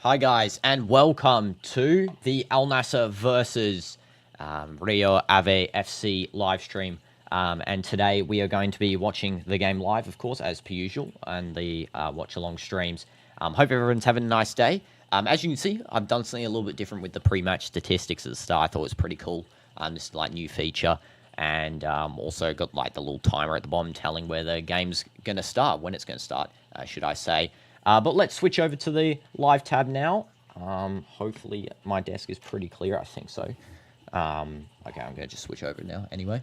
Hi guys, and welcome to the Al Nassr versus Rio Ave FC live stream. And today we are going to be watching the game live, of course, as per usual, and the watch-along streams. Hope everyone's having a nice day. As you can see, I've done something a little bit different with the pre-match statistics at the start. I thought it was pretty cool. This like new feature, and also got like the little timer at the bottom telling where the game's going to start, when it's going to start, should I say. But let's switch over to the live tab now. Hopefully my desk is pretty clear. I think so. Okay, I'm going to just switch over now anyway.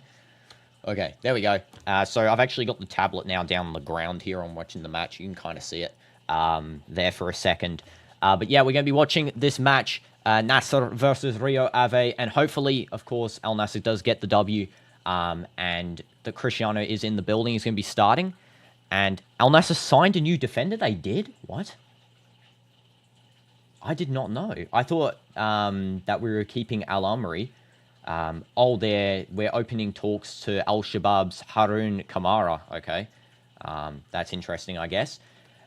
Okay, there we go. So I've actually got the tablet now down on the ground here. I'm watching the match. You can kind of see it there for a second. But yeah, we're going to be watching this match, Nassr versus Rio Ave. And hopefully, of course, Al Nassr does get the W. And the Cristiano is in the building. He's going to be starting. And Al Nassr signed a new defender. They did? What? I did not know. I thought that we were keeping Al Amri. We're opening talks to Al Shabab's Harun Kamara. Okay. That's interesting, I guess.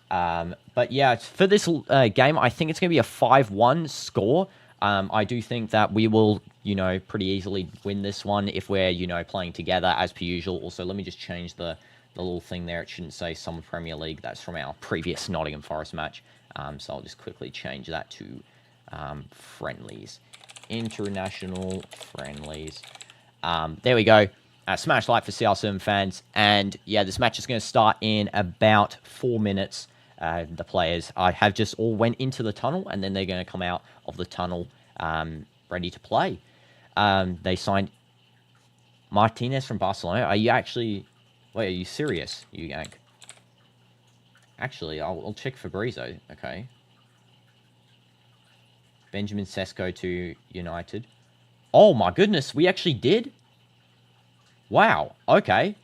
But yeah, for this game, I think it's going to be a 5-1 score. I do think that we will, pretty easily win this one if we're, playing together as per usual. Also, let me just change the little thing there. It shouldn't say Summer Premier League. That's from our previous Nottingham Forest match. So I'll just quickly change that to friendlies. International friendlies. There we go. Smash like for CR7 fans. And yeah, this match is going to start in about 4 minutes. The players have just all went into the tunnel, and then they're going to come out of the tunnel ready to play. They signed Martinez from Barcelona. Are you actually... Wait, are you serious, you yank? Actually, I'll check Fabrizio. Okay. Benjamin Sesko to United. Oh my goodness, we actually did? Wow, okay.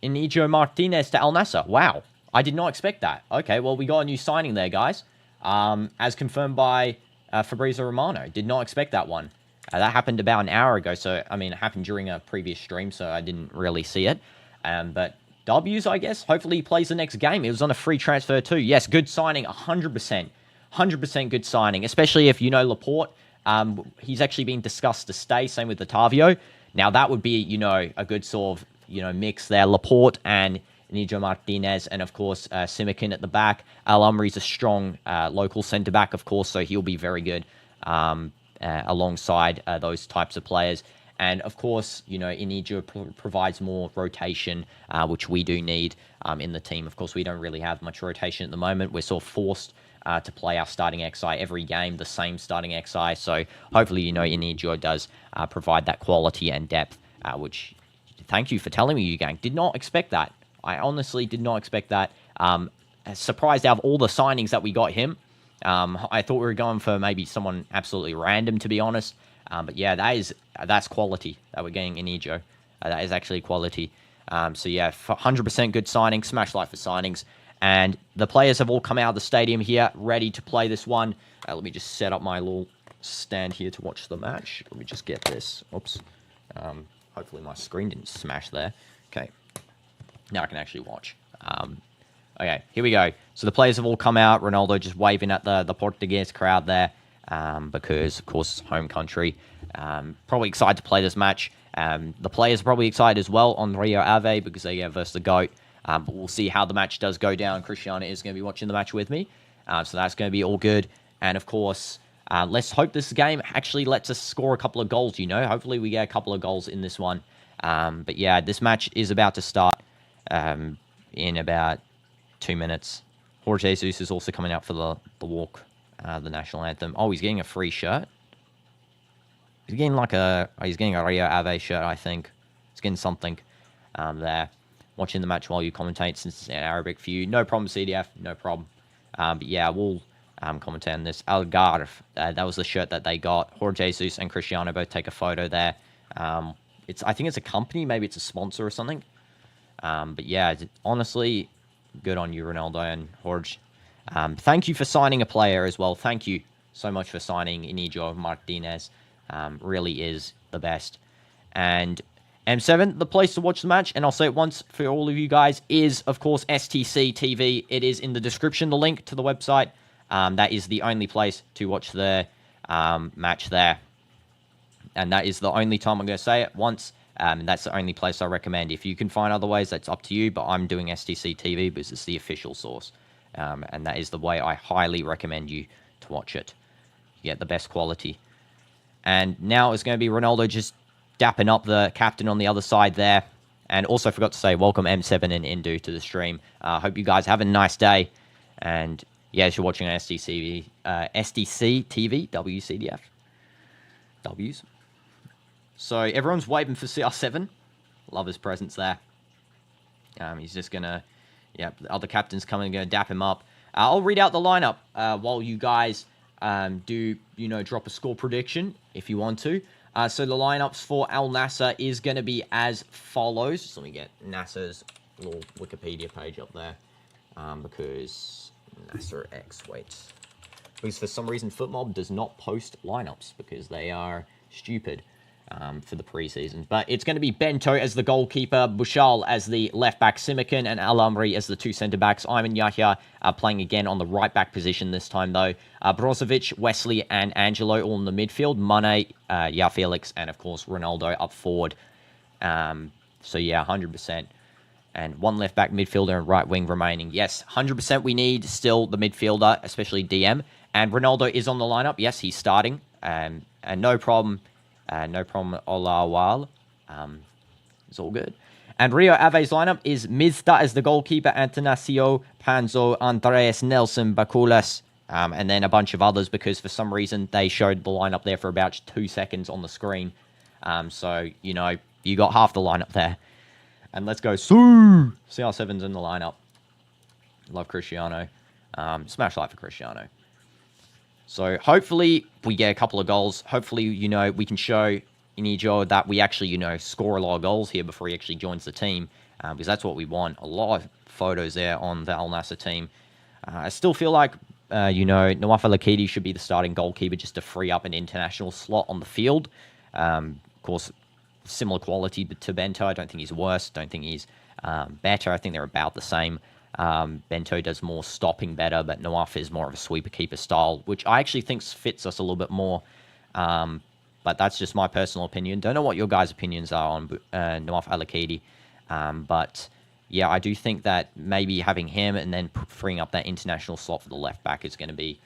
Inigo Martinez to Al Nassr. Wow, I did not expect that. Okay, well, we got a new signing there, guys. As confirmed by Fabrizio Romano. Did not expect that one. That happened about an hour ago, so, I mean, it happened during a previous stream, so I didn't really see it. But W's, I guess. Hopefully he plays the next game. It was on a free transfer too. Yes, good signing, 100%. 100% good signing, especially if you know Laporte. He's actually been discussed to stay, same with Otavio. Now, that would be, a good sort of, mix there. Laporte and Inigo Martinez, and, of course, Simikin at the back. Al Amri's a strong local centre-back, of course, so he'll be very good alongside those types of players. And, of course, Inigo provides more rotation, which we do need in the team. Of course, we don't really have much rotation at the moment. We're sort of forced to play our starting XI every game, the same starting XI. So, hopefully, Inigo does provide that quality and depth, which, thank you for telling me, you gang. Did not expect that. I honestly did not expect that. Surprised out of all the signings that we got him. I thought we were going for maybe someone absolutely random, to be honest. But yeah, that's quality that we're getting in Inigo. That is actually quality. So yeah, 100% good signing. Smash like for signings. And the players have all come out of the stadium here, ready to play this one. Let me just set up my little stand here to watch the match. Let me just get this. Oops. Hopefully my screen didn't smash there. Okay. Now I can actually watch. Okay, here we go. So the players have all come out. Ronaldo just waving at the Portuguese crowd there. Because, of course, home country. Probably excited to play this match. The players are probably excited as well on Rio Ave because they get versus the GOAT. But we'll see how the match does go down. Cristiano is going to be watching the match with me. So that's going to be all good. And, of course, let's hope this game actually lets us score a couple of goals, Hopefully we get a couple of goals in this one. But, yeah, this match is about to start in about 2 minutes. Jorge Jesus is also coming out for the walk. The national anthem. Oh, he's getting a free shirt. He's getting he's getting a Rio Ave shirt, I think. He's getting something there. Watching the match while you commentate since it's in Arabic for you. No problem, CDF. No problem. But yeah, we'll commentate on this. Algarve. That was the shirt that they got. Jorge Jesus and Cristiano both take a photo there. I think it's a company. Maybe it's a sponsor or something. But yeah, honestly, good on you, Ronaldo and Jorge. Thank you for signing a player as well. Thank you so much for signing Inigo Martinez. Really is the best. And M7, the place to watch the match, and I'll say it once for all of you guys, is, of course, STC TV. It is in the description, the link to the website. that is the only place to watch the match there. And that is the only time I'm going to say it once. And that's the only place I recommend. If you can find other ways, that's up to you. But I'm doing STC TV because it's the official source. And that is the way I highly recommend you to watch it. You get the best quality. And now it's going to be Ronaldo just dapping up the captain on the other side there. And also forgot to say, welcome M7 and Indu to the stream. Hope you guys have a nice day. And yes, you're watching SDC TV, WCDF. W's. So everyone's waving for CR7. Love his presence there. He's just going to, yeah, the other captain's coming and going to dap him up. I'll read out the lineup while you guys do, you know, drop a score prediction if you want to. So the lineups for Al Nassr is going to be as follows. Just let me get Nassr's little Wikipedia page up there. Because Nassr X, wait. Because for some reason FootMob does not post lineups because they are stupid for the preseason. But it's going to be Bento as the goalkeeper, Bushal as the left back, Simakan and Al Amri as the two centre backs. Ayman Yahya playing again on the right back position this time though. Brozovic, Wesley and Angelo all in the midfield. Mane, Joao Felix and of course Ronaldo up forward. So yeah, 100%. And one left back midfielder and right wing remaining. Yes, 100% we need still the midfielder, especially DM. And Ronaldo is on the lineup. Yes, he's starting. And no problem. No problem, Olawal. It's all good. And Rio Ave's lineup is Mizda as the goalkeeper, Antanasio, Panzo, Andreas, Nelson, Bakulas, and then a bunch of others because for some reason they showed the lineup there for about 2 seconds on the screen. So, you know, you got half the lineup there. And let's go. CR7's in the lineup. Love Cristiano. Smash like for Cristiano. So hopefully we get a couple of goals. Hopefully, you know, we can show Inigo that we actually, you know, score a lot of goals here before he actually joins the team. Because that's what we want. A lot of photos there on the Al Nassr team. I still feel like, you know, Nawaf Al-Akidi should be the starting goalkeeper just to free up an international slot on the field. Of course, similar quality to Bento. I don't think he's worse. Don't think he's better. I think they're about the same. Bento does more stopping better, but Nawaf is more of a sweeper-keeper style, which I actually think fits us a little bit more. But that's just my personal opinion. Don't know what your guys' opinions are on Nawaf Al-Akidi. But, yeah, I do think that maybe having him and then freeing up that international slot for the left-back is going to be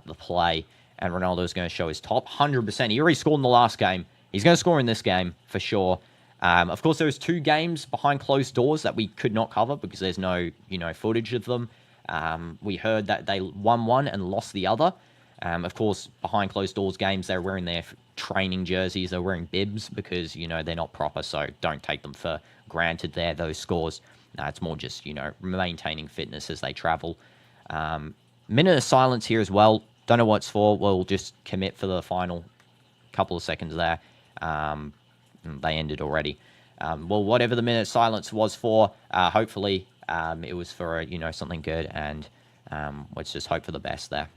the play. And Ronaldo is going to show his top 100%. He already scored in the last game. He's going to score in this game, for sure. Of course, there was 2 games behind closed doors that we could not cover because there's no, you know, footage of them. We heard that they won one and lost the other. Of course, behind closed doors games, they're wearing their training jerseys. They're wearing bibs because, you know, they're not proper. So don't take them for granted there, those scores. It's more just, you know, maintaining fitness as they travel. Minute of silence here as well. Don't know what it's for. We'll just commit for the final couple of seconds there. They ended already. Well, whatever the minute of silence was for, hopefully it was for, you know, something good. And let's just hope for the best there.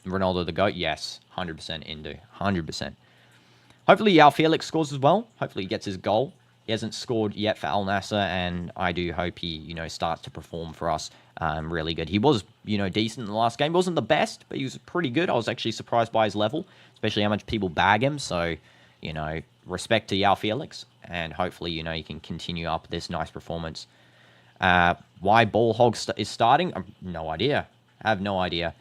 Ronaldo the GOAT? Yes. 100% Indu. 100%. Hopefully Joao Felix scores as well. Hopefully he gets his goal. He hasn't scored yet for Al Nassr, and I do hope he, you know, starts to perform for us really good. He was, you know, decent in the last game. He wasn't the best, but he was pretty good. I was actually surprised by his level, especially how much people bag him. So, you know, respect to Joao Felix, and hopefully, you know, you can continue up this nice performance. Why Ball Hog is starting? No idea. I have no idea.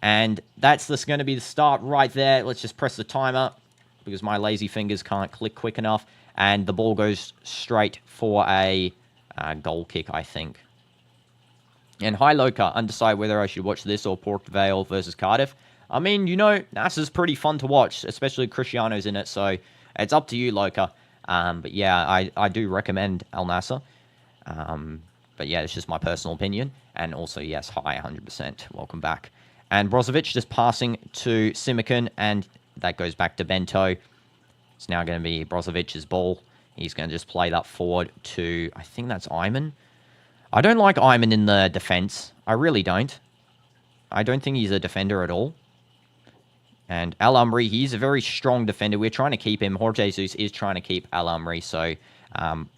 And that's just going to be the start right there. Let's just press the timer because my lazy fingers can't click quick enough. And the ball goes straight for a goal kick, I think. And hi, Loka. Undecided whether I should watch this or Port Vale versus Cardiff. I mean, you know, Nassr's pretty fun to watch, especially Cristiano's in it. So it's up to you, Loka. But yeah, I do recommend Al Nassr. But yeah, it's just my personal opinion. And also, yes, hi, 100%. Welcome back. And Brozovic just passing to Simakan, and that goes back to Bento. It's now going to be Brozovic's ball. He's going to just play that forward to, I think that's Ayman. I don't like Ayman in the defense. I really don't. I don't think he's a defender at all. And Al Amri, he's a very strong defender. We're trying to keep him. Jorge Jesus is trying to keep Al Amri. So,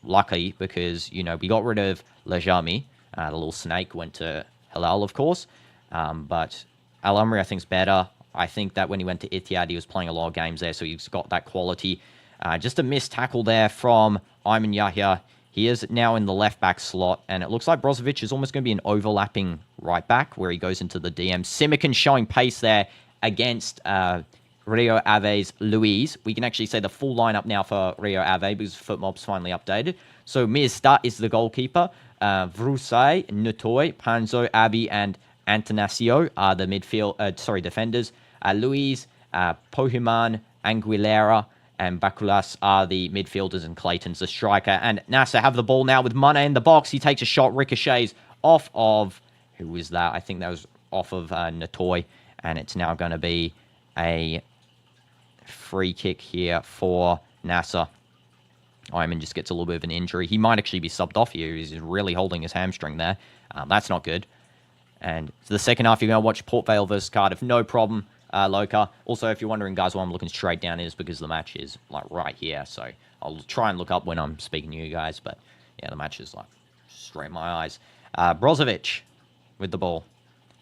lucky because, you know, we got rid of Lejami. The little snake went to Halal, of course. But Al Amri, I think, is better. I think that when he went to Etihad, he was playing a lot of games there, so he's got that quality. Just a missed tackle there from Ayman Yahya. He is now in the left-back slot, and it looks like Brozovic is almost going to be an overlapping right-back where he goes into the DM. Simikin showing pace there against Rio Ave's Luis. We can actually say the full lineup now for Rio Ave because FootMob's finally updated. So Mirsta is the goalkeeper. Vrusai, Nutoy, Panzo, Abi, and Antanasio are the defenders. Luis, Pohuman, Anguilera, and Bakulas are the midfielders, and Clayton's the striker. And Nassr have the ball now with Mane in the box. He takes a shot, ricochets off of... Who was that? I think that was off of Nutoy. And it's now going to be a free kick here for Nassr. Ayman just gets a little bit of an injury. He might actually be subbed off here. He's really holding his hamstring there. That's not good. And for the second half, you're going to watch Port Vale versus Cardiff. No problem, Loka. Also, if you're wondering, guys, why I'm looking straight down is because the match is, like, right here. So I'll try and look up when I'm speaking to you guys. But, yeah, the match is, like, straight in my eyes. Brozovic with the ball.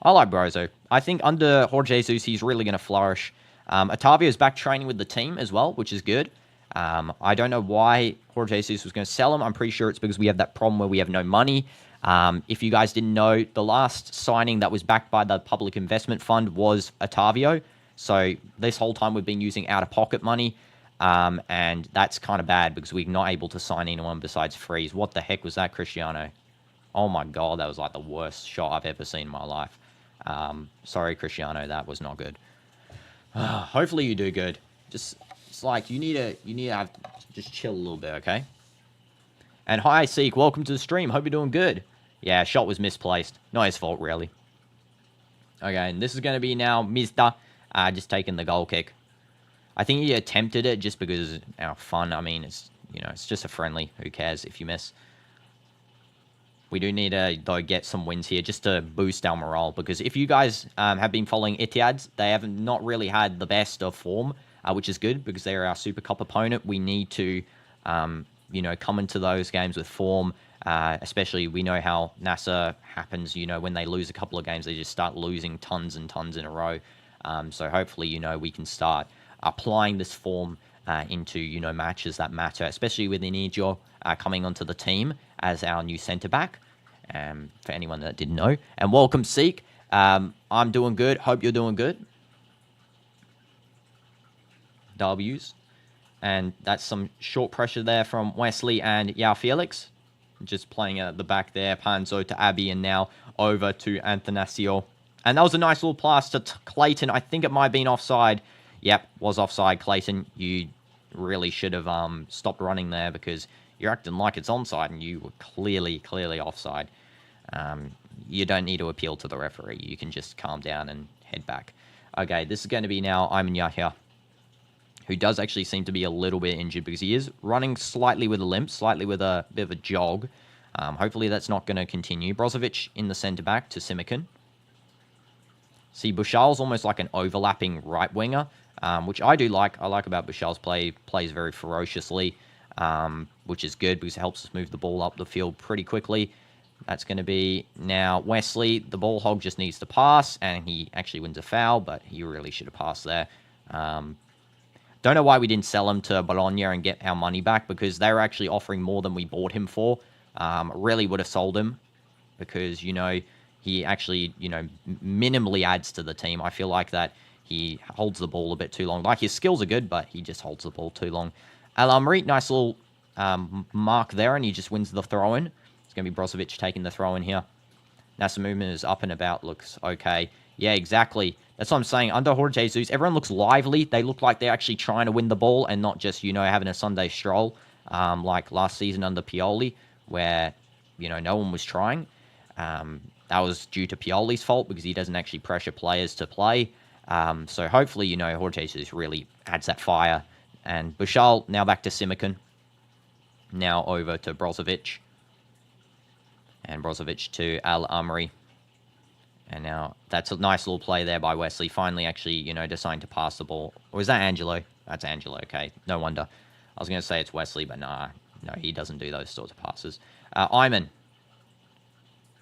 I like Brozo. I think under Jorge Jesus, he's really going to flourish. Otavio's back training with the team as well, which is good. I don't know why Jorge Jesus was going to sell him. I'm pretty sure it's because we have that problem where we have no money. If you guys didn't know, the last signing that was backed by the Public Investment Fund was Otavio. So this whole time we've been using out-of-pocket money. And that's kind of bad because we're not able to sign anyone besides Freeze. What the heck was that, Cristiano? Oh my God, that was like the worst shot I've ever seen in my life. Sorry, Cristiano, that was not good. Hopefully you do good. Just, it's like you need to have just chill a little bit, okay? And hi, Seek, welcome to the stream. Hope you're doing good. Yeah, shot was misplaced. Not his fault, really. Okay, and this is going to be now Mizda, just taking the goal kick. I think he attempted it just because fun. I mean, it's just a friendly. Who cares if you miss? We do need to, though, get some wins here just to boost our morale. Because if you guys have been following Etihad, they have not really had the best of form, which is good because they're our Super Cup opponent. We need to, come into those games with form. Especially, we know how Nassr happens. When they lose a couple of games, they just start losing tons and tons in a row. So hopefully, we can start applying this form into, matches that matter, especially with Inigo coming onto the team as our new centre-back, for anyone that didn't know. And welcome, Seek. I'm doing good. Hope you're doing good. W's. And that's some short pressure there from Wesley and Joao Felix. Just playing at the back there. Panzo to Abby, and now over to Antanasio. And that was a nice little pass to Clayton. I think it might have been offside. Yep, was offside, Clayton. You really should have stopped running there because you're acting like it's onside and you were clearly offside. You don't need to appeal to the referee. You can just calm down and head back. Okay, this is going to be now Ayman Yahya, who does actually seem to be a little bit injured because he is running slightly with a limp, slightly with a bit of a jog. Hopefully that's not going to continue. Brozovic in the centre-back to Simikin. See, Bushal's almost like an overlapping right winger, which I do like. I like about Bushal's play. Plays very ferociously, which is good because it helps us move the ball up the field pretty quickly. That's going to be now Wesley. The ball hog just needs to pass, and he actually wins a foul, but he really should have passed there. Don't know why we didn't sell him to Bologna and get our money back because they were actually offering more than we bought him for. Really would have sold him because, he actually, minimally adds to the team. I feel like that he holds the ball a bit too long. Like, his skills are good, but he just holds the ball too long. Al Amri, nice little mark there, and he just wins the throw-in. It's going to be Brozovic taking the throw-in here. Nassr movement is up and about, looks okay. Yeah, exactly. That's what I'm saying. Under Jorge Jesus, everyone looks lively. They look like they're actually trying to win the ball and not just, having a Sunday stroll like last season under Pioli where, no one was trying. That was due to Pioli's fault because he doesn't actually pressure players to play. So hopefully, Jorge Jesus really adds that fire. And Bushal now back to Simikin. Now over to Brozovic. And Brozovic to Al Amri. And now that's a nice little play there by Wesley. Finally, actually, deciding to pass the ball. Or is that Angelo? That's Angelo. Okay, no wonder. I was going to say it's Wesley, but no, he doesn't do those sorts of passes. Ayman.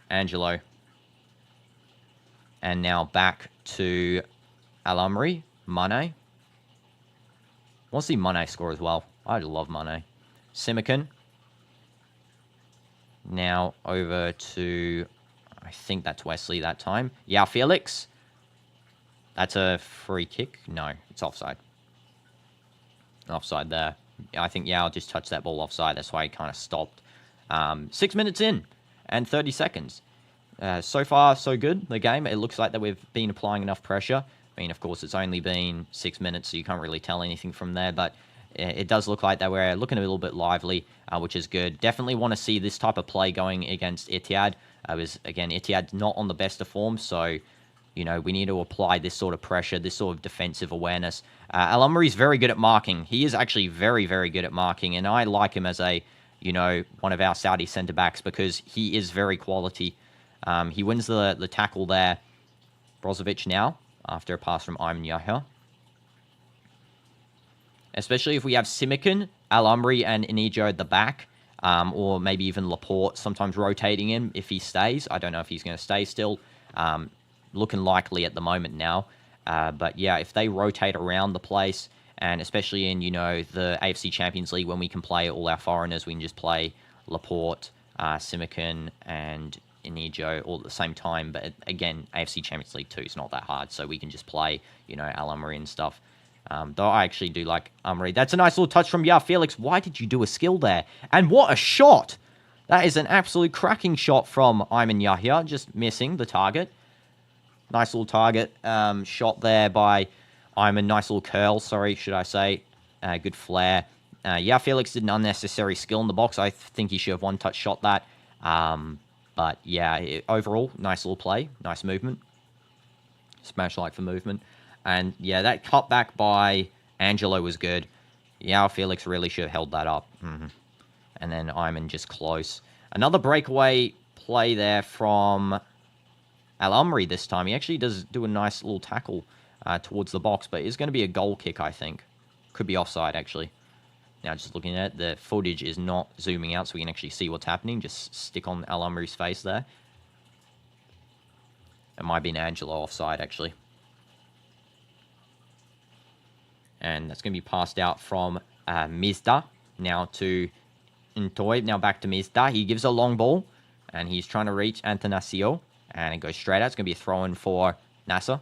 Angelo. And now back to Al-Amri. Mane. I want to see Mane score as well. I love Mane. Simican. Now over to, I think that's Wesley that time. Joao Felix. That's a free kick. No, it's offside. Offside there. I think Yao just touched that ball offside. That's why he kind of stopped. 6 minutes in and 30 seconds. So far, so good, the game. It looks like that we've been applying enough pressure. I mean, of course, it's only been 6 minutes, so you can't really tell anything from there. But it does look like that we're looking a little bit lively, which is good. Definitely want to see this type of play going against Etihad. Again, Etihad's not on the best of form, so you know, we need to apply this sort of pressure, this sort of defensive awareness. Al-Amri is very good at marking. He is actually very, very good at marking, and I like him as a, you know, one of our Saudi centre-backs because he is very quality. He wins the tackle there. Brozovic now, after a pass from Ayman Yahya. Especially if we have Simican, Al-Amri, and Inigo at the back, or maybe even Laporte sometimes rotating him if he stays. I don't know if he's going to stay still. Looking likely at the moment now. But yeah, if they rotate around the place, and especially in, you know, the AFC Champions League, when we can play all our foreigners, we can just play Laporte, Simican, and Inigo all at the same time. But again, AFC Champions League 2 is not that hard, so we can just play, you know, Al-Amri and stuff. Though I actually do like Amri. That's a nice little touch from Joao Felix. Why did you do a skill there? And what a shot! That is an absolute cracking shot from Ayman Yahya, just missing the target. Nice little target shot there by Ayman. Nice little curl, sorry, should I say. Good flare. Yeah, Felix did an unnecessary skill in the box. I think he should have one-touch shot that. But yeah, overall, nice little play. Nice movement. Smash like for movement. And yeah, that cutback by Angelo was good. Yeah, Felix really should have held that up. And then Ayman just close. Another breakaway play there from Al-Amri this time. He actually does do a nice little tackle towards the box, but it's going to be a goal kick, I think. Could be offside, actually. Now, just looking at it, the footage is not zooming out, so we can actually see what's happening. Just stick on Al-Amri's face there. It might be an Angelo offside, actually. And that's going to be passed out from Mizda. Now to Ntoy. Now back to Mizda. He gives a long ball, and he's trying to reach Antanasio. And it goes straight out. It's going to be a throw-in for Nassr.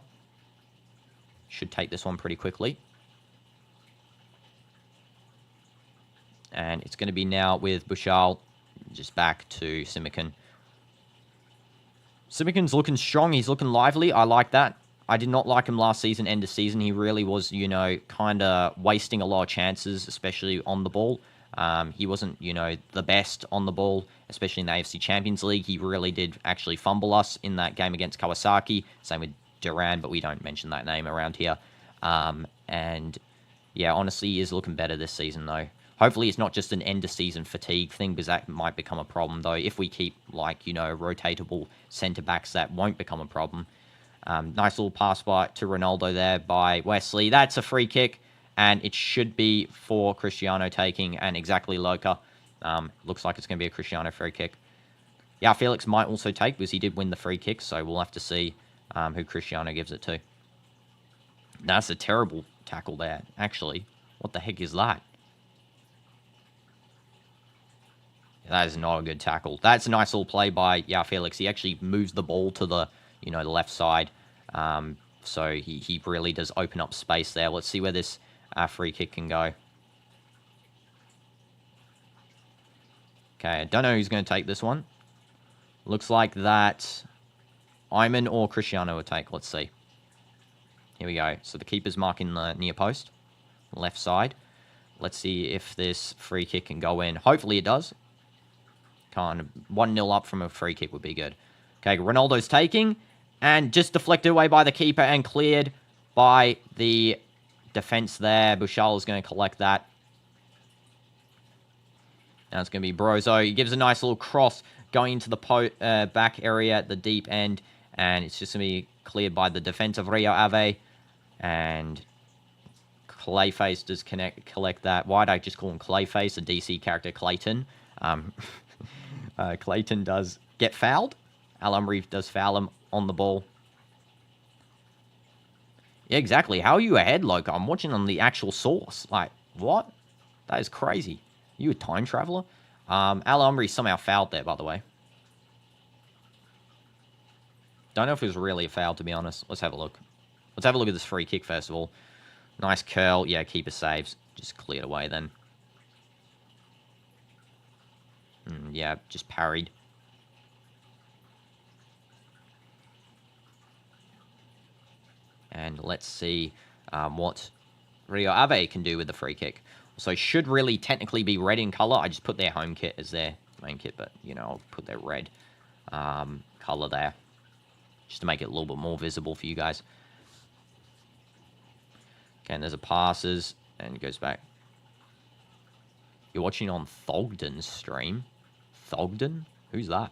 Should take this one pretty quickly. And it's going to be now with Bushal. Just back to Simican. Simican's looking strong. He's looking lively. I like that. I did not like him last season, end of season. He really was, you know, kind of wasting a lot of chances, especially on the ball. He wasn't, you know, the best on the ball, especially in the AFC Champions League. He really did actually fumble us in that game against Kawasaki. Same with Duran, but we don't mention that name around here. And yeah, honestly, he is looking better this season, though. Hopefully it's not just an end-of-season fatigue thing, because that might become a problem, though. If we keep, like, you know, rotatable centre-backs, that won't become a problem. Nice little pass by to Ronaldo there by Wesley. That's a free kick, and it should be for Cristiano taking, and exactly Loca. Looks like it's going to be a Cristiano free kick. Yeah, Felix might also take, because he did win the free kick, so we'll have to see who Cristiano gives it to. That's a terrible tackle there, actually. What the heck is that? That is not a good tackle. That's a nice little play by Joao Felix. He actually moves the ball to the, you know, the left side. So he really does open up space there. Let's see where this free kick can go. Okay, I don't know who's going to take this one. Looks like that Ayman or Cristiano will take. Let's see. Here we go. So the keeper's marking the near post, left side. Let's see if this free kick can go in. Hopefully it does. Kind of 1-0 up from a free kick would be good. Okay, Ronaldo's taking, and just deflected away by the keeper and cleared by the defense there. Bushal is going to collect that. Now it's going to be Brozo. He gives a nice little cross going into the back area at the deep end, and it's just going to be cleared by the defense of Rio Ave. And Clayface does collect that. Why did I just call him Clayface? A DC character, Clayton. Clayton does get fouled. Al-Amri does foul him on the ball. Yeah, exactly. How are you ahead, Loka? I'm watching on the actual source. Like, what? That is crazy. You a time traveler? Al Omri somehow fouled there, by the way. Don't know if it was really a foul, to be honest. Let's have a look. Let's have a look at this free kick, first of all. Nice curl. Yeah, keeper saves. Just cleared away then. Yeah, just parried. And let's see what Rio Ave can do with the free kick. So should really technically be red in color. I just put their home kit as their main kit, but, you know, I'll put their red color there just to make it a little bit more visible for you guys. Okay, and there's a passes, and it goes back. You're watching on Thogden's stream. Thogden? Who's that?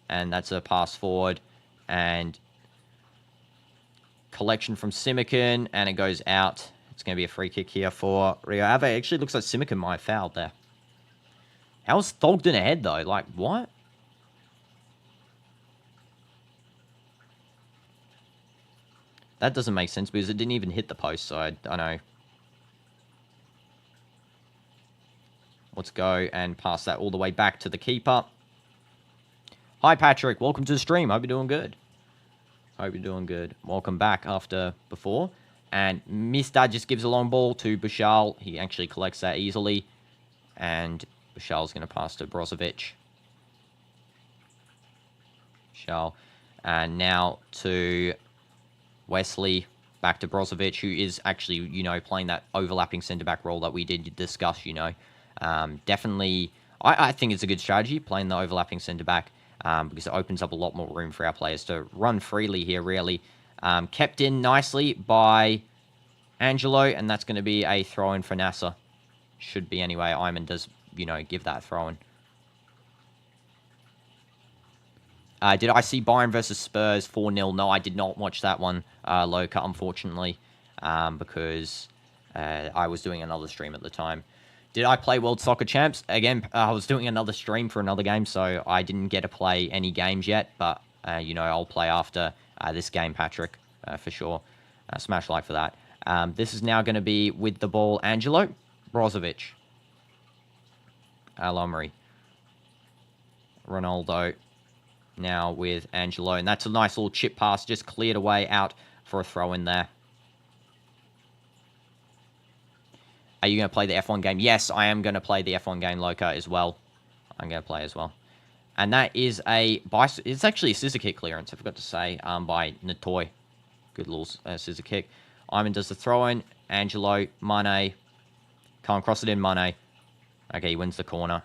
And that's a pass forward, and collection from Simikin, and it goes out. It's going to be a free kick here for Rio Ave. Actually, looks like Simikin might have fouled there. How's Thogden ahead, though? Like, what? That doesn't make sense because it didn't even hit the post, so I don't know. Let's go and pass that all the way back to the keeper. Hi, Patrick. Welcome to the stream. Hope you're doing good. Hope you're doing good. Welcome back after before. And Mista just gives a long ball to Bushal. He actually collects that easily. And Bushal's going to pass to Brozovic. Bushal. And now to Wesley. Back to Brozovic, who is actually, you know, playing that overlapping centre-back role that we did discuss, you know. Definitely, I think it's a good strategy, playing the overlapping centre-back. Because it opens up a lot more room for our players to run freely here, really. Kept in nicely by Angelo, and that's going to be a throw-in for Nassr. Should be anyway. Iman does, you know, give that throw-in. Did I see Bayern versus Spurs 4-0? No, I did not watch that one, Loka, unfortunately, because I was doing another stream at the time. Did I play World Soccer Champs? Again, I was doing another stream for another game, so I didn't get to play any games yet. But, you know, I'll play after this game, Patrick, for sure. Smash like for that. This is now going to be with the ball, Angelo. Brozovic. Al Omri. Ronaldo. Now with Angelo. And that's a nice little chip pass. Just cleared away out for a throw in there. Are you going to play the F1 game? Yes, I am going to play the F1 game, Loka, as well. I'm going to play as well. And that is it's actually a scissor kick clearance, I forgot to say, by Natoy. Good little scissor kick. Iman does the throw-in. Angelo, Mane. Can't cross it in, Mane. Okay, he wins the corner.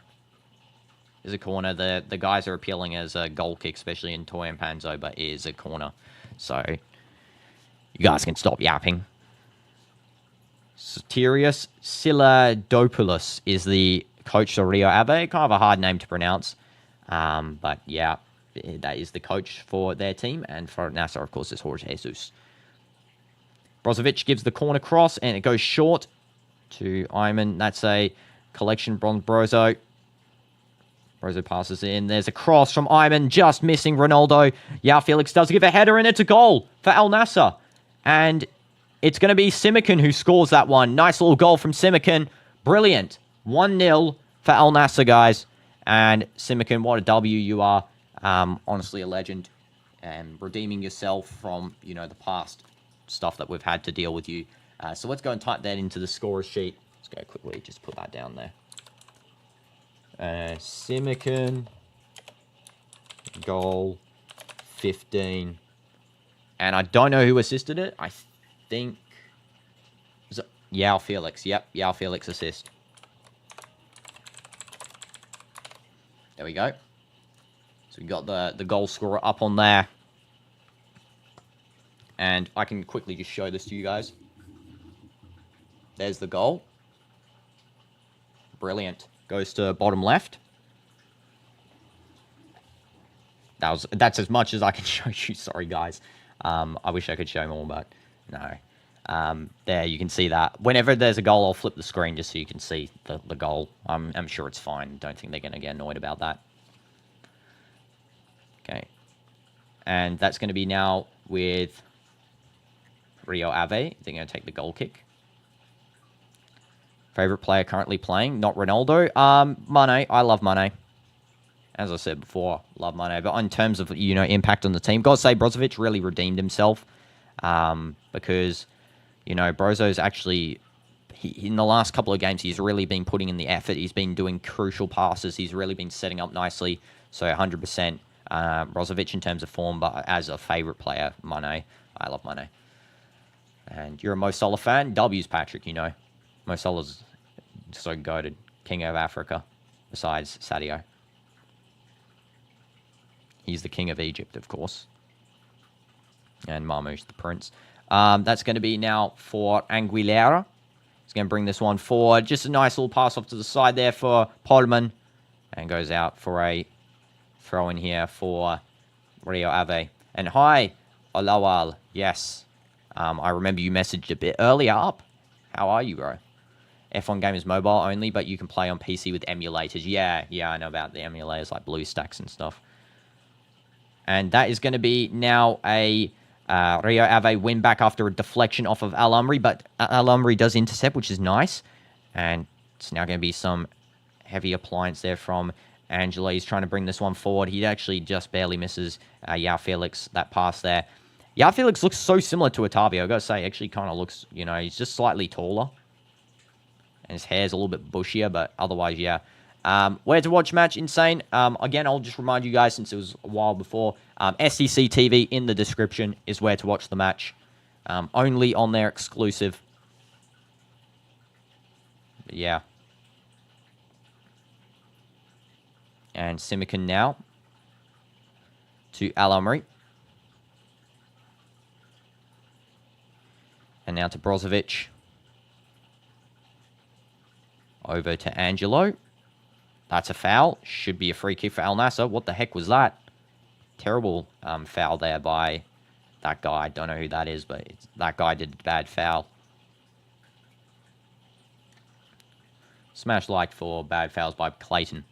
Is a corner. The guys are appealing as a goal kick, especially in Toy and Panzo, but it is a corner. So, you guys can stop yapping. Soterios Siladopoulos is the coach of Rio Ave. Kind of a hard name to pronounce. But, yeah, that is the coach for their team. And for Nassr, of course, is Jorge Jesus. Brozovic gives the corner cross, and it goes short to Iman. That's a collection from Brozo. Brozo passes in. There's a cross from Iman, just missing Ronaldo. Joao Felix does give a header, and it's a goal for Al Nassr. And it's going to be Simikin who scores that one. Nice little goal from Simikin. Brilliant. 1-0 for Al Nassr, guys. And Simikin, what a W you are. Honestly, a legend. And redeeming yourself from, you know, the past stuff that we've had to deal with you. So let's go and type that into the scorer sheet. Let's go quickly, just put that down there. Simikin, goal, 15. And I don't know who assisted it. I think... Was it Joao Felix? Yep, Joao Felix assist. There we go. So we got the goal scorer up on there. And I can quickly just show this to you guys. There's the goal. Brilliant. Goes to bottom left. That's as much as I can show you. Sorry, guys. I wish I could show more, but no. There, you can see that. Whenever there's a goal, I'll flip the screen just so you can see the goal. I'm sure it's fine. Don't think they're going to get annoyed about that. Okay. And that's going to be now with Rio Ave. They're going to take the goal kick. Favorite player currently playing, not Ronaldo. Mane. I love Mane. As I said before, love Mane. But in terms of, impact on the team, gotta say Brozovic really redeemed himself. Because, Brozo's actually, in the last couple of games, he's really been putting in the effort. He's been doing crucial passes. He's really been setting up nicely. So 100% Brozovic in terms of form, but as a favorite player, Mane. I love Mane. And you're a Mo Salah fan? W's, Patrick, Mo Salah's so goated. King of Africa, besides Sadio. He's the king of Egypt, of course. And Marmoush, the prince. That's going to be now for Anguilera. He's going to bring this one forward. Just a nice little pass off to the side there for Polman. And goes out for a throw in here for Rio Ave. And hi, Olawal. Yes. I remember you messaged a bit earlier up. How are you, bro? F1 game is mobile only, but you can play on PC with emulators. Yeah, I know about the emulators like BlueStacks and stuff. And that is going to be now a Rio Ave win back after a deflection off of Al Umri, but Al Umri does intercept, which is nice. And it's now going to be some heavy appliance there from Angela. He's trying to bring this one forward. He actually just barely misses Joao Felix, that pass there. Joao Felix looks so similar to Otavio. I've got to say, actually kind of looks, he's just slightly taller. And his hair's a little bit bushier, but otherwise, yeah. Where to watch match? Insane. Again, I'll just remind you guys, since it was a while before, SEC TV in the description is where to watch the match. Only on their exclusive. But yeah. And Simican now to Al Umri. And now to Brozovic. Over to Angelo. That's a foul. Should be a free kick for Al Nassr. What the heck was that? Terrible foul there by that guy. I don't know who that is, but that guy did a bad foul. Smash like for bad fouls by Clayton.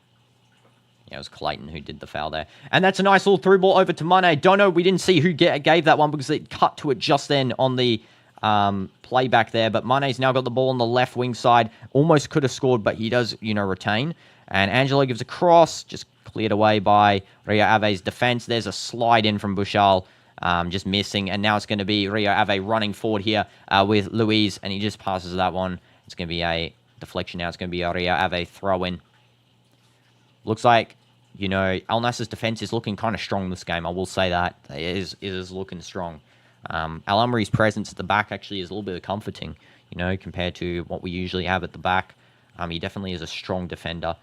Yeah, it was Clayton who did the foul there. And that's a nice little through ball over to Mane. Don't know. We didn't see who gave that one because it cut to it just then on the playback there. But Mane's now got the ball on the left wing side. Almost could have scored, but he does, retain. And Angelo gives a cross, just cleared away by Rio Ave's defense. There's a slide in from Bushal, just missing. And now it's going to be Rio Ave running forward here with Luis, and he just passes that one. It's going to be a deflection now. It's going to be a Rio Ave throw-in. Looks like, Al Nassr's defense is looking kind of strong this game. I will say that. It is looking strong. Al Umri's presence at the back actually is a little bit comforting, compared to what we usually have at the back. He definitely is a strong defender.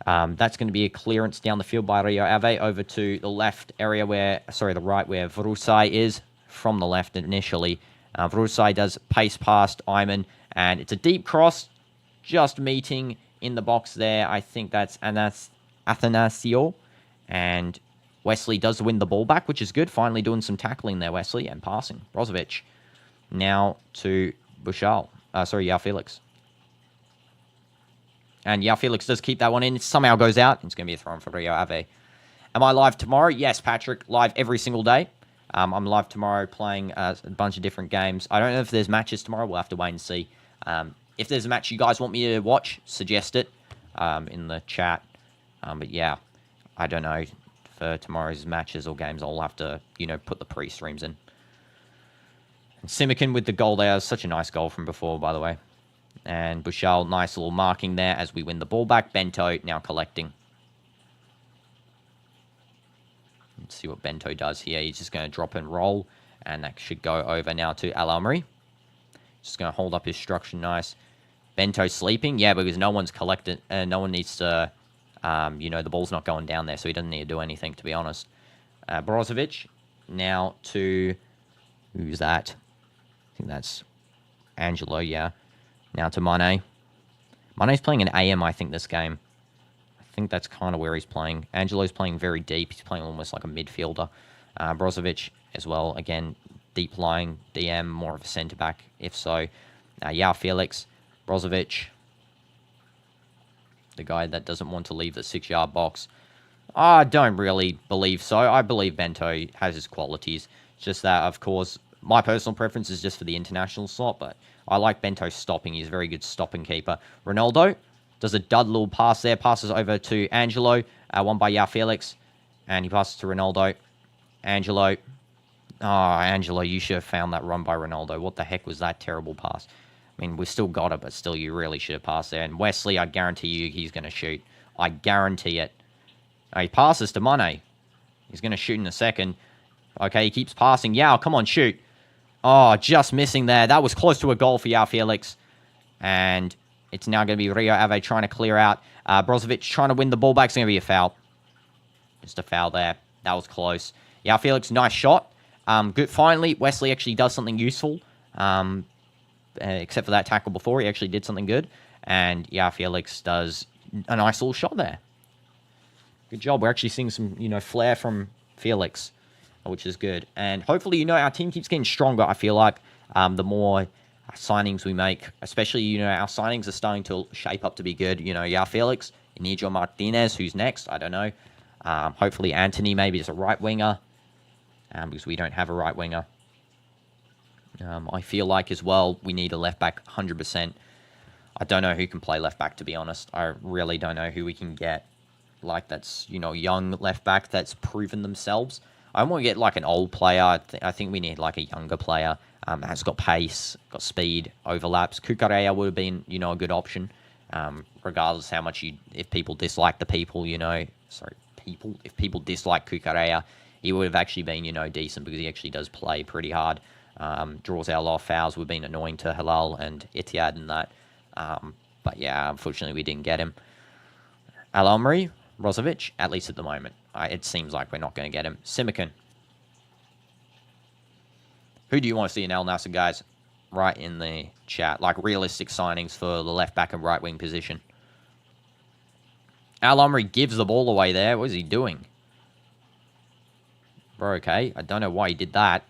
That's going to be a clearance down the field by Rio Ave over to the left area the right where Vrusai is, from the left initially. Vrusai does pace past Ayman, and it's a deep cross, just meeting in the box there. I think that's Athanasio, and Wesley does win the ball back, which is good. Finally doing some tackling there, Wesley, and passing. Brozovic now to Joao Felix. And Joao Felix does keep that one in. It somehow goes out. It's going to be a throw-in for Rio Ave. Am I live tomorrow? Yes, Patrick. Live every single day. I'm live tomorrow playing a bunch of different games. I don't know if there's matches tomorrow. We'll have to wait and see. If there's a match you guys want me to watch, suggest it in the chat. But yeah, I don't know. For tomorrow's matches or games, I'll have to, put the pre-streams in. And Simican with the goal there. Such a nice goal from before, by the way. And Bushal, nice little marking there as we win the ball back. Bento now collecting. Let's see what Bento does here. He's just going to drop and roll. And that should go over now to Al Umri. Just going to hold up his structure nice. Bento sleeping. Yeah, because no one's collected. No one needs to... the ball's not going down there, so he doesn't need to do anything, to be honest. Brozovic now to... Who's that? I think that's Angelo, yeah. Now to Mane. Mane's playing an AM, I think, this game. I think that's kind of where he's playing. Angelo's playing very deep. He's playing almost like a midfielder. Brozovic as well. Again, deep lying DM, more of a centre-back, if so. Joao Felix. Brozovic. The guy that doesn't want to leave the 6-yard box. I don't really believe so. I believe Bento has his qualities. It's just that, of course, My personal preference is just for the international slot, but I like Bento stopping. He's a very good stopping keeper. Ronaldo does a dud little pass there. Passes over to Angelo. Won by Joao Felix. And he passes to Ronaldo. Angelo. Oh, Angelo, you should have found that run by Ronaldo. What the heck was that terrible pass? I mean, we still got it, but still, you really should have passed there. And Wesley, I guarantee you he's going to shoot. I guarantee it. He passes to Mane. He's going to shoot in a second. Okay, he keeps passing. Yao, come on, shoot. Oh, just missing there. That was close to a goal for Joao Felix. And it's now going to be Rio Ave trying to clear out. Brozovic trying to win the ball back. It's going to be a foul. Just a foul there. That was close. Joao Felix, nice shot. Good. Finally, Wesley actually does something useful. Except for that tackle before, he actually did something good. And Joao Felix does a nice little shot there. Good job. We're actually seeing some, flair from Felix, which is good. And hopefully, our team keeps getting stronger, I feel like, the more signings we make. Especially, our signings are starting to shape up to be good. Joao Felix, Inigo Martinez, who's next? I don't know. Hopefully, Anthony maybe is a right winger, because we don't have a right winger. I feel like, as well, we need a left back 100%. I don't know who can play left back, to be honest. I really don't know who we can get. Like, that's, young left back that's proven themselves. I don't want to get, like, an old player. I think we need, like, a younger player that's got pace, got speed, overlaps. Cucurella would have been, a good option, regardless how much if people dislike the people, if people dislike Cucurella, he would have actually been, decent because he actually does play pretty hard. Draws out a lot of fouls. We've been annoying to Halal and Etihad and that. But, yeah, unfortunately, we didn't get him. Al-Omri, Brozovic, at least at the moment. It seems like we're not going to get him. Simican. Who do you want to see in Al Nassr, guys? Right in the chat. Like, realistic signings for the left back and right wing position. Al-Omri gives the ball away there. What is he doing? Bro, okay. I don't know why he did that.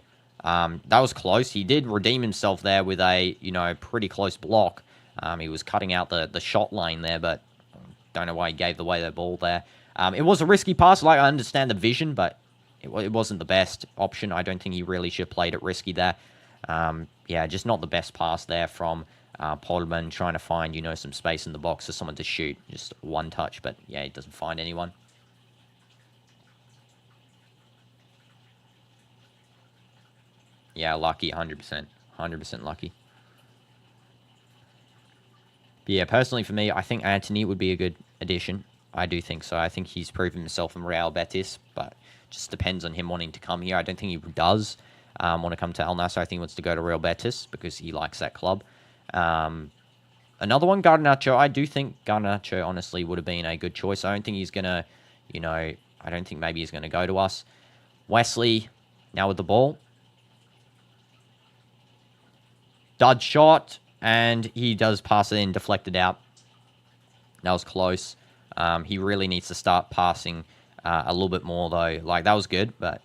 That was close. He did redeem himself there with a, pretty close block. He was cutting out the shot lane there, but don't know why he gave away the ball there. It was a risky pass. Like, I understand the vision, but it wasn't the best option. I don't think he really should have played it risky there. Yeah, just not the best pass there from Podman, trying to find, some space in the box for someone to shoot. Just one touch, but yeah, he doesn't find anyone. Yeah, lucky, 100%. 100% lucky. But yeah, personally for me, I think Anthony would be a good addition. I do think so. I think he's proven himself in Real Betis, but just depends on him wanting to come here. I don't think he does want to come to Al Nassr. I think he wants to go to Real Betis because he likes that club. Another one, Garnacho. I do think Garnacho, honestly, would have been a good choice. I don't think he's going to, I don't think maybe he's going to go to us. Wesley, now with the ball. Dud shot, and he does pass it in, deflected out. That was close. He really needs to start passing a little bit more, though. Like, that was good, but,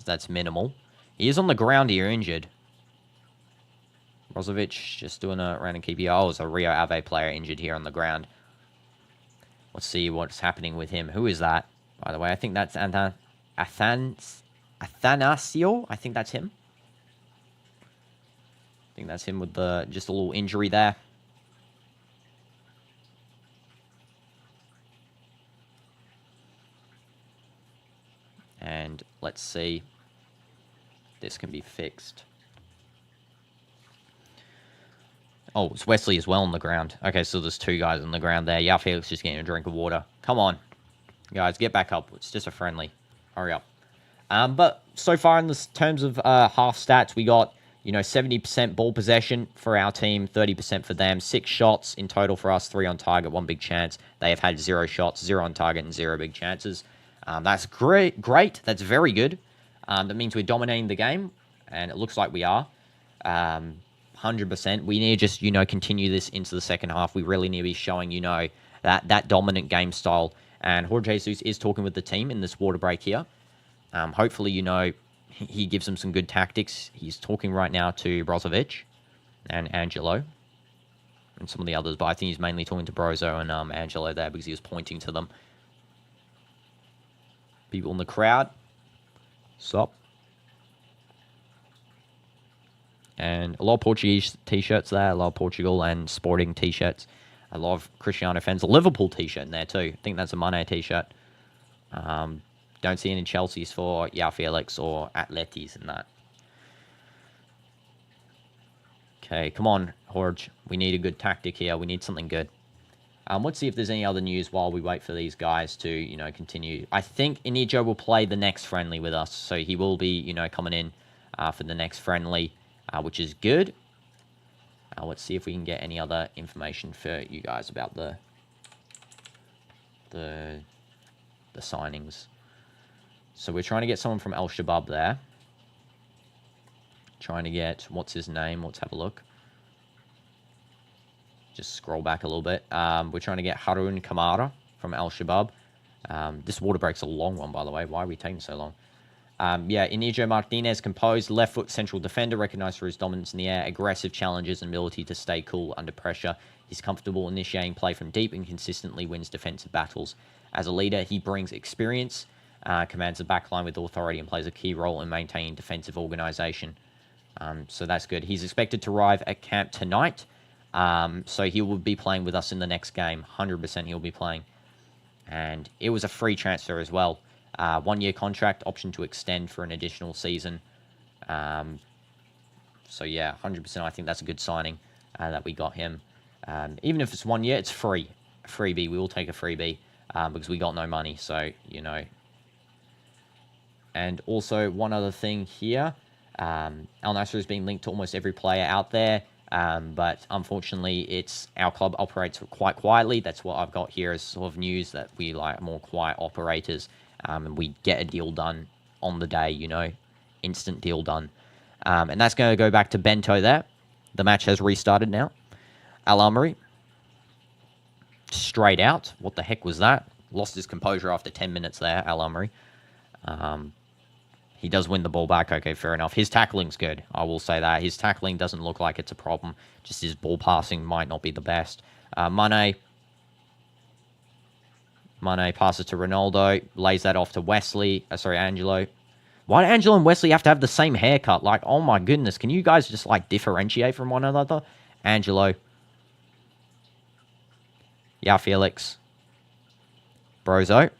that's minimal. He is on the ground here, injured. Brozovic just doing a random keeper. Oh, it's a Rio Ave player injured here on the ground. Let's see what's happening with him. Who is that, by the way? I think that's Athanasio. I think that's him. I think that's him with just a little injury there. And let's see. This can be fixed. Oh, it's Wesley as well on the ground. Okay, so there's two guys on the ground there. Joao Felix just getting a drink of water. Come on. Guys, get back up. It's just a friendly. Hurry up. But so far in the terms of half stats, we got, 70% ball possession for our team, 30% for them. 6 shots in total for us, 3 on target, 1 big chance. They have had 0 shots, 0 on target, and 0 big chances. That's great. That's very good. That means we're dominating the game, and it looks like we are. 100%. We need to just, continue this into the second half. We really need to be showing, that dominant game style. And Jorge Jesus is talking with the team in this water break here. Hopefully, he gives them some good tactics. He's talking right now to Brozovic and Angelo and some of the others, but I think he's mainly talking to Brozo and Angelo there because he was pointing to them. People in the crowd. Sup? And a lot of Portuguese t-shirts there. A lot of Portugal and Sporting t-shirts. A lot of Cristiano fans. A Liverpool t-shirt in there too. I think that's a Mane t-shirt. Don't see any Chelsea's for Joao Felix or Atletis in that. Okay, come on, Jorge. We need a good tactic here. We need something good. Let's see if there's any other news while we wait for these guys to, you know, continue. I think Inigo will play the next friendly with us. So he will be, you know, coming in for the next friendly, which is good. Let's see if we can get any other information for you guys about the signings. So we're trying to get someone from El Shabab there. Trying to get, what's his name? Let's have a look. Just scroll back a little bit. We're trying to get Harun Kamara from El Shabab. This water break's a long one, by the way. Why are we taking so long? Yeah, Inigo Martinez, composed, left foot central defender, recognized for his dominance in the air, aggressive challenges, and ability to stay cool under pressure. He's comfortable initiating play from deep and consistently wins defensive battles. As a leader, he brings experience, commands the backline with authority, and plays a key role in maintaining defensive organization. So that's good. He's expected to arrive at camp tonight. So he will be playing with us in the next game. 100% he'll be playing. And it was a free transfer as well. 1-year contract, option to extend for an additional season. So yeah, 100% I think that's a good signing that we got him. Even if it's 1 year, it's free. A freebie. We will take a freebie because we got no money. So, you know. And also, one other thing here. Al Nassr has been linked to almost every player out there. But unfortunately, our club operates quite quietly. That's what I've got here as sort of news, that we like more quiet operators. And we get a deal done on the day, you know. Instant deal done. And that's going to go back to Bento there. The match has restarted now. Al-Amri. Straight out. What the heck was that? Lost his composure after 10 minutes there, Al-Amri. He does win the ball back. Okay, fair enough. His tackling's good. I will say that. His tackling doesn't look like it's a problem. Just his ball passing might not be the best. Mane passes to Ronaldo. Lays that off to Wesley. Angelo. Why do Angelo and Wesley have to have the same haircut? Like, oh my goodness. Can you guys just, like, differentiate from one another? Angelo. Joao Felix. Brozo.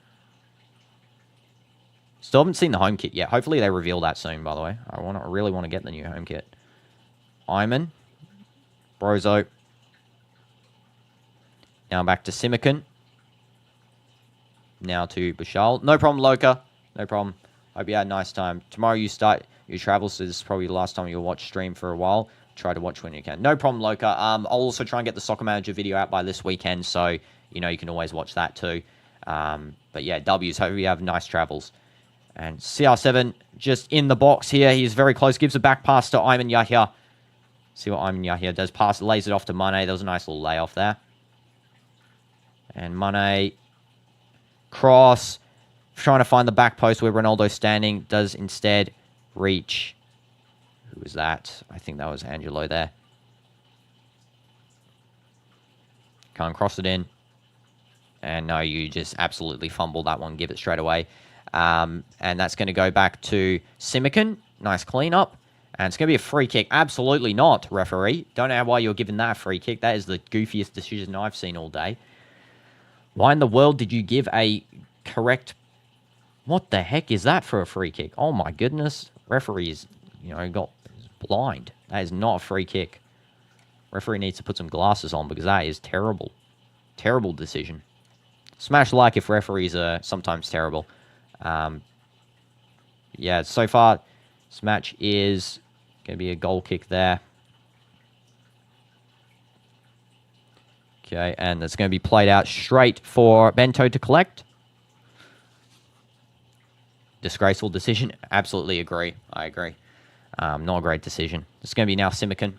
Still haven't seen the home kit yet. Hopefully they reveal that soon, by the way. I really want to get the new home kit. Iman. Brozo. Now back to Simican. Now to Bashal. No problem, Loka. No problem. Hope you had a nice time. Tomorrow you start your travels, so this is probably the last time you'll watch stream for a while. Try to watch when you can. No problem, Loka. I'll also try and get the Soccer Manager video out by this weekend, so, you know, you can always watch that too. But yeah, W's. Hope you have nice travels. And CR7 just in the box here. He is very close. Gives a back pass to Ayman Yahya. See what Ayman Yahya does. Pass, lays it off to Mane. There was a nice little layoff there. And Mane. Cross. Trying to find the back post where Ronaldo's standing. Does instead reach. Who was that? I think that was Angelo there. Can't cross it in. And no, you just absolutely fumbled that one. Give it straight away. And that's going to go back to Simican. Nice cleanup. And it's going to be a free kick. Absolutely not, referee. Don't know why you're giving that a free kick. That is the goofiest decision I've seen all day. Why in the world did you give a correct... What the heck is that for a free kick? Oh my goodness. Referee's, you know, got blind. That is not a free kick. Referee needs to put some glasses on because that is terrible. Terrible decision. Smash like if referees are sometimes terrible. Yeah, so far, this match is going to be a goal kick there. Okay, and it's going to be played out straight for Bento to collect. Disgraceful decision. Absolutely agree. I agree. Not a great decision. It's going to be now Simican.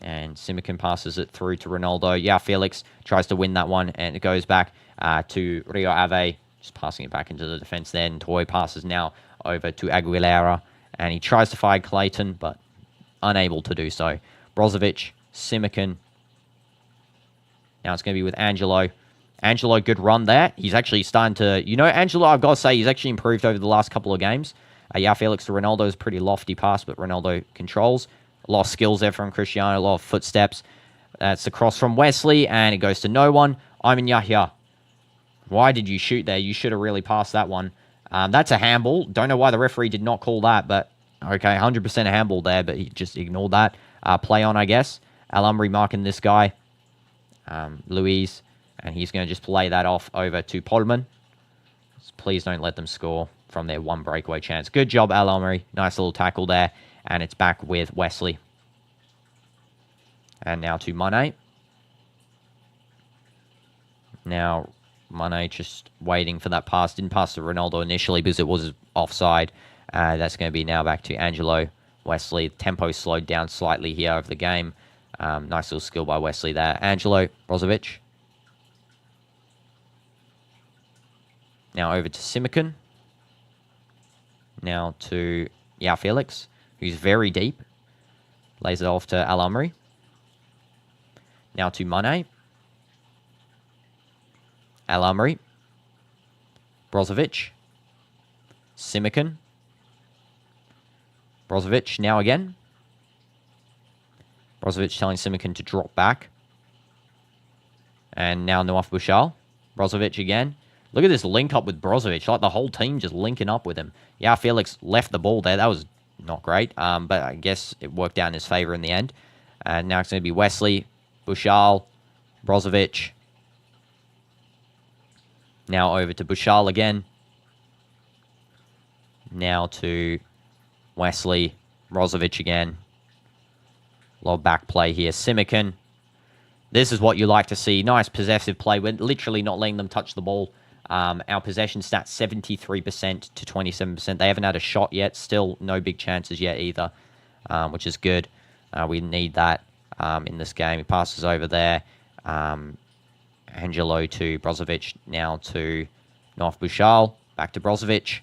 And Simican passes it through to Ronaldo. Yeah, Felix tries to win that one, and it goes back to Rio Ave. Just passing it back into the defense then. Toy passes now over to Aguilera, and he tries to fire Clayton, but unable to do so. Brozovic, Simican. Now it's going to be with Angelo. Angelo, good run there. He's actually starting to... You know, Angelo, I've got to say, he's actually improved over the last couple of games. Yeah, Felix to Ronaldo is a pretty lofty pass, but Ronaldo controls. A lot of skills there from Cristiano, a lot of footsteps. That's a cross from Wesley, and it goes to no one. Ayman Yahya. Why did you shoot there? You should have really passed that one. That's a handball. Don't know why the referee did not call that, but okay, 100% a handball there, but he just ignored that. Play on, I guess. Al-Amri marking this guy, Luis, and he's going to just play that off over to Polman. Please don't let them score from their one breakaway chance. Good job, Al-Amri. Nice little tackle there, and it's back with Wesley. And now to Mane. Now, Mane just waiting for that pass. Didn't pass to Ronaldo initially because it was offside. That's going to be now back to Angelo. Wesley, tempo slowed down slightly here over the game. Nice little skill by Wesley there. Angelo, Brozovic. Now over to Simican. Now to Joao Felix, who's very deep. Lays it off to Al-Amri. Now to Mane. Al-Amri. Brozovic. Simican. Brozovic now again. Brozovic telling Simican to drop back. And now Nawaf Bouchal. Brozovic again. Look at this link up with Brozovic. Like the whole team just linking up with him. Yeah, Felix left the ball there. That was not great. But I guess it worked out in his favor in the end. And now it's going to be Wesley, Bouchal, Brozovic. Now over to Bouchal again. Now to Wesley, Brozovic again. A lot of back play here. Simican. This is what you like to see. Nice possessive play. We're literally not letting them touch the ball. Our possession stats 73% to 27%. They haven't had a shot yet. Still no big chances yet either, which is good. We need that in this game. He passes over there. Angelo to Brozovic. Now to Nawaf Bouchal. Back to Brozovic.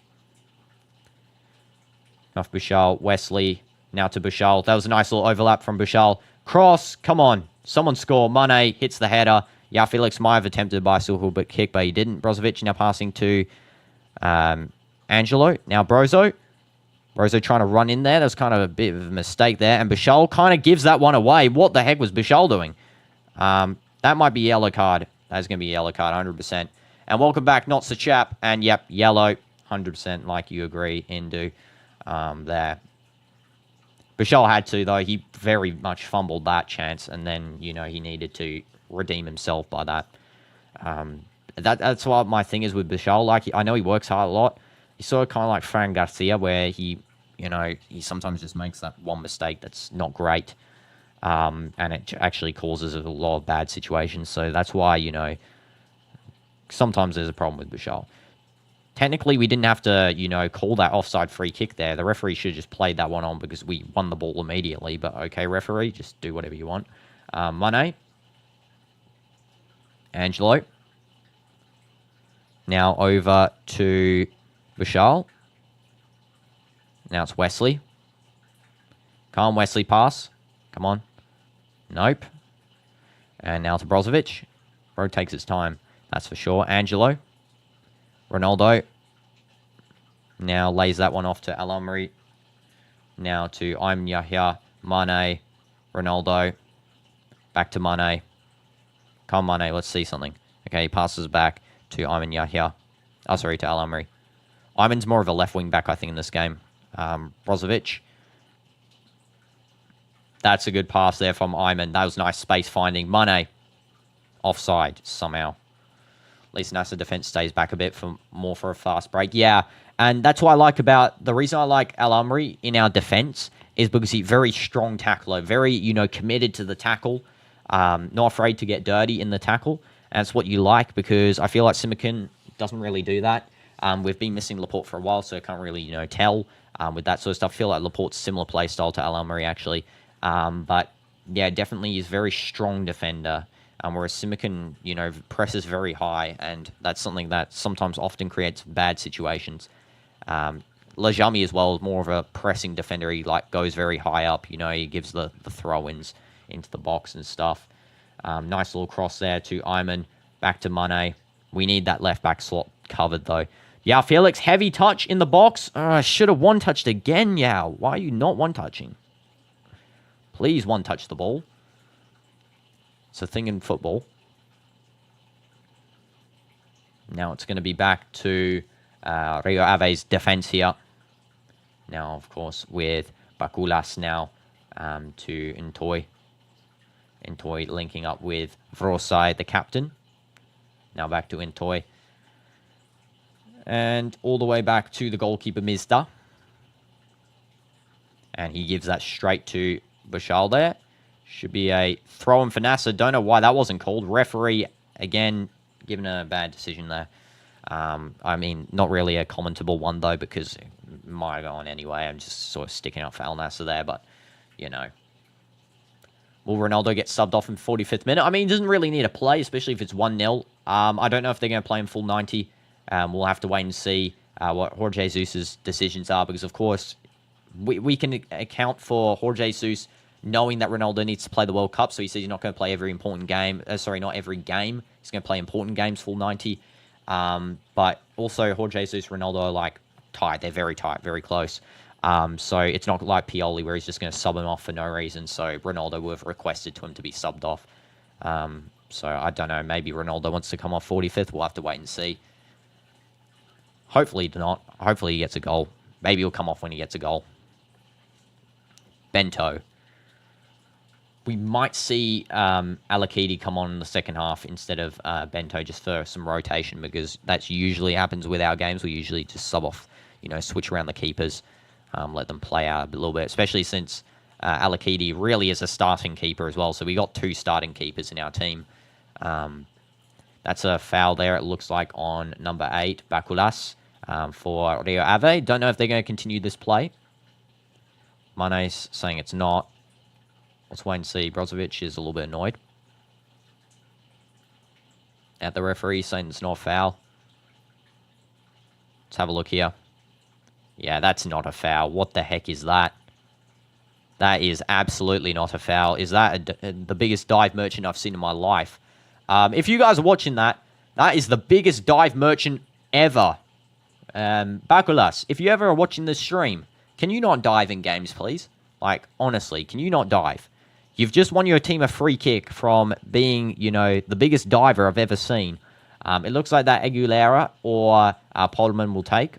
Nawaf Bouchal. Wesley. Now to Bouchal. That was a nice little overlap from Bouchal. Cross. Come on. Someone score. Mane hits the header. Yeah, Felix might have attempted a bicycle but kick, but he didn't. Brozovic now passing to Angelo. Now Brozo. Brozo trying to run in there. That was kind of a bit of a mistake there. And Bouchal kind of gives that one away. What the heck was Bouchal doing? That might be yellow card. That's going to be yellow card, 100%. And welcome back, Not So Chap. And yep, yellow, 100%, like you agree, Indu there. Bouchal had to, though. He very much fumbled that chance. And then, you know, he needed to redeem himself by that. That's what my thing is with Bouchal. Like, I know he works hard a lot. He's sort of kind of like Fran Garcia, where he, you know, he sometimes just makes that one mistake that's not great. And it actually causes a lot of bad situations. So that's why, you know, sometimes there's a problem with Bouchal. Technically, we didn't have to, you know, call that offside free kick there. The referee should have just played that one on because we won the ball immediately. But okay, referee, just do whatever you want. Mane. Angelo. Now over to Bouchal. Now it's Wesley. Come on, Wesley, pass. Come on. Nope. And now to Brozovic. Bro takes its time, that's for sure. Angelo. Ronaldo. Now lays that one off to Al-Amri. Now to Ayman Yahya. Mane. Ronaldo. Back to Mane. Come on, Mane, let's see something. Okay, he passes back to Ayman Yahya. Oh, sorry, to Al-Amri. Ayman's more of a left wing back, I think, in this game. Brozovic. That's a good pass there from Ayman. That was nice space finding. Mane. Offside, somehow. At least Nassr defense stays back a bit for more for a fast break. Yeah, and that's what I like about... The reason I like Al-Amri in our defense is because he's very strong tackler. Very, you know, committed to the tackle. Not afraid to get dirty in the tackle. And that's what you like, because I feel like Simican doesn't really do that. We've been missing Laporte for a while, so I can't really, you know, tell with that sort of stuff. I feel like Laporte's similar play style to Al-Amri, actually. But, yeah, definitely he's a very strong defender. Whereas Simican, you know, presses very high, and that's something that sometimes often creates bad situations. Lajami as well is more of a pressing defender. He, like, goes very high up. You know, he gives the throw-ins into the box and stuff. Nice little cross there to Ayman. Back to Mane. We need that left-back slot covered, though. Yeah, Felix, heavy touch in the box. Should have one-touched again, Yao. Why are you not one-touching? Please one-touch the ball. It's a thing in football. Now it's going to be back to Rio Ave's defense here. Now, of course, with Bakulas now to Intoy. Intoy linking up with Vrosai, the captain. Now back to Intoy. And all the way back to the goalkeeper, Mizda. And he gives that straight to Bashal there. Should be a throw-in for Nassr. Don't know why that wasn't called. Referee, again, given a bad decision there. I mean, not really a commentable one, though, because it might have gone anyway. I'm just sort of sticking up for Al Nassr there, but, you know. Will Ronaldo get subbed off in 45th minute? I mean, he doesn't really need a play, especially if it's 1-0. I don't know if they're going to play him full 90. We'll have to wait and see what Jorge Jesus' decisions are, because, of course, we can account for Jorge Jesus knowing that Ronaldo needs to play the World Cup, so he says he's not going to play every important game. Sorry, not every game. He's going to play important games full 90. But also, Jorge Jesus, Ronaldo are, like, tight. They're very tight, very close. So it's not like Pioli, where he's just going to sub him off for no reason. So Ronaldo would have requested to him to be subbed off. So I don't know. Maybe Ronaldo wants to come off 45th. We'll have to wait and see. Hopefully not. Hopefully he gets a goal. Maybe he'll come off when he gets a goal. Bento. We might see Alakidi come on in the second half instead of Bento, just for some rotation, because that's usually happens with our games. We usually just sub off, you know, switch around the keepers, let them play out a little bit, especially since Alakidi really is a starting keeper as well. So we got 2 starting keepers in our team. That's a foul there, it looks like, on number 8, Bakulas, for Rio Ave. Don't know if they're going to continue this play. Mane's saying it's not. Let's wait and see. Brozovic is a little bit annoyed at the referee, saying it's not a foul. Let's have a look here. Yeah, that's not a foul. What the heck is that? That is absolutely not a foul. Is that the biggest dive merchant I've seen in my life? If you guys are watching that, that is the biggest dive merchant ever. Bakulas, if you ever are watching this stream, can you not dive in games, please? Like, honestly, can you not dive? You've just won your team a free kick from being, you know, the biggest diver I've ever seen. It looks like that Aguilera or Polman will take.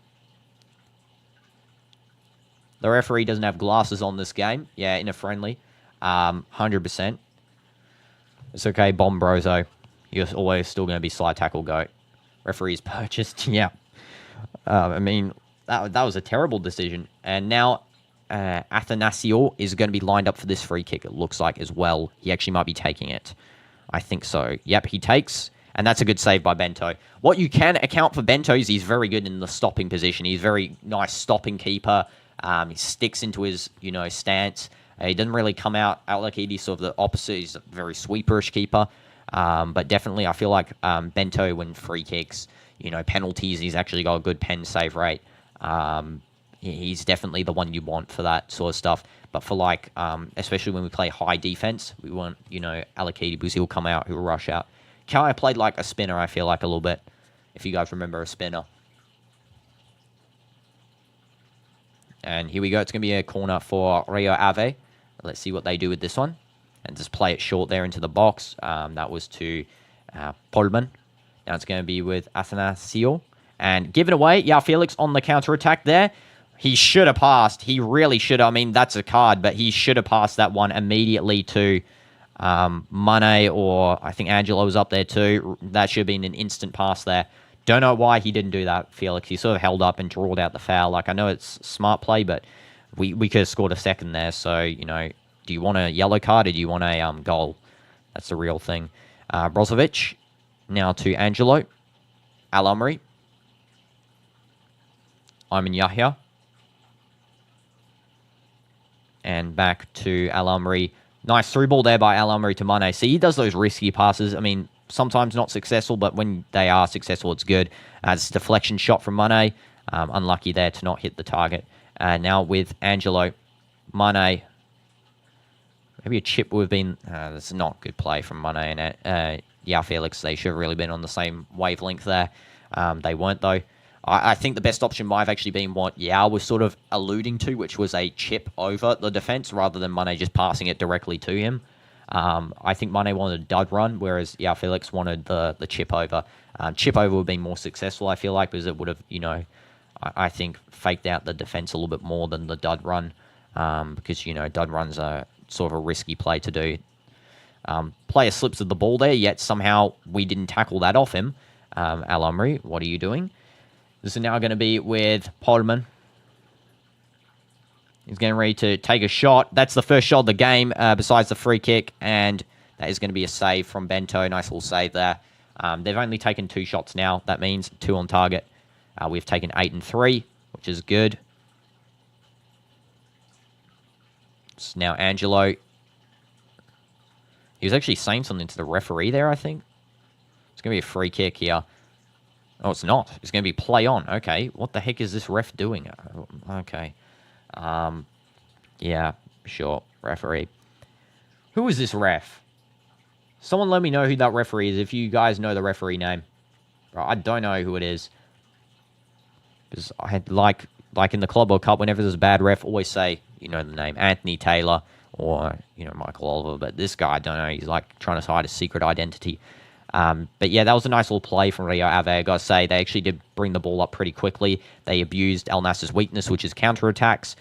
The referee doesn't have glasses on this game. Yeah, in a friendly. 100%. It's okay, Bomb Brozo. You're always still going to be slide tackle goat. Referee's purchased. Yeah. I mean, that was a terrible decision. And now Athanasio is going to be lined up for this free kick, it looks like, as well. He actually might be taking it. I think so. Yep, he takes. And that's a good save by Bento. What you can account for Bento is he's very good in the stopping position. He's very nice stopping keeper. He sticks into his, you know, stance. He doesn't really come out like he's sort of the opposite. He's a very sweeperish keeper. But definitely, I feel like Bento, when free kicks, you know, penalties, he's actually got a good pen save rate. He's definitely the one you want for that sort of stuff. But for, like, especially when we play high defense, we want, you know, Alakidi, because he'll come out, he'll rush out. Kai played like a spinner, I feel like, a little bit, if you guys remember a spinner. And here we go. It's going to be a corner for Rio Ave. Let's see what they do with this one. And just play it short there into the box. That was to Polman. Now it's going to be with Athanasio. And give it away. Joao Felix on the counter-attack there. He should have passed. He really should have. I mean, that's a card, but he should have passed that one immediately to Mane, or I think Angelo was up there too. That should have been an instant pass there. Don't know why he didn't do that, Felix. He sort of held up and drawed out the foul. Like, I know it's smart play, but we could have scored a second there. So, you know, do you want a yellow card or do you want a goal? That's the real thing. Brozovic, now to Angelo. Al-Amri. Ayman Yahya. And back to Al-Amri. Nice through ball there by Al-Amri to Mane. See, he does those risky passes. I mean, sometimes not successful, but when they are successful, it's good. It's a deflection shot from Mane. Unlucky there to not hit the target. Now with Angelo. Mane. Maybe a chip would have been... that's not good play from Mane and Joao Felix. They should have really been on the same wavelength there. They weren't, though. I think the best option might have actually been what Yao was sort of alluding to, which was a chip over the defense rather than Mane just passing it directly to him. I think Mane wanted a dud run, whereas Joao Felix wanted the chip over. Chip over would have been more successful, I feel like, because it would have, I think, faked out the defense a little bit more than the dud run, because, dud runs are sort of a risky play to do. Player slips of the ball there, yet somehow we didn't tackle that off him. Al-Amri, what are you doing? This is now going to be with Polman. He's getting ready to take a shot. That's the first shot of the game, besides the free kick, and that is going to be a save from Bento. Nice little save there. They've only taken 2 shots now. That means 2 on target. We've taken 8 and 3, which is good. It's now Angelo. He was actually saying something to the referee there, I think. It's going to be a free kick here. Oh, it's not. It's going to be play on. Okay, what the heck is this ref doing? Okay. Yeah, sure. Referee. Who is this ref? Someone let me know who that referee is if you guys know the referee name. I don't know who it is. Because I had, like in the Club World Cup, whenever there's a bad ref, always say, the name. Anthony Taylor or, Michael Oliver. But this guy, I don't know. He's like trying to hide a secret identity. But yeah, that was a nice little play from Rio Ave. I gotta say, they actually did bring the ball up pretty quickly. They abused Al Nassr's weakness, which is counterattacks.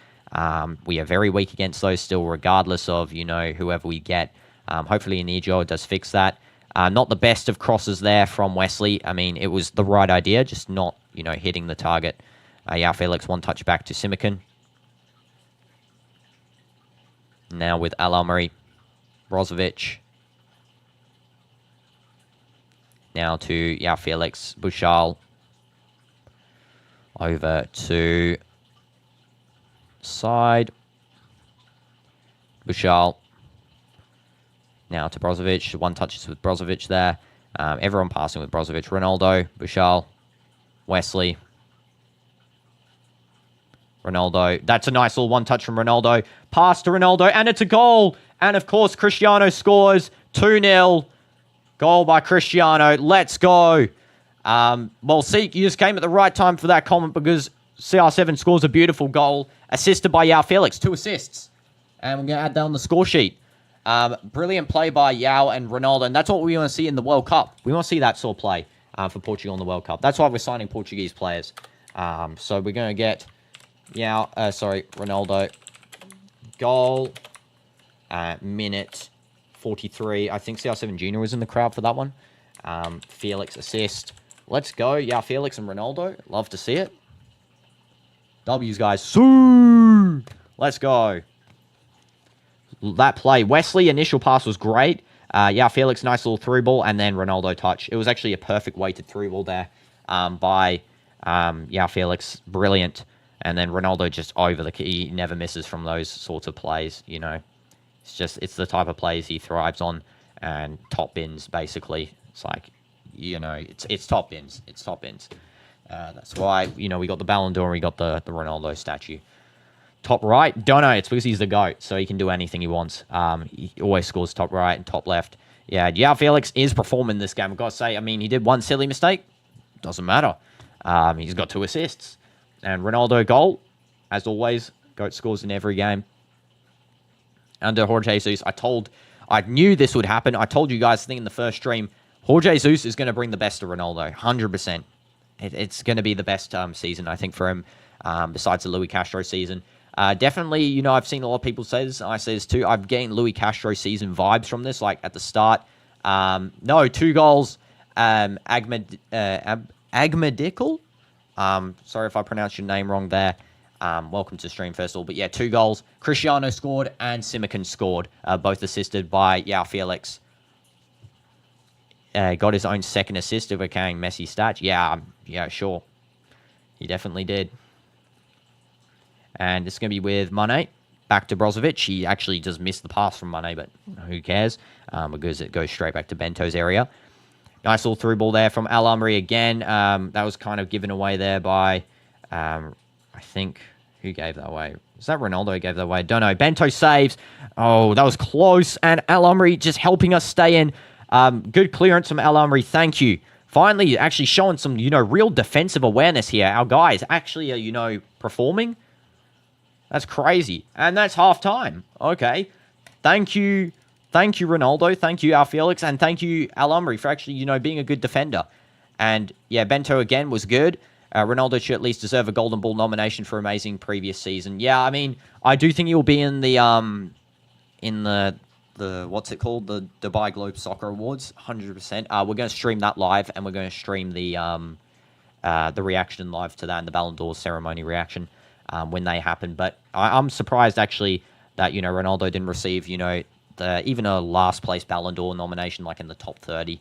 We are very weak against those still, regardless of, whoever we get. Hopefully Inigo does fix that. Not the best of crosses there from Wesley. I mean, it was the right idea, just not, hitting the target. Joao Felix, one touch back to Simican. Now with Al-Amri, Brozovic. Now to Joao Felix, Bushal. Over to side. Bushal. Now to Brozovic. One touches with Brozovic there. Everyone passing with Brozovic. Ronaldo, Bushal, Wesley. Ronaldo. That's a nice little one touch from Ronaldo. Pass to Ronaldo, and it's a goal. And of course, Cristiano scores 2-0. Goal by Cristiano. Let's go. Well, Seek, you just came at the right time for that comment because CR7 scores a beautiful goal. Assisted by Joao Felix. 2 assists. And we're going to add that on the score sheet. Brilliant play by Joao and Ronaldo. And that's what we want to see in the World Cup. We want to see that sort of play for Portugal in the World Cup. That's why we're signing Portuguese players. So we're going to get Ronaldo. Goal. Minute 43. I think CR7 Jr. was in the crowd for that one. Felix assist. Let's go. Yeah, Felix and Ronaldo. Love to see it. W's, guys. Soo! Let's go. That play. Wesley, initial pass was great. Yeah, Felix, nice little through ball. And then Ronaldo touch. It was actually a perfect weighted through ball there by yeah, Felix. Brilliant. And then Ronaldo just over the key. He never misses from those sorts of plays, It's the type of plays he thrives on, and top bins, basically. It's like, it's top bins. It's top bins. That's why, we got the Ballon d'Or and we got the Ronaldo statue. Top right, don't know. It's because he's the GOAT, so he can do anything he wants. He always scores top right and top left. Yeah, Joao Felix is performing this game. I've got to say, he did one silly mistake. Doesn't matter. He's got 2 assists. And Ronaldo goal, as always. GOAT scores in every game. Under Jorge Jesus, I knew this would happen. I told you guys, I think in the first stream, Jorge Jesus is going to bring the best of Ronaldo, 100%. It's going to be the best season, I think, for him, besides the Luis Castro season. Definitely, I've seen a lot of people say this, and I say this too. I'm getting Luis Castro season vibes from this, like at the start. No, 2 goals. Agmedical? Sorry if I pronounced your name wrong there. Welcome to stream, first of all. But yeah, 2 goals. Cristiano scored and Simican scored. Both assisted by Joao Felix. Got his own second assist of a carrying Messi stat. Yeah, sure. He definitely did. And it's going to be with Mane. Back to Brozovic. He actually does miss the pass from Mane, but who cares? Because it goes straight back to Bento's area. Nice little through ball there from Al-Amri again. That was kind of given away there by... I think, who gave that away? Was that Ronaldo who gave that away? Don't know. Bento saves. Oh, that was close. And Al-Amri just helping us stay in. Good clearance from Al-Amri. Thank you finally actually showing some, real defensive awareness here. Our guys actually are, performing. That's crazy. And that's half-time. Okay. Thank you. Thank you, Ronaldo. Thank you, Joao Felix. And thank you, Al-Amri, for actually, being a good defender. And, yeah, Bento, again, was good. Ronaldo should at least deserve a Golden Ball nomination for amazing previous season. Yeah, I mean, I do think he'll be in the what's it called? The Dubai Globe Soccer Awards, 100%. We're going to stream that live, and we're going to stream the reaction live to that and the Ballon d'Or ceremony reaction when they happen. But I'm surprised, actually, that, Ronaldo didn't receive, even a last-place Ballon d'Or nomination, like in the top 30,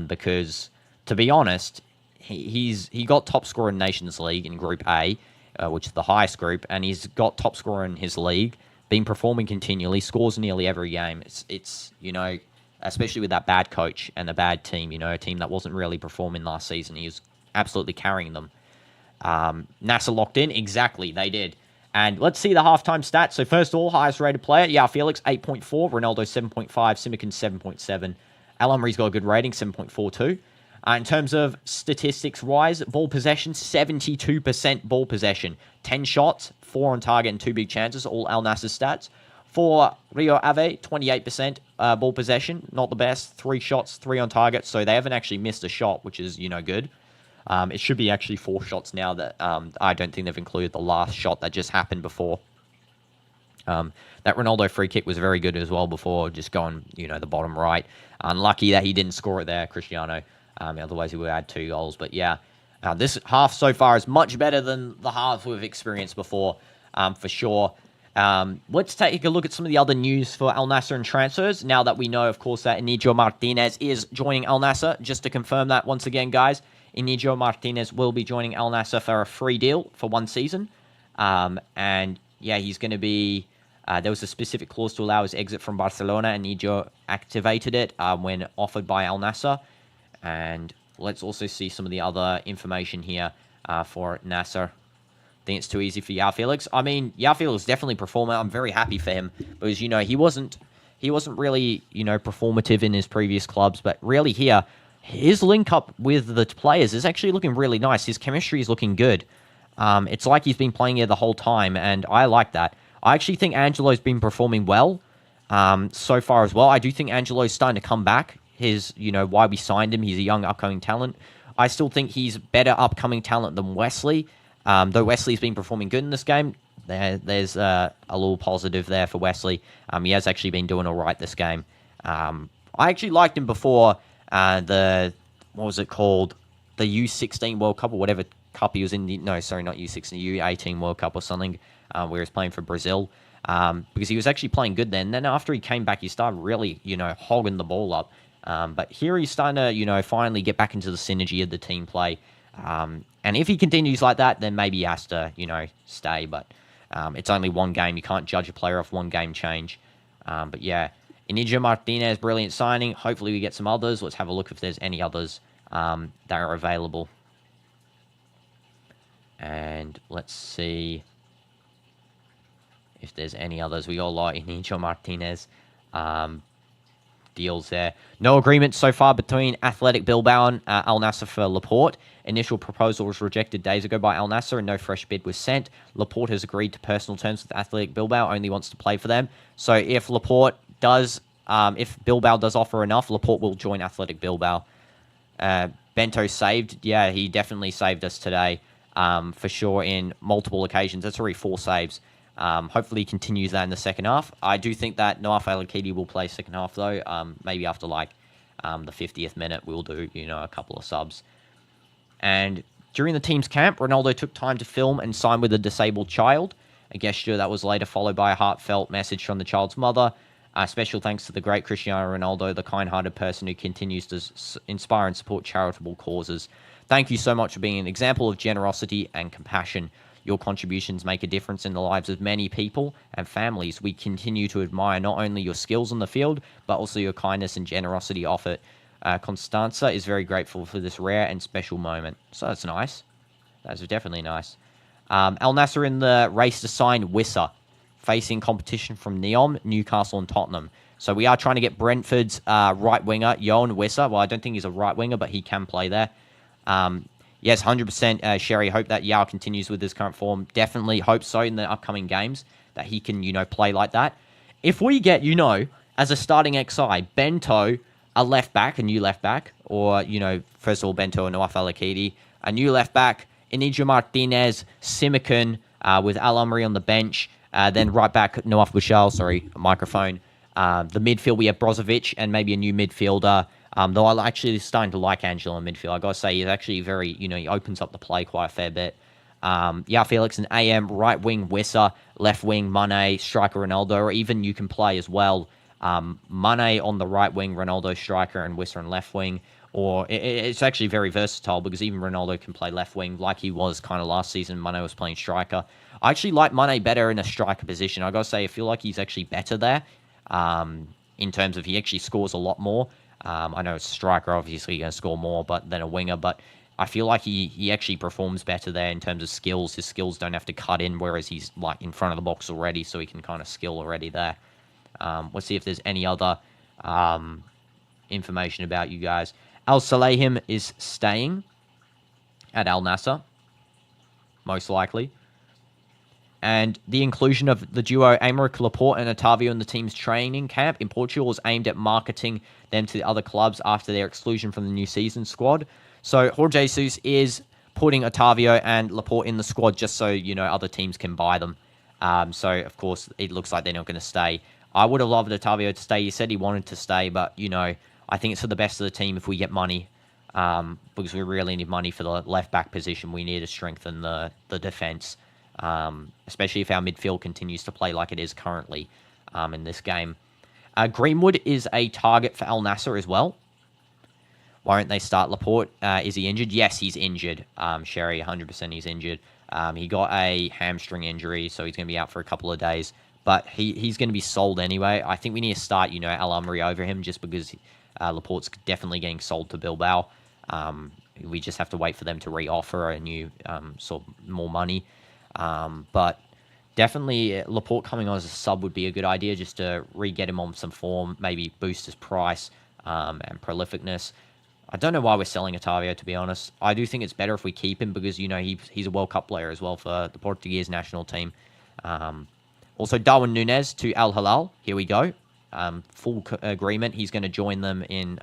because, to be honest, he got top scorer in Nations League in Group A, which is the highest group, and he's got top scorer in his league, been performing continually, scores nearly every game. It's especially with that bad coach and a bad team, a team that wasn't really performing last season. He was absolutely carrying them. Nassr locked in. Exactly, they did. And let's see the halftime stats. So first of all, highest rated player, Joao Felix, 8.4. Ronaldo, 7.5. Simikin, 7.7. Al-Amri's got a good rating, 7.42. In terms of statistics-wise, ball possession, 72% ball possession. 10 shots, 4 on target, and 2 big chances, all Al Nassr stats. For Rio Ave, 28% ball possession, not the best. 3 shots, 3 on target, so they haven't actually missed a shot, which is, good. It should be actually 4 shots now that I don't think they've included the last shot that just happened before. That Ronaldo free kick was very good as well before, just going, the bottom right. Unlucky that he didn't score it there, Cristiano. Otherwise, he would have had 2 goals. But yeah, this half so far is much better than the half we've experienced before, for sure. Let's take a look at some of the other news for Al Nassr and transfers. Now that we know, of course, that Inigo Martinez is joining Al Nassr. Just to confirm that once again, guys, Inigo Martinez will be joining Al Nassr for a free deal for 1 season. And yeah, he's going to be... there was a specific clause to allow his exit from Barcelona, and Inigo activated it when offered by Al Nassr. And let's also see some of the other information here for Nassr. I think it's too easy for Joao Felix. I mean, Joao Felix is definitely performing. I'm very happy for him because, he wasn't really, performative in his previous clubs. But really here, his link-up with the players is actually looking really nice. His chemistry is looking good. It's like he's been playing here the whole time, and I like that. I actually think Angelo's been performing well so far as well. I do think Angelo's starting to come back. His, why we signed him. He's a young upcoming talent. I still think he's better upcoming talent than Wesley. Though Wesley's been performing good in this game, there's a little positive there for Wesley. He has actually been doing all right this game. I actually liked him before what was it called? The U16 World Cup or whatever cup he was in. No, sorry, not U16, U18 World Cup or something, where he was playing for Brazil. Because he was actually playing good then. Then after he came back, he started really, hogging the ball up. But here he's starting to, finally get back into the synergy of the team play. And if he continues like that, then maybe he has to, stay. But it's only 1 game. You can't judge a player off 1 game change. But yeah, Inigo Martinez, brilliant signing. Hopefully we get some others. Let's have a look if there's any others that are available. And let's see if there's any others. We all like Inigo Martinez. Deals there. No agreement so far between Athletic Bilbao and Al Nassr for Laporte. Initial proposal was rejected days ago by Al Nassr and no fresh bid was sent. Laporte has agreed to personal terms with Athletic Bilbao, only wants to play for them. So if Laporte does, if Bilbao does offer enough, Laporte will join Athletic Bilbao. Bento saved. Yeah, he definitely saved us today, for sure, in multiple occasions. That's already 4 saves. Hopefully he continues that in the second half. I do think that Noaf Al-Akidi will play second half, though. Maybe after, the 50th minute, we'll do, a couple of subs. And during the team's camp, Ronaldo took time to film and sign with a disabled child, a gesture that was later followed by a heartfelt message from the child's mother. Special thanks to the great Cristiano Ronaldo, the kind-hearted person who continues to inspire and support charitable causes. Thank you so much for being an example of generosity and compassion. Your contributions make a difference in the lives of many people and families. We continue to admire not only your skills on the field, but also your kindness and generosity off it. Constanza is very grateful for this rare and special moment. So that's nice. That's definitely nice. Al Nassr in the race to sign Wissa facing competition from Neom, Newcastle, and Tottenham. So we are trying to get Brentford's right winger, Joao Felix. Well, I don't think he's a right winger, but he can play there. Yes, 100%, Sherry. Hope that Yao continues with his current form. Definitely hope so in the upcoming games that he can, play like that. If we get, as a starting XI, Bento, a left back, a new left back, or, first of all, Bento and Noaf Alakidi, a new left back, Inigo Martinez, Simicon, with Al Amri on the bench, then right back, Noaf Bushal, microphone. The midfield, we have Brozovic and maybe a new midfielder. Though I'm actually starting to like Angelo in midfield. I got to say, he's actually very, he opens up the play quite a fair bit. Joao Felix and AM, right wing Wissa, left wing Mane, striker Ronaldo, or even you can play as well Mane on the right wing, Ronaldo striker, and Wissa on left wing. Or it's actually very versatile because even Ronaldo can play left wing like he was kind of last season. Mane was playing striker. I actually like Mane better in a striker position. I got to say, I feel like he's actually better there in terms of he actually scores a lot more. I know a striker obviously going to score more than a winger, but I feel like he actually performs better there in terms of skills. His skills don't have to cut in, whereas he's like in front of the box already, so he can kind of skill already there. Let's see if there's any other information about you guys. Al Salehim is staying at Al Nassr, most likely. And the inclusion of the duo Aymeric Laporte and Otavio in the team's training camp in Portugal was aimed at marketing them to the other clubs after their exclusion from the new season squad. So Jorge Jesus is putting Otavio and Laporte in the squad just so, other teams can buy them. So, of course, it looks like they're not going to stay. I would have loved Otavio to stay. He said he wanted to stay, but, I think it's for the best of the team if we get money. Because we really need money for the left-back position. We need to strengthen the defense. Especially if our midfield continues to play like it is currently in this game. Greenwood is a target for Al Nassr as well. Why don't they start Laporte? Is he injured? Yes, he's injured. Sherry, 100% he's injured. He got a hamstring injury, so he's going to be out for a couple of days. But he's going to be sold anyway. I think we need to start, Al Amri over him just because Laporte's definitely getting sold to Bilbao. We just have to wait for them to re-offer a new sort of more money. But definitely Laporte coming on as a sub would be a good idea just to re-get him on some form, maybe boost his price and prolificness. I don't know why we're selling Otavio, to be honest. I do think it's better if we keep him because, he's a World Cup player as well for the Portuguese national team. Also, Darwin Núñez to Al Hilal. Here we go. Full agreement. He's going to join them in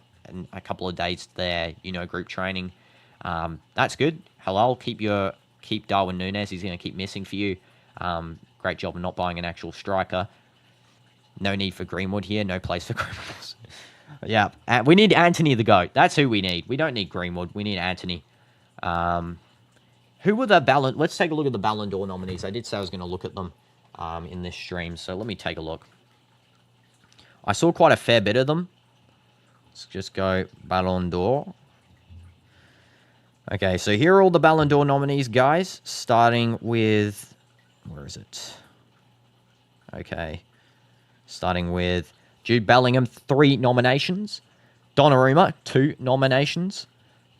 a couple of days there, group training. That's good. Hilal, keep Darwin Núñez. He's going to keep missing for you. Great job of not buying an actual striker. No need for Greenwood here. No place for Greenwood. Yeah, we need Anthony the GOAT. That's who we need. We don't need Greenwood. We need Anthony. Who were the Ballon... Let's take a look at the Ballon d'Or nominees. I did say I was going to look at them in this stream, so let me take a look. I saw quite a fair bit of them. Let's just go Ballon d'Or. Okay, so here are all the Ballon d'Or nominees, guys. Starting with... Where is it? Okay. Starting with Jude Bellingham, 3 nominations. Donnarumma, 2 nominations.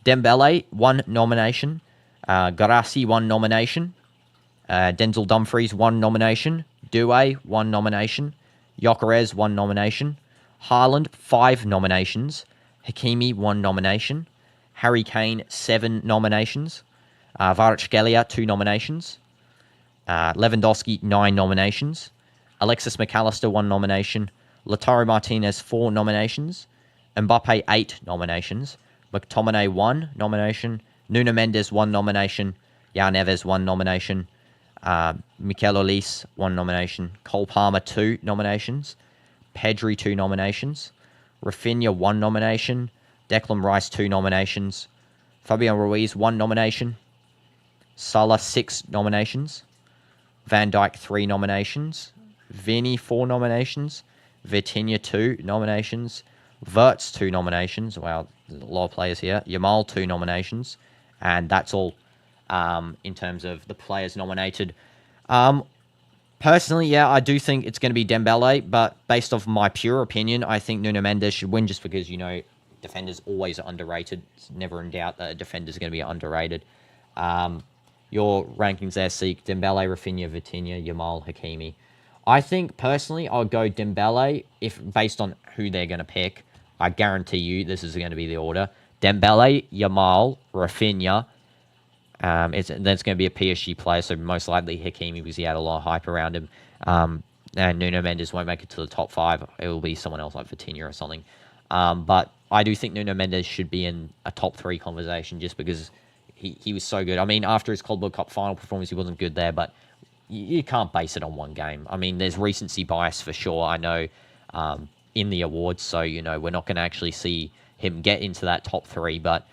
Dembele, 1 nomination. Garassi, 1 nomination. Denzel Dumfries, 1 nomination. Doué, 1 nomination. Gyökeres, 1 nomination. Haaland, 5 nominations. Hakimi, 1 nomination. Harry Kane, 7 nominations. Kvaratskhelia, 2 nominations. Lewandowski, 9 nominations. Alexis McAllister, 1 nomination. Lautaro Martinez, 4 nominations. Mbappe, 8 nominations. McTominay, 1 nomination. Nuno Mendes, 1 nomination. João Neves, 1 nomination. Mikel Olise, 1 nomination. Cole Palmer, 2 nominations. Pedri, 2 nominations. Rafinha, 1 nomination. Declan Rice, 2 nominations. Fabian Ruiz, 1 nomination. Salah, 6 nominations. Van Dijk, 3 nominations. Vini, 4 nominations. Vitinha, 2 nominations. Wirtz, 2 nominations. Wow, there's a lot of players here. Yamal, 2 nominations. And that's all in terms of the players nominated. Personally, yeah, I do think it's going to be Dembele, but based off my pure opinion, I think Nuno Mendes should win just because, defenders always are underrated. It's never in doubt that a defender's going to be underrated. Your rankings there, Seek, Dembele, Rafinha, Vitinha, Yamal, Hakimi. I think personally, I'll go Dembele if based on who they're going to pick. I guarantee you this is going to be the order: Dembele, Yamal, Rafinha. That's going to be a PSG player, so most likely Hakimi because he had a lot of hype around him. And Nuno Mendes won't make it to the top 5. It will be someone else like Vitinha or something. But I do think Nuno Mendes should be in a top 3 conversation just because he was so good. I mean, after his Club World Cup final performance, he wasn't good there, but you can't base it on one game. I mean, there's recency bias for sure. I know in the awards, so, we're not going to actually see him get into that top 3, but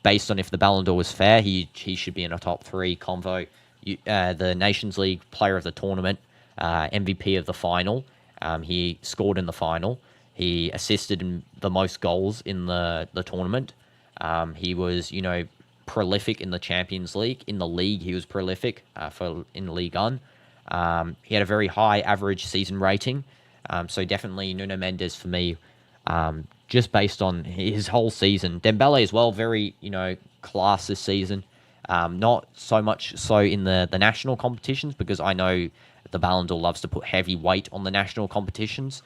based on if the Ballon d'Or was fair, he should be in a top 3 convo. The Nations League Player of the Tournament, MVP of the final. He scored in the final. He assisted in the most goals in the tournament. He was, prolific in the Champions League. In the league, he was prolific in Ligue 1. He had a very high average season rating. So definitely Nuno Mendes for me, just based on his whole season. Dembele as well, very, class this season. Not so much so in the national competitions because I know the Ballon d'Or loves to put heavy weight on the national competitions.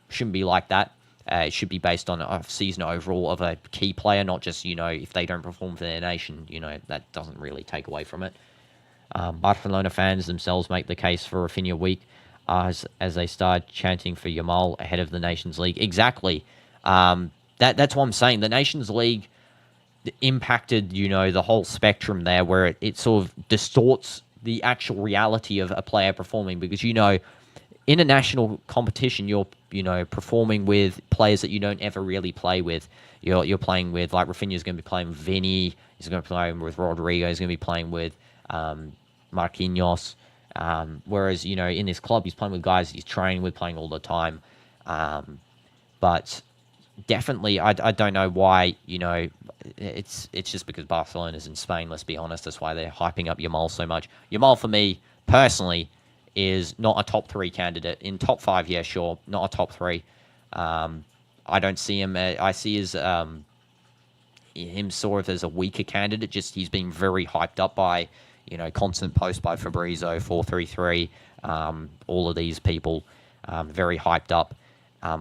Shouldn't be like that. It should be based on a season overall of a key player, not just, if they don't perform for their nation, that doesn't really take away from it. Barcelona fans themselves make the case for Rafinha week as they start chanting for Yamal ahead of the Nations League. Exactly. That's what I'm saying. The Nations League impacted, the whole spectrum there where it sort of distorts the actual reality of a player performing because, in a national competition, you're, performing with players that you don't ever really play with. You're playing with, like, Rafinha's going to be playing with Vinny. He's going to be playing with Rodrigo. He's going to be playing with Marquinhos. Whereas, in this club, he's playing with guys he's training with, playing all the time. But definitely, I don't know why, it's just because Barcelona's in Spain, let's be honest. That's why they're hyping up Yamal so much. Yamal, for me, personally, is not a top 3 candidate. In top 5, yeah, sure, not a top 3. I don't see him. I see him sort of as a weaker candidate. Just he's been very hyped up by, constant posts by Fabrizio, 433, all of these people, very hyped up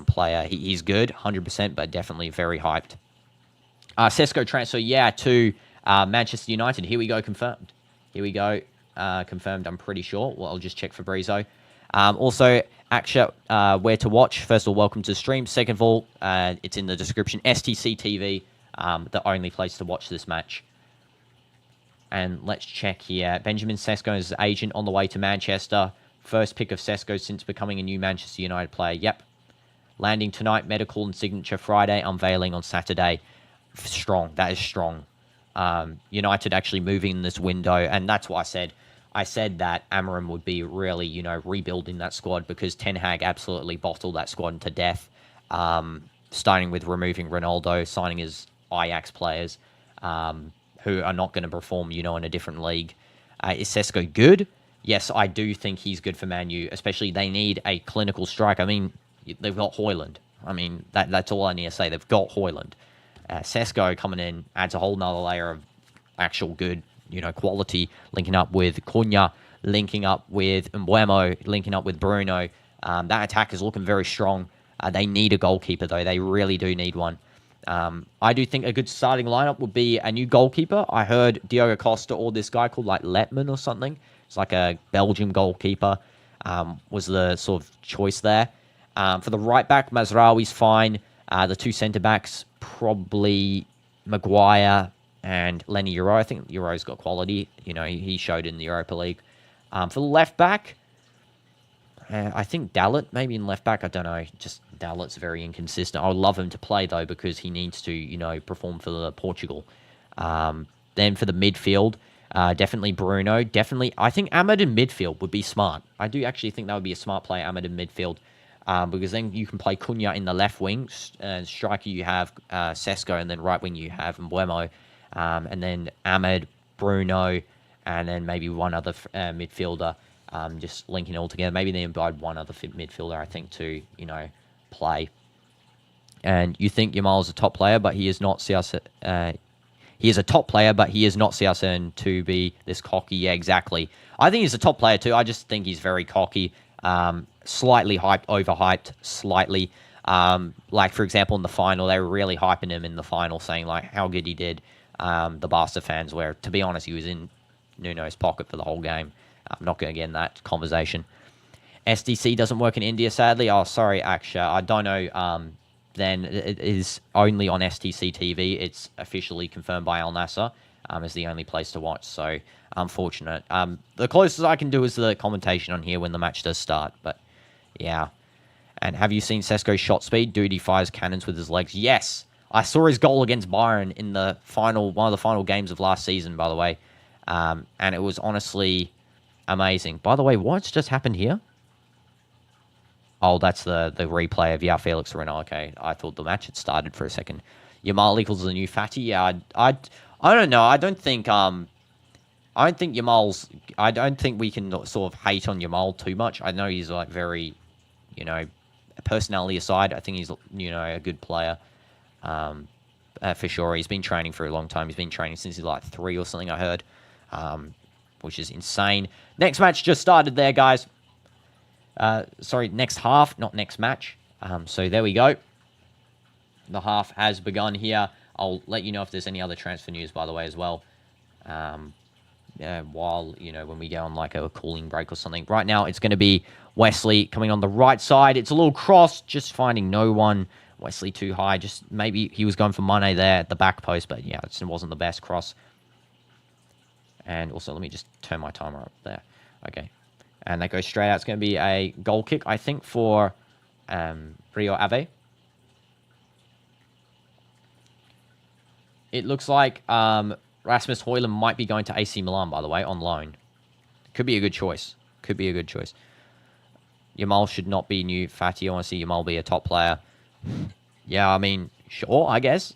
player. He's good, 100%, but definitely very hyped. Sesko transfer, to Manchester United. Here we go, confirmed. Confirmed, I'm pretty sure. Well, I'll just check Fabrizio. Also, Aksha, where to watch. First of all, welcome to the stream. Second of all, it's in the description. STC TV, the only place to watch this match. And let's check here. Benjamin Sesko's agent on the way to Manchester. First pick of Sesko since becoming a new Manchester United player. Yep. Landing tonight, medical and signature Friday, unveiling on Saturday. Strong. That is strong. United actually moving in this window, and that's what I said. I said that Amorim would be really, rebuilding that squad because Ten Hag absolutely bottled that squad to death, starting with removing Ronaldo, signing his Ajax players who are not going to perform, in a different league. Is Sesko good? Yes, I do think he's good for Man U, especially they need a clinical striker. I mean, they've got Højlund. I mean, that's all I need to say. They've got Højlund. Sesko coming in adds a whole nother layer of actual good, quality, linking up with Cunha, linking up with Mbeumo, linking up with Bruno. That attack is looking very strong. They need a goalkeeper, though. They really do need one. I do think a good starting lineup would be a new goalkeeper. I heard Diogo Costa or this guy called, Letman or something. It's like a Belgium goalkeeper was the sort of choice there. For the right back, Mazraoui's fine. The 2 centre-backs, probably Maguire and Lenny Euro. I think Euro's got quality. He showed in the Europa League. For the left back, I think Dalot, maybe in left back. I don't know. Just Dalot's very inconsistent. I would love him to play, though, because he needs to, perform for Portugal. Then for the midfield, definitely Bruno. Definitely, I think Ahmed in midfield would be smart. I do actually think that would be a smart play, Ahmed in midfield. Because then you can play Cunha in the left wing, and striker you have Sesko, and then right wing you have Mbeumo, and then Ahmed, Bruno, and then maybe one other midfielder, just linking it all together. Maybe they invite one other midfielder, I think, to play. And you think Yamal's a top player, but he is not he is a top player, but he is not CR7 to be this cocky. Yeah, exactly. I think he's a top player too. I just think he's very cocky, slightly hyped, overhyped, slightly. Like, for example, in the final, they were really hyping him in the final, saying, like, how good he did. The Barca fans, where, to be honest, he was in Nuno's pocket for the whole game. I'm not going to get in that conversation. SDC doesn't work in India, sadly. Oh, sorry, Aksha. I don't know. Then it is only on STC TV. It's officially confirmed by Al Nassr as the only place to watch. So, unfortunate. The closest I can do is the commentation on here when the match does start. But, yeah. And have you seen Sesko's shot speed? Dude, he fires cannons with his legs. Yes. I saw his goal against Bayern in the one of the final games of last season, by the way. And it was honestly amazing. By the way, what's just happened here? Oh, that's the replay of Joao Felix Ronaldo. Okay, I thought the match had started for a second. Yamal equals the new fatty. Yeah, I don't know. I don't think Yamal's. I don't think we can sort of hate on Yamal too much. I know he's like very, personality aside, I think he's a good player. For sure, he's been training for a long time. He's been training since he's like 3 or something, I heard, which is insane. Next match just started there, guys. Sorry, next half, not next match. So there we go. The half has begun here. I'll let you know if there's any other transfer news, by the way, as well. While, when we go on like a cooling break or something. Right now, it's going to be Wesley coming on the right side. It's a little cross, just finding no one. Wesley too high. Just maybe he was going for Mane there at the back post, but yeah, it wasn't the best cross. And also, let me just turn my timer up there. Okay. And that goes straight out. It's going to be a goal kick, I think, for Rio Ave. It looks like Rasmus Højlund might be going to AC Milan, by the way, on loan. Could be a good choice. Could be a good choice. Yamal should not be new fatty. I want to see Yamal be a top player. Yeah, I mean, sure, I guess.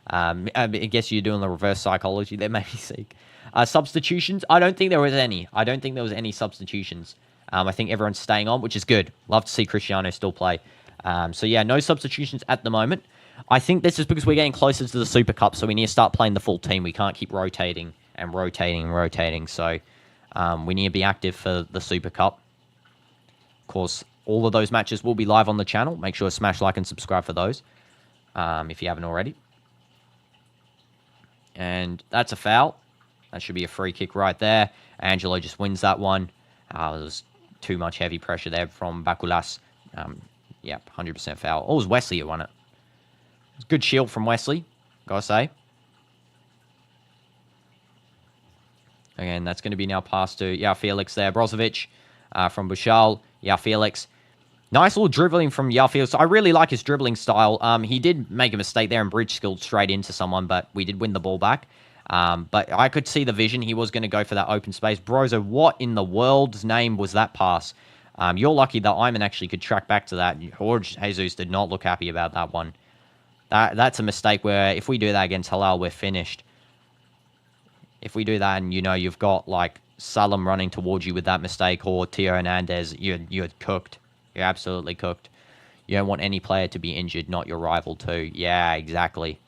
I guess you're doing the reverse psychology there, maybe, Seek. Substitutions? I don't think there was any. I don't think there was any substitutions. I think everyone's staying on, which is good. Love to see Cristiano still play. So, yeah, no substitutions at the moment. I think this is because we're getting closer to the Super Cup, so we need to start playing the full team. We can't keep rotating and rotating and rotating. So, we need to be active for the Super Cup. Of course, all of those matches will be live on the channel. Make sure to smash like and subscribe for those if you haven't already. And that's a foul. That should be a free kick right there. Angelo just wins that one. There was too much heavy pressure there from Bakulas. Yep, 100% foul. Oh, it was Wesley who won it. Good shield from Wesley, gotta say. Again, that's going to be now passed to Joao Felix there. Brozovic from Bushal. Joao Felix. Nice little dribbling from Joao Felix. I really like his dribbling style. He did make a mistake there and bridge skilled straight into someone, but we did win the ball back. But I could see the vision. He was going to go for that open space. Brozo, what in the world's name was that pass? You're lucky that Iman actually could track back to that. Jorge Jesus did not look happy about that one. That's a mistake where if we do that against Halal, we're finished. If we do that and, you've got, like, Salam running towards you with that mistake or Tio Hernandez, you're cooked. You're absolutely cooked. You don't want any player to be injured, not your rival too. Yeah, exactly.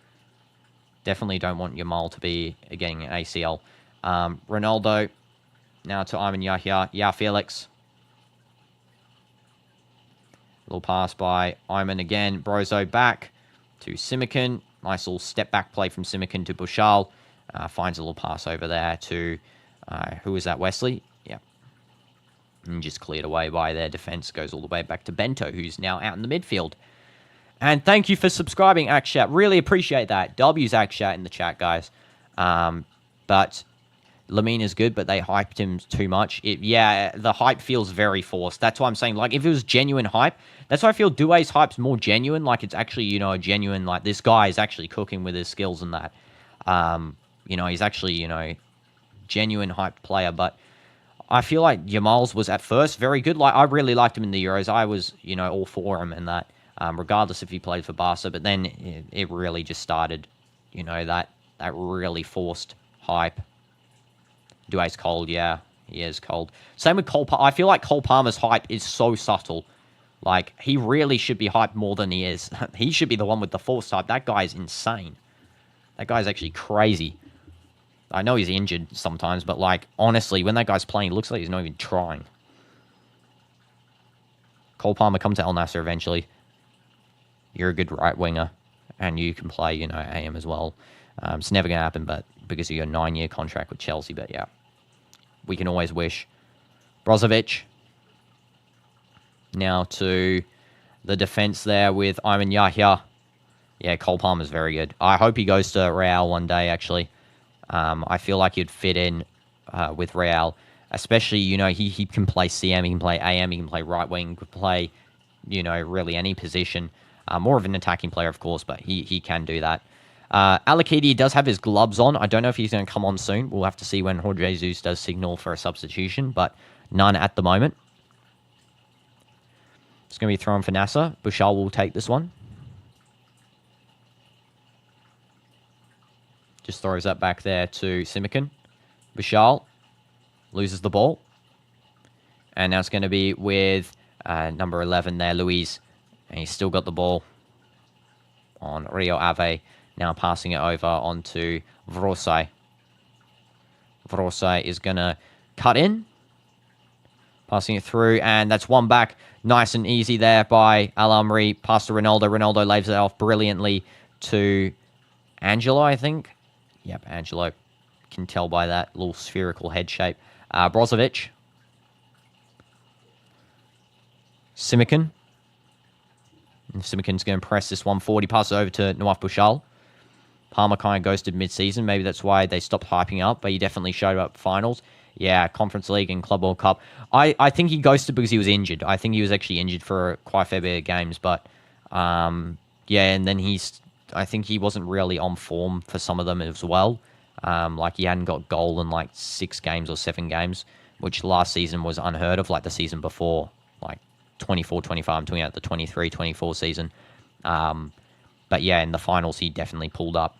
Definitely don't want Yamal to be getting an ACL. Ronaldo. Now to Iman Yahya. Joao Felix. Little pass by Iman again. Brozo back to Simikin. Nice little step back play from Simikin to Bushal. Finds a little pass over there to, who is that, Wesley? Yeah. And just cleared away by their defense. Goes all the way back to Bento, who's now out in the midfield. And thank you for subscribing, Akshat. Really appreciate that. W's Akshat in the chat, guys. But Lamine is good, but they hyped him too much. The hype feels very forced. That's why I'm saying, like, if it was genuine hype, that's why I feel Doué's hype's more genuine. Like, it's actually, a genuine, like, this guy is actually cooking with his skills and that. He's actually, genuine hype player. But I feel like Yamal's was at first very good. Like, I really liked him in the Euros. I was, all for him and that. Regardless if he played for Barca. But then it really just started, that really forced hype. Doué's cold, yeah. He is cold. Same with Cole Palmer. I feel like Cole Palmer's hype is so subtle. Like, he really should be hyped more than he is. He should be the one with the forced hype. That guy is insane. That guy's actually crazy. I know he's injured sometimes, but, like, honestly, when that guy's playing, it looks like he's not even trying. Cole Palmer, come to El Nassr eventually. You're a good right winger, and you can play, you know, AM as well. It's never going to happen, but because of your 9-year contract with Chelsea, but yeah. We can always wish. Brozovic. Now to the defense there with Ayman Yahya. Yeah, Cole Palmer's very good. I hope he goes to Real one day, actually. I feel like he'd fit in with Real. Especially, you know, he can play CM, he can play AM, he can play right wing, he can play, you know, really any position. More of an attacking player, of course, but he can do that. Alakidi does have his gloves on. I don't know if he's going to come on soon. We'll have to see when Jorge Jesus does signal for a substitution, but none at the moment. It's going to be thrown for Nassr. Bushal will take this one. Just throws that back there to Simikin. Bushal loses the ball. And now it's going to be with number 11 there, Luis. And he's still got the ball on Rio Ave. Now passing it over onto Vrosai. Vrosai is going to cut in. Passing it through, and that's one back. Nice and easy there by Al-Amri. Pass to Ronaldo. Ronaldo lays it off brilliantly to Angelo, I think. Yep, Angelo. Can tell by that little spherical head shape. Brozovic. Simikin. Simikin's going to press this 140. Passes over to Nawaf Bushal. Palmer kind of ghosted mid-season. Maybe that's why they stopped hyping up, but he definitely showed up finals. Yeah, Conference League and Club World Cup. I think he ghosted because he was injured. I think he was actually injured for quite a fair bit of games, but yeah, and then I think he wasn't really on form for some of them as well. Like he hadn't got goal in like 6 games or 7 games, which last season was unheard of, like the season before, like 24-25, I'm talking about the 23-24 season. But yeah, in the finals, he definitely pulled up.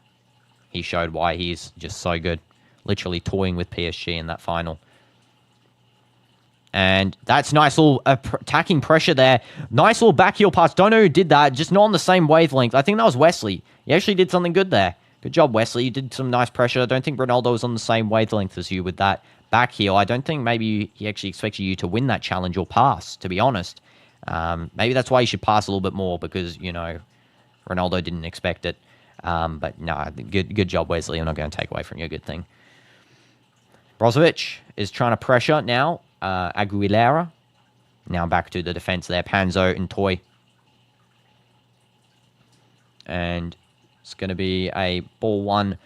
He showed why he's just so good. Literally toying with PSG in that final. And that's nice little attacking pressure there. Nice little back heel pass. Don't know who did that. Just not on the same wavelength. I think that was Wesley. He actually did something good there. Good job, Wesley. You did some nice pressure. I don't think Ronaldo was on the same wavelength as you with that back heel. I don't think maybe he actually expected you to win that challenge or pass, to be honest. Maybe that's why you should pass a little bit more because, you know, Ronaldo didn't expect it. But no, good job, Wesley. I'm not going to take away from your good thing. Brozovic is trying to pressure now. Aguilera. Now back to the defense there. Panzo and Toy. And it's going to be a ball one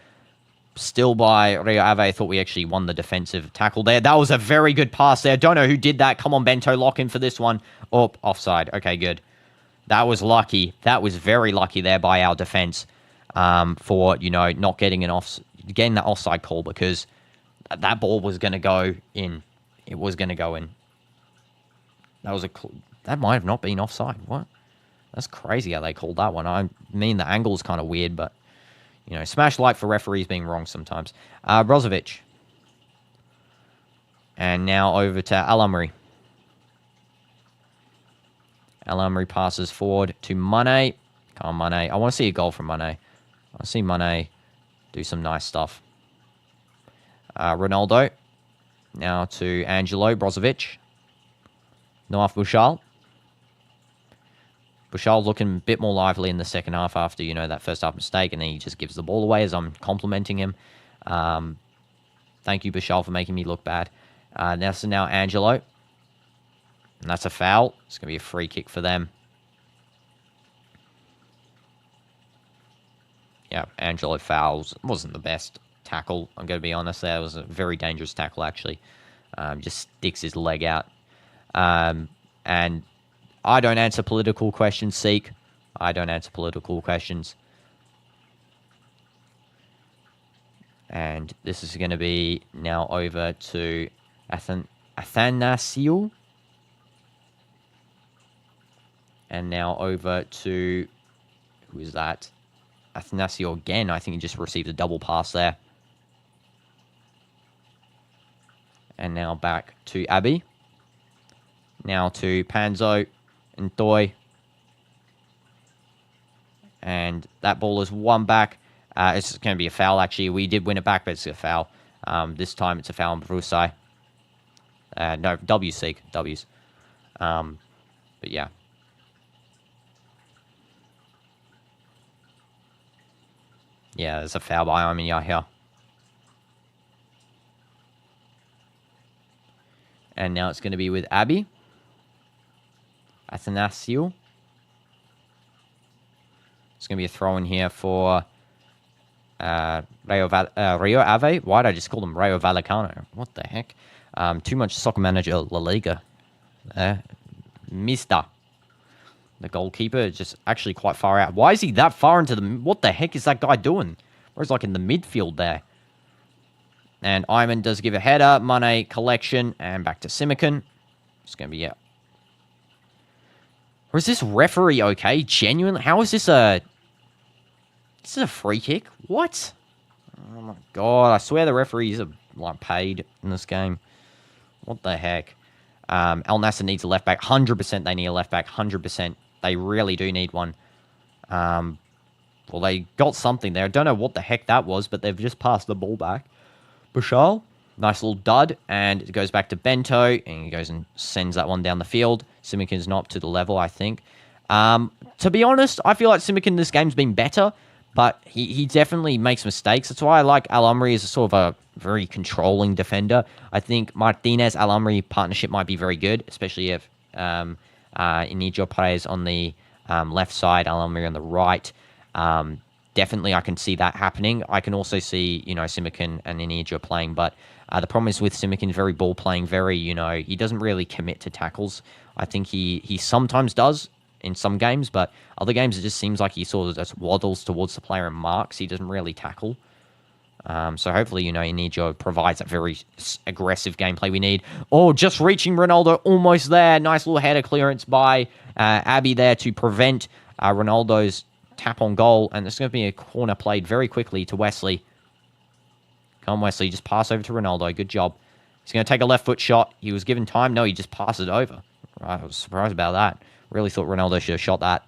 still by Rio Ave. I thought we actually won the defensive tackle there. That was a very good pass there. Don't know who did that. Come on, Bento. Lock in for this one. Oh, offside. Okay, good. That was lucky. That was very lucky there by our defense for, you know, not getting getting that offside call because that ball was going to go in. It was going to go in. That might have not been offside. What? That's crazy how they called that one. I mean, the angle's kind of weird, but, you know, smash like for referees being wrong sometimes. Brozovic. And now over to Al-Amri. Al-Amri passes forward to Mane. Come on, Mane. I want to see a goal from Mane. I want to see Mane do some nice stuff. Ronaldo. Now to Angelo. Brozovic. Nawaf Bushal. Bushal looking a bit more lively in the second half after, you know, that first half mistake, and then he just gives the ball away as I'm complimenting him. Thank you, Bushal, for making me look bad. Now Angelo. And that's a foul. It's going to be a free kick for them. Yeah, Angelo fouls. Wasn't the best tackle, I'm going to be honest there. It was a very dangerous tackle, actually. Just sticks his leg out. And I don't answer political questions, Seek. I don't answer political questions. And this is going to be now over to Athanasio. And now over to, who is that? Athanasio again. I think he just received a double pass there. And now back to Abby. Now to Panzo and Toy. And that ball is one back. It's going to be a foul, actually. We did win it back, but it's a foul. This time it's a foul on Vrusai. No, W's sake. W's. But yeah. Yeah, there's a foul by Ayman Yahya. And now it's going to be with Abby. Athanasio. It's going to be a throw in here for Rio Ave. Why did I just call them Rio Vallecano? What the heck? Too much Soccer Manager La Liga. Mister. The goalkeeper is just actually quite far out. Why is he that far into the... What the heck is that guy doing? Where's like in the midfield there? And Ayman does give a header. Mane collection. And back to Simikin. It's going to be, yeah. Or is this referee okay? Genuinely? How is this a... This is a free kick? What? Oh my god. I swear the referees are like paid in this game. What the heck? Al Nassr needs a left back. 100% they need a left back. 100%. They really do need one. Well, they got something there. I don't know what the heck that was, but they've just passed the ball back. Bashal, nice little dud, and it goes back to Bento, and he goes and sends that one down the field. Simikin's not up to the level, I think. To be honest, I feel like Simikin in this game's been better, but he definitely makes mistakes. That's why I like Al-Amri as a sort of a very controlling defender. I think Martinez-Al-Amri partnership might be very good, especially if Inigo plays on the left side, Al-Amri on the right. Definitely, I can see that happening. I can also see, Simikin and Inigo playing, but the problem is with Simikin, very ball playing, very, he doesn't really commit to tackles. I think he sometimes does in some games, but other games it just seems like he sort of just waddles towards the player and marks. He doesn't really tackle. So hopefully, Inigo provides that very aggressive gameplay we need. Oh, just reaching Ronaldo, almost there. Nice little header clearance by Abby there to prevent Ronaldo's tap on goal, and there's going to be a corner played very quickly to Wesley. Come on, Wesley, just pass over to Ronaldo. Good job. He's going to take a left foot shot. He was given time. No, he just passed it over. Right, I was surprised about that. Really thought Ronaldo should have shot that.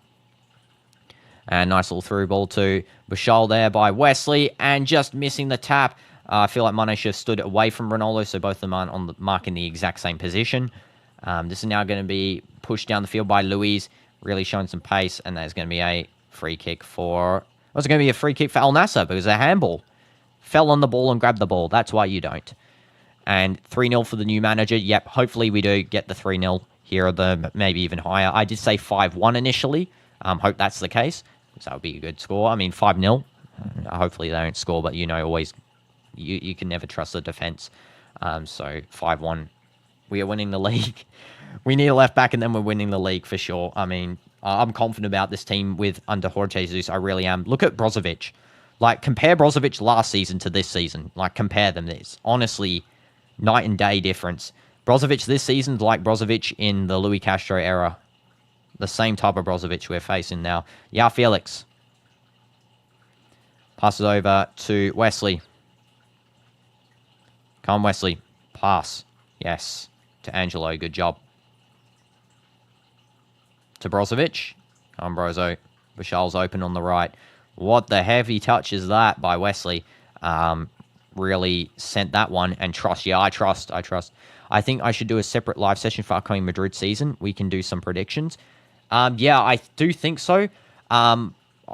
And nice little through ball to Bashal there by Wesley, and just missing the tap. I feel like Mane should have stood away from Ronaldo, so both of them aren't on the mark in the exact same position. This is now going to be pushed down the field by Luis, really showing some pace, and there's going to be a free kick for... What's going to be a free kick for Al Nassr because a handball. Fell on the ball and grabbed the ball. That's why you don't. And 3-0 for the new manager. Yep, hopefully we do get the 3-0 here, or the maybe even higher. I did say 5-1 initially. Hope that's the case. So that would be a good score. I mean, 5-0. Hopefully they don't score, but always... You can never trust the defense. So 5-1. We are winning the league. We need a left back, and then we're winning the league for sure. I mean... I'm confident about this team with under Jorge Jesus. I really am. Look at Brozovic. Like, compare Brozovic last season to this season. Like, compare them. There's honestly night and day difference. Brozovic this season's like Brozovic in the Luis Castro era. The same type of Brozovic we're facing now. Joao Felix. Passes over to Wesley. Come on, Wesley. Pass. Yes. To Angelo. Good job. To Brozovic. Come on, Brozo. Bashal's open on the right. What the heavy touch is that by Wesley? Really sent that one. And trust. Yeah, I trust. I think I should do a separate live session for upcoming Madrid season. We can do some predictions. Yeah, I do think so.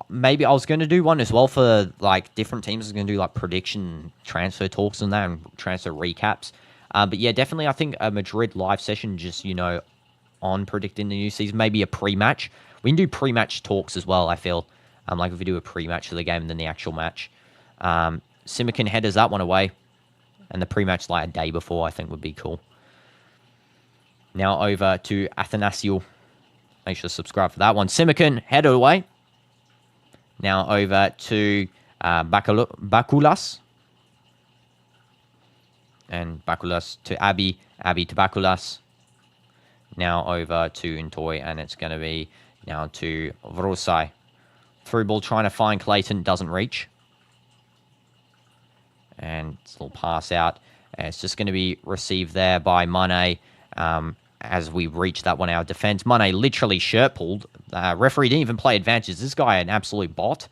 Maybe I was going to do one as well for like different teams. I was going to do like prediction transfer talks and that, and transfer recaps. But yeah, definitely I think a Madrid live session, just, on predicting the new season, maybe a pre-match. We can do pre-match talks as well, I feel. Like if we do a pre-match for the game and then the actual match. Simikin headers that one away. And the pre-match like a day before, I think would be cool. Now over to Athanasio. Make sure to subscribe for that one. Simikin header away. Now over to Bakulas. And Bakulas to Abby. Abby to Bakulas. Now over to Intoy, and it's going to be now to Vrosai. Through ball trying to find Clayton, doesn't reach. And it's a little pass out. And it's just going to be received there by Mane as we reach that 1 hour defense. Mane literally shirt pulled. Referee didn't even play advantage. This guy an absolute bot.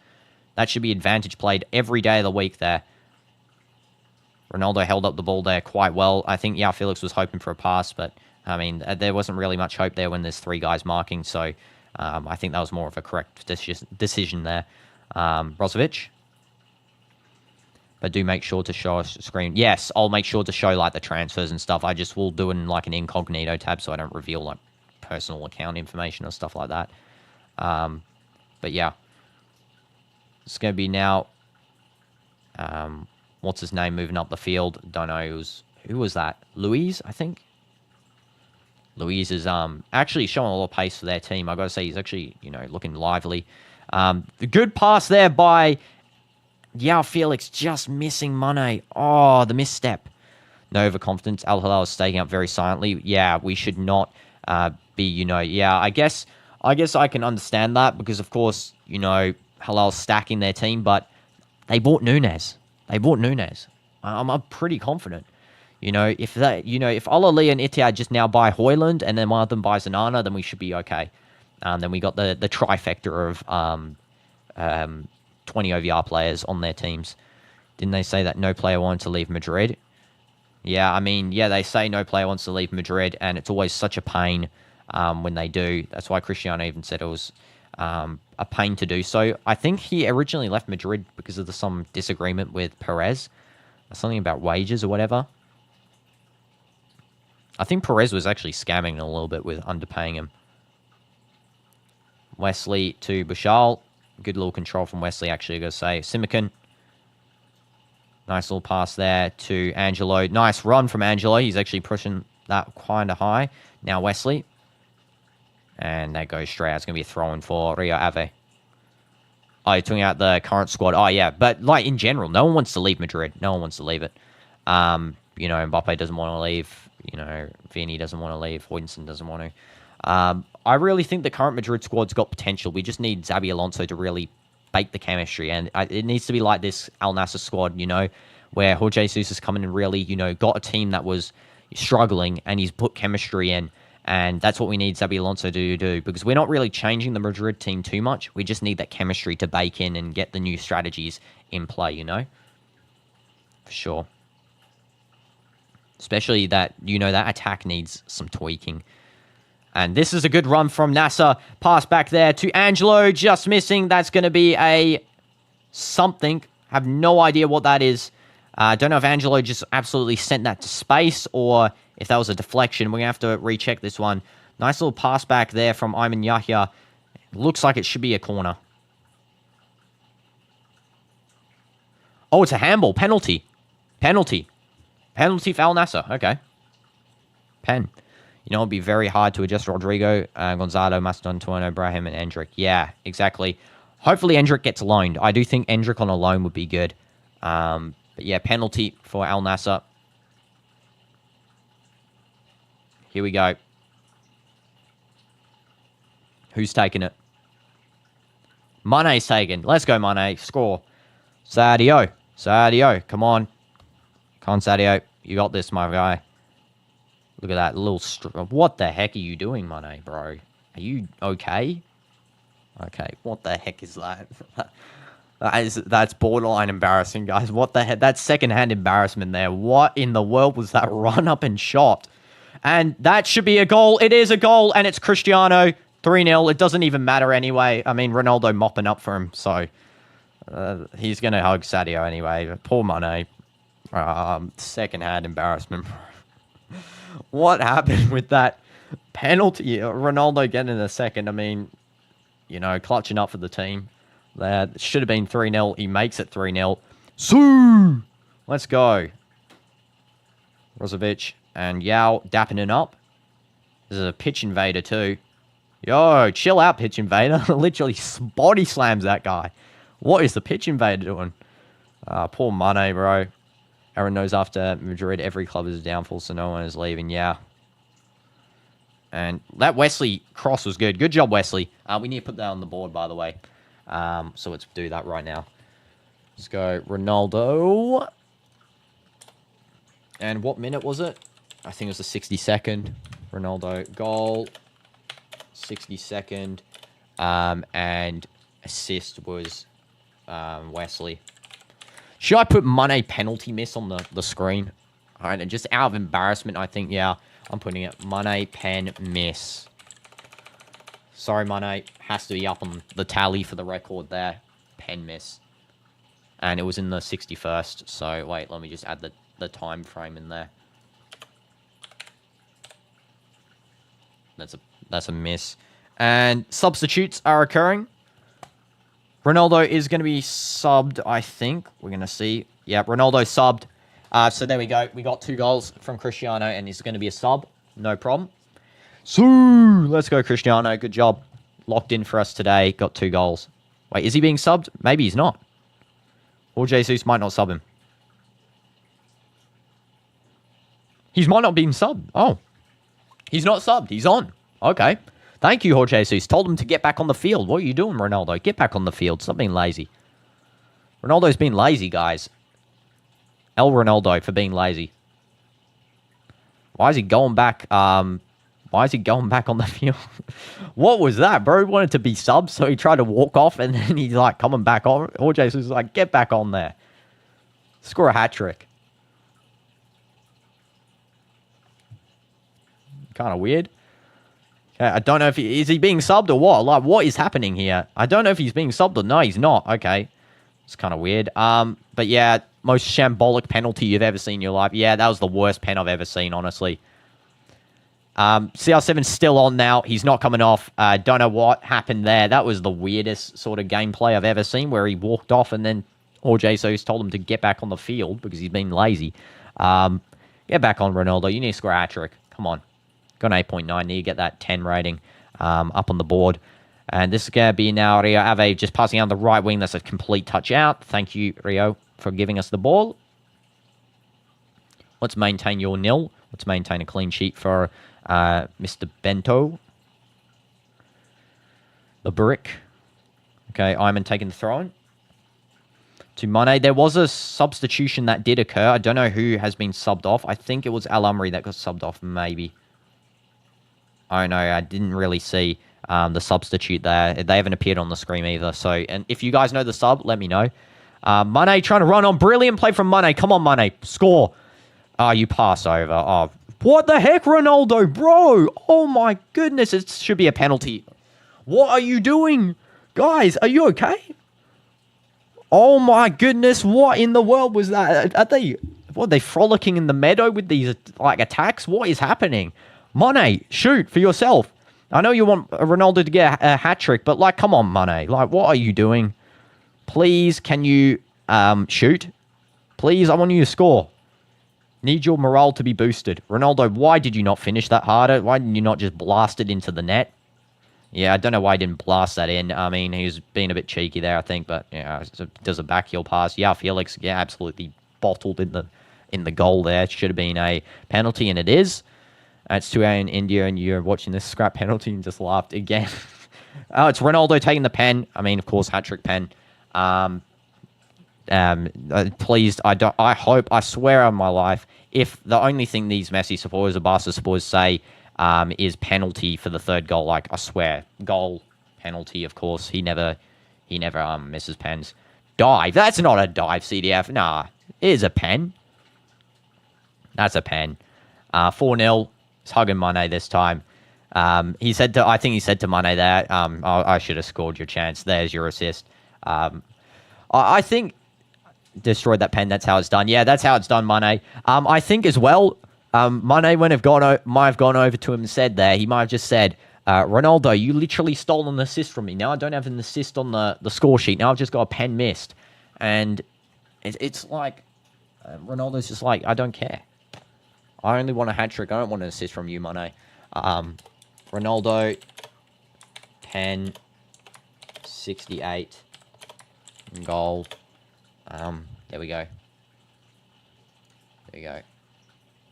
That should be advantage played every day of the week there. Ronaldo held up the ball there quite well. I think Joao Felix was hoping for a pass, but, I mean, there wasn't really much hope there when there's 3 guys marking, so I think that was more of a correct decision there. Brozovic. But do make sure to show us a screen. Yes, I'll make sure to show, like, the transfers and stuff. I just will do it in, like, an incognito tab so I don't reveal, like, personal account information or stuff like that. But, yeah. It's going to be now... what's his name moving up the field? Don't know. Who was that? Luis, I think? Luis is actually showing a lot of pace for their team. I got to say, he's actually, you know, looking lively. The good pass there by... Joao Felix just missing Mane. Oh, the misstep. No overconfidence. Al Hilal is staying up very silently. Yeah, we should not be, you know... Yeah, I guess I can understand that because, of course, you know, Hilal's stacking their team, but they bought Nunes. I'm pretty confident. You know, if Al Ali and Ittihad just now buy Højlund and then one of them buys Anana, then we should be okay. Then we got the trifecta of 20 OVR players on their teams. Didn't they say that no player wanted to leave Madrid? Yeah, I mean, yeah, they say no player wants to leave Madrid, and it's always such a pain when they do. That's why Cristiano even said it was a pain to do so. I think he originally left Madrid because of some disagreement with Perez. Something about wages or whatever. I think Perez was actually scamming a little bit with underpaying him. Wesley to Bashal. Good little control from Wesley, actually, I gotta say. Simican. Nice little pass there to Angelo. Nice run from Angelo. He's actually pushing that kind of high. Now Wesley. And that goes straight out. It's going to be a throw-in for Rio Ave. Oh, you're talking about the current squad. Oh, yeah. But, like, in general, no one wants to leave Madrid. No one wants to leave it. You know, Mbappe doesn't want to leave. You know, Vini doesn't want to leave. Højlund doesn't want to. I really think the current Madrid squad's got potential. We just need Xabi Alonso to really bake the chemistry. And it needs to be like this Al Nassr squad, you know, where Jorge Jesus has come in and really, you know, got a team that was struggling and he's put chemistry in. And that's what we need Xabi Alonso to do, because we're not really changing the Madrid team too much. We just need that chemistry to bake in and get the new strategies in play, you know? For sure. Especially that, you know, that attack needs some tweaking. And this is a good run from Nassr. Pass back there to Angelo, just missing. That's going to be a something. Have no idea what that is. I don't know if Angelo just absolutely sent that to space or if that was a deflection. We're going to have to recheck this one. Nice little pass back there from Ayman Yahya. Looks like it should be a corner. Oh, it's a handball. Penalty. Penalty for Al Nassr. Okay. Pen. You know, it'd be very hard to adjust Rodrigo, Gonzalo, Mastodon, Tuano, Brahim, and Endrick. Yeah, exactly. Hopefully Endrick gets loaned. I do think Endrick on a loan would be good. But yeah, penalty for Al Nassr. Here we go. Who's taking it? Mane's taken. Let's go, Mane. Score. Sadio. Sadio. Come on. Come on, Sadio. You got this, my guy. Look at that little... What the heck are you doing, Mane, bro? Are you okay? Okay. What the heck is that? That's borderline embarrassing, guys. What the heck? That's secondhand embarrassment there. What in the world was that run up and shot? And that should be a goal. It is a goal, and it's Cristiano. 3-0. It doesn't even matter anyway. I mean, Ronaldo mopping up for him, so he's going to hug Sadio anyway. But poor Mane. Secondhand embarrassment. What happened with that penalty? Ronaldo getting a second. I mean, you know, clutching up for the team. That should have been 3-0. He makes it 3-0. Sue! Let's go. Brozovic and Yao dapping it up. This is a pitch invader too. Yo, chill out, pitch invader. Literally body slams that guy. What is the pitch invader doing? Poor Mane, bro. Everyone knows after Madrid, every club is a downfall, so no one is leaving. Yeah. And that Wesley cross was good. Good job, Wesley. We need to put that on the board, by the way. So let's do that right now. Let's go Ronaldo. And what minute was it? I think it was the 62nd. Ronaldo goal. 62nd. And assist was Wesley. Should I put Mane penalty miss on the screen? All right, and just out of embarrassment, I think, yeah, I'm putting it. Mane pen miss. Sorry, Mane. Has to be up on the tally for the record there. Pen miss. And it was in the 61st. So, wait, let me just add the time frame in there. That's a miss. And substitutes are occurring. Ronaldo is going to be subbed, I think. We're going to see. Yeah, Ronaldo subbed. So there we go. We got 2 goals from Cristiano, and he's going to be a sub. No problem. So, let's go, Cristiano. Good job. Locked in for us today. Got 2 goals. Wait, is he being subbed? Maybe he's not. Or Jesus might not sub him. He might not be subbed. Oh. He's not subbed. He's on. Okay. Thank you, Jorge Jesus. Told him to get back on the field. What are you doing, Ronaldo? Get back on the field. Stop being lazy. Ronaldo's been lazy, guys. El Ronaldo for being lazy. Why is he going back? Why is he going back on the field? What was that, bro? He wanted to be subbed, so he tried to walk off, and then he's like coming back on. Jorge Jesus is like, get back on there. Score a hat-trick. Kind of weird. Okay, I don't know if is he being subbed or what? Like, what is happening here? I don't know if he's being subbed or no, he's not. Okay. It's kind of weird. But yeah, most shambolic penalty you've ever seen in your life. Yeah, that was the worst pen I've ever seen, honestly. CR7's still on now. He's not coming off. Don't know what happened there. That was the weirdest sort of gameplay I've ever seen, where he walked off and then Jesus told him to get back on the field because he's been lazy. Get back on, Ronaldo. You need to score a hat-trick. Come on. Got an 8.9. Need to get that 10 rating up on the board. And this is going to be now Rio Ave just passing out the right wing. That's a complete touch out. Thank you, Rio, for giving us the ball. Let's maintain your nil. Let's maintain a clean sheet for Mr. Bento. The brick. Okay, Iman taking the throw-in. To Mane. There was a substitution that did occur. I don't know who has been subbed off. I think it was Al Amri that got subbed off, maybe. I don't know. I didn't really see the substitute there. They haven't appeared on the screen either. So, and if you guys know the sub, let me know. Mane trying to run on. Brilliant play from Mane. Come on, Mane. Score. Oh, you pass over. Oh, what the heck, Ronaldo, bro? Oh, my goodness. It should be a penalty. What are you doing? Guys, are you okay? Oh, my goodness. What in the world was that? Are they frolicking in the meadow with these, like, attacks? What is happening? Mane, shoot for yourself. I know you want Ronaldo to get a hat-trick, but, like, come on, Mane. Like, what are you doing? Please, can you shoot? Please, I want you to score. Need your morale to be boosted. Ronaldo, why did you not finish that harder? Why didn't you not just blast it into the net? Yeah, I don't know why he didn't blast that in. I mean, he was being a bit cheeky there, I think, but, yeah, does a backheel pass. Yeah, Felix, yeah, absolutely bottled in the goal there. It should have been a penalty, and it is. It's 2-A in India, and you're watching this scrap penalty and just laughed again. Oh, it's Ronaldo taking the pen. I mean, of course, hat-trick pen. Please, I hope, I swear on my life, if the only thing these Messi supporters or Barca supporters say is penalty for the third goal, like, I swear, goal, penalty, of course. He never misses pens. Dive. That's not a dive, CDF. Nah, it is a pen. That's a pen. 4-0. He's hugging Mane this time. I think he said to Mane there, I should have scored your chance. There's your assist. I think destroyed that pen. That's how it's done. Yeah, that's how it's done, Mane. I think as well, Mane might have gone over to him and said there, he might have just said, Ronaldo, you literally stole an assist from me. Now I don't have an assist on the score sheet. Now I've just got a pen missed. And it's like, Ronaldo's just like, I don't care. I only want a hat-trick. I don't want an assist from you, Mane. Ronaldo, pen, 68, goal. There we go. There we go.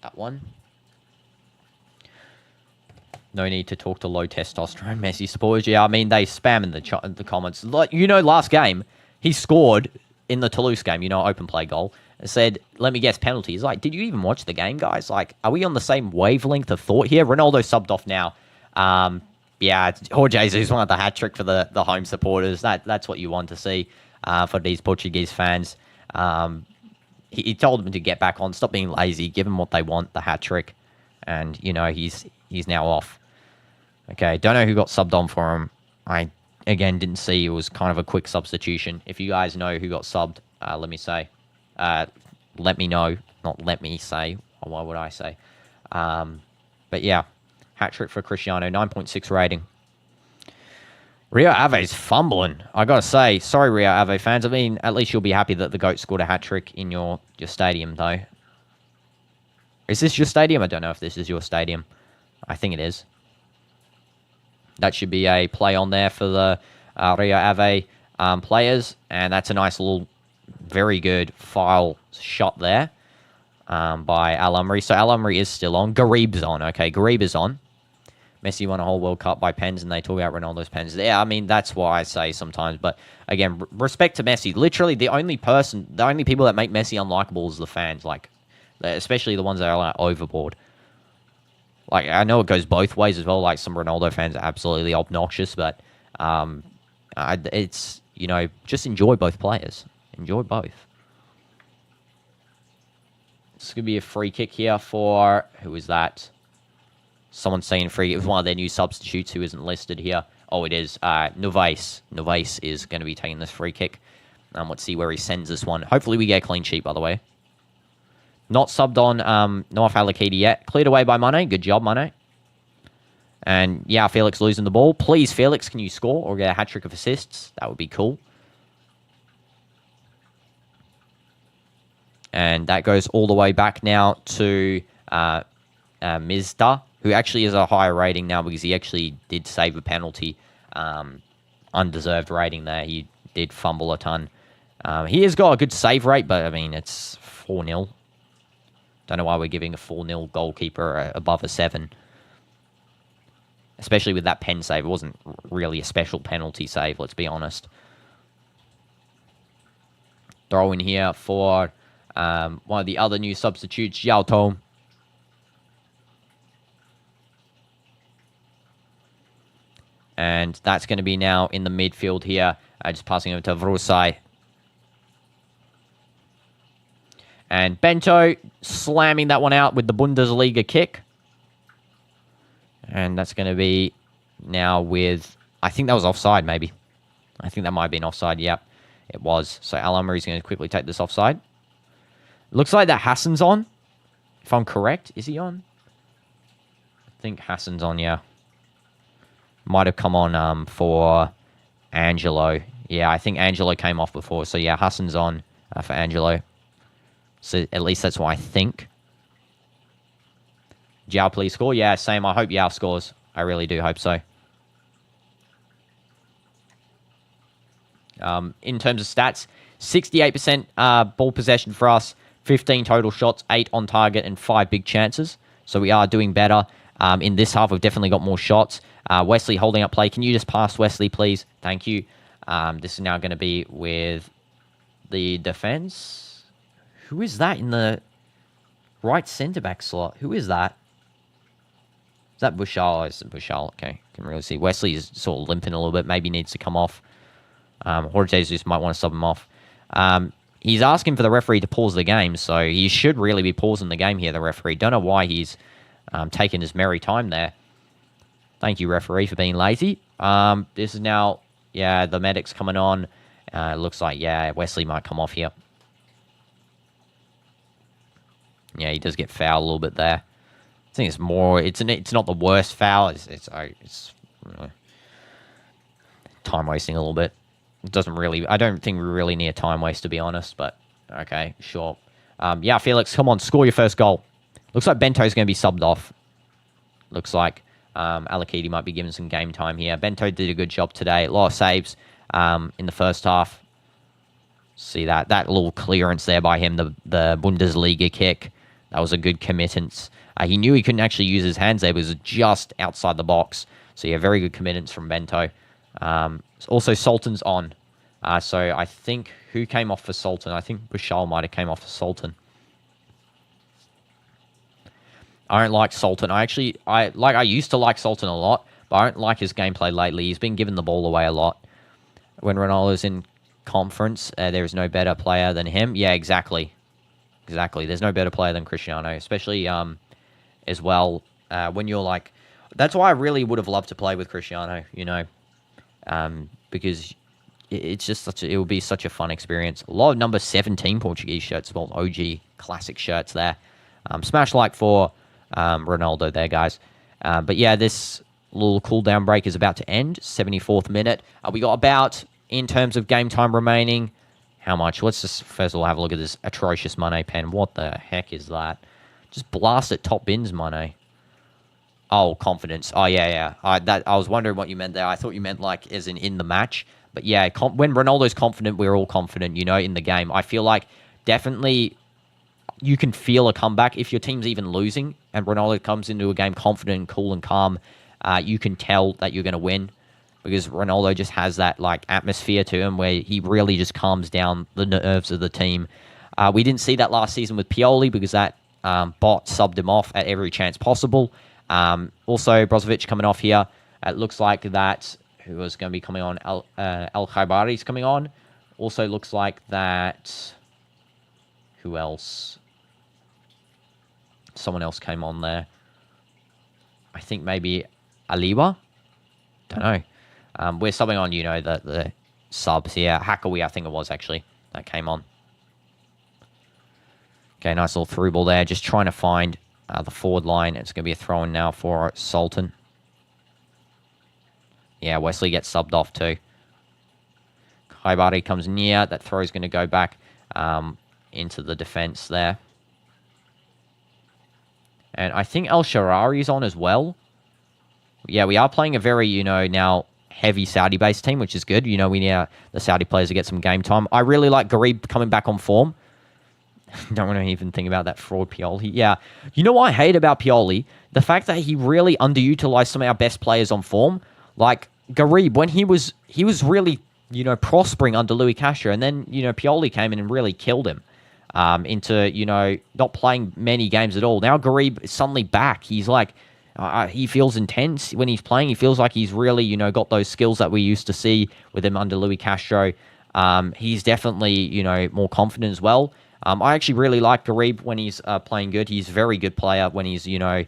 That one. No need to talk to low testosterone Messi supporters. Yeah, I mean, they spam in the comments. Like, you know, last game, he scored in the Toulouse game, you know, open play goal. And said, let me guess, penalties. Like, did you even watch the game, guys? Like, are we on the same wavelength of thought here? Ronaldo subbed off now. Yeah, Jorge Jesus wanted the hat-trick for the home supporters. That's what you want to see. for these Portuguese fans. He told them to get back on, stop being lazy, give them what they want, the hat trick, and you know he's now off. Okay, don't know who got subbed on for him. I again didn't see. It was kind of a quick substitution. If you guys know who got subbed, let me know. Not let me say. Why would I say? But yeah, hat trick for Cristiano, 9.6 rating. Rio Ave's fumbling. I gotta say, sorry, Rio Ave fans. I mean, at least you'll be happy that the GOAT scored a hat trick in your stadium, though. Is this your stadium? I don't know if this is your stadium. I think it is. That should be a play on there for the Rio Ave players, and that's a nice little, very good file shot there by Al Amri. So Al Amri is still on. Garib's on. Okay, Garib is on. Messi won a whole World Cup by pens, and they talk about Ronaldo's pens. Yeah, I mean, that's why I say sometimes. But again, respect to Messi. Literally, the only people that make Messi unlikable is the fans, like, especially the ones that are like overboard. Like, I know it goes both ways as well. Like, some Ronaldo fans are absolutely obnoxious, but it's, you know, just enjoy both players. Enjoy both. This could be a free kick here for, who is that? Someone's saying free. It was one of their new substitutes who isn't listed here. Oh, it is. Novaes. Novaes is going to be taking this free kick. Let's see where he sends this one. Hopefully we get a clean sheet, by the way. Not subbed on Joao Felix yet. Cleared away by Mane. Good job, Mane. And yeah, Felix losing the ball. Please, Felix, can you score or get a hat-trick of assists? That would be cool. And that goes all the way back now to Mizda, who actually is a higher rating now because he actually did save a penalty. Undeserved rating there. He did fumble a ton. He has got a good save rate, but I mean, it's 4-0. Don't know why we're giving a 4-0 goalkeeper above a 7. Especially with that pen save. It wasn't really a special penalty save, let's be honest. Throw in here for one of the other new substitutes, Joao. And that's going to be now in the midfield here. Just passing over to Vrusai. And Bento slamming that one out with the Bundesliga kick. And that's going to be now with, I think that was offside, maybe. I think that might have been offside. Yep, it was. So Al Amri's going to quickly take this offside. Looks like that Hassan's on. If I'm correct, is he on? I think Hassan's on, yeah. Might have come on for Angelo. Yeah, I think Angelo came off before. So yeah, Hassan's on for Angelo. So at least that's what I think. Joao, please score. Yeah, same. I hope Joao scores. I really do hope so. In terms of stats, 68% ball possession for us, 15 total shots, 8 on target, and 5 big chances. So we are doing better. In this half, we've definitely got more shots. Wesley holding up play. Can you just pass Wesley, please? Thank you. This is now going to be with the defense. Who is that in the right centre-back slot? Who is that? Is that Bushal? It's Bushal. Okay, can really see. Wesley is sort of limping a little bit. Maybe needs to come off. Jorge Jesus might want to sub him off. He's asking for the referee to pause the game, so he should really be pausing the game here, the referee. Don't know why he's taking his merry time there. Thank you, referee, for being lazy. This is now, yeah, the medic's coming on. It looks like, yeah, Wesley might come off here. Yeah, he does get fouled a little bit there. I think it's more. It's not the worst foul. It's time wasting a little bit. It doesn't really. I don't think we really need a time waste, to be honest. But okay, sure. Yeah, Felix, come on, score your first goal. Looks like Bento's going to be subbed off. Looks like Alakidi might be given some game time here. Bento did a good job today. A lot of saves in the first half. See that little clearance there by him, the Bundesliga kick. That was a good committance. He knew he couldn't actually use his hands there, but it was just outside the box. So yeah, very good committance from Bento. Also, Sultan's on. So I think, who came off for Sultan? I think Bushal might have came off for Sultan. I don't like Sultan. I used to like Sultan a lot, but I don't like his gameplay lately. He's been giving the ball away a lot. When Ronaldo's in conference, there is no better player than him. Yeah, exactly. Exactly. There's no better player than Cristiano, especially as well when you're like... That's why I really would have loved to play with Cristiano, you know, because it's just it would be such a fun experience. A lot of number 17 Portuguese shirts, well, OG classic shirts there. Smash like for Ronaldo there, guys. But yeah, this little cooldown break is about to end. 74th minute. We got about, in terms of game time remaining, how much? Let's just first of all have a look at this atrocious Mane pen. What the heck is that? Just blast it top bins, Mane. Oh, confidence. Oh, yeah. I was wondering what you meant there. I thought you meant like as in the match. But yeah, when Ronaldo's confident, we're all confident, you know, in the game. I feel like definitely you can feel a comeback. If your team's even losing and Ronaldo comes into a game confident, cool, and calm, you can tell that you're going to win because Ronaldo just has that like atmosphere to him where he really just calms down the nerves of the team. We didn't see that last season with Pioli because that bot subbed him off at every chance possible. Also, Brozovic coming off here. It looks like that... Who was going to be coming on? El Khaibari's coming on. Also looks like that... Who else? Someone else came on there. I think maybe Aliwa? Don't know. We're subbing on, you know, the subs here. Hakawi, I think it was, actually, that came on. Okay, nice little through ball there. Just trying to find the forward line. It's going to be a throw-in now for Sultan. Yeah, Wesley gets subbed off too. Khaibari comes near. That throw is going to go back into the defense there. And I think El Sharari's on as well. Yeah, we are playing a very, you know, now heavy Saudi-based team, which is good. You know, we need the Saudi players to get some game time. I really like Garib coming back on form. Don't want to even think about that fraud Pioli. Yeah, you know what I hate about Pioli? The fact that he really underutilized some of our best players on form. Like Garib, when he was really, you know, prospering under Louis Castro, and then, you know, Pioli came in and really killed him into, you know, not playing many games at all. Now Garib is suddenly back. He's like, he feels intense when he's playing. He feels like he's really, you know, got those skills that we used to see with him under Louis Castro. He's definitely, you know, more confident as well. I actually really like Garib when he's playing good. He's a very good player when he's, you know,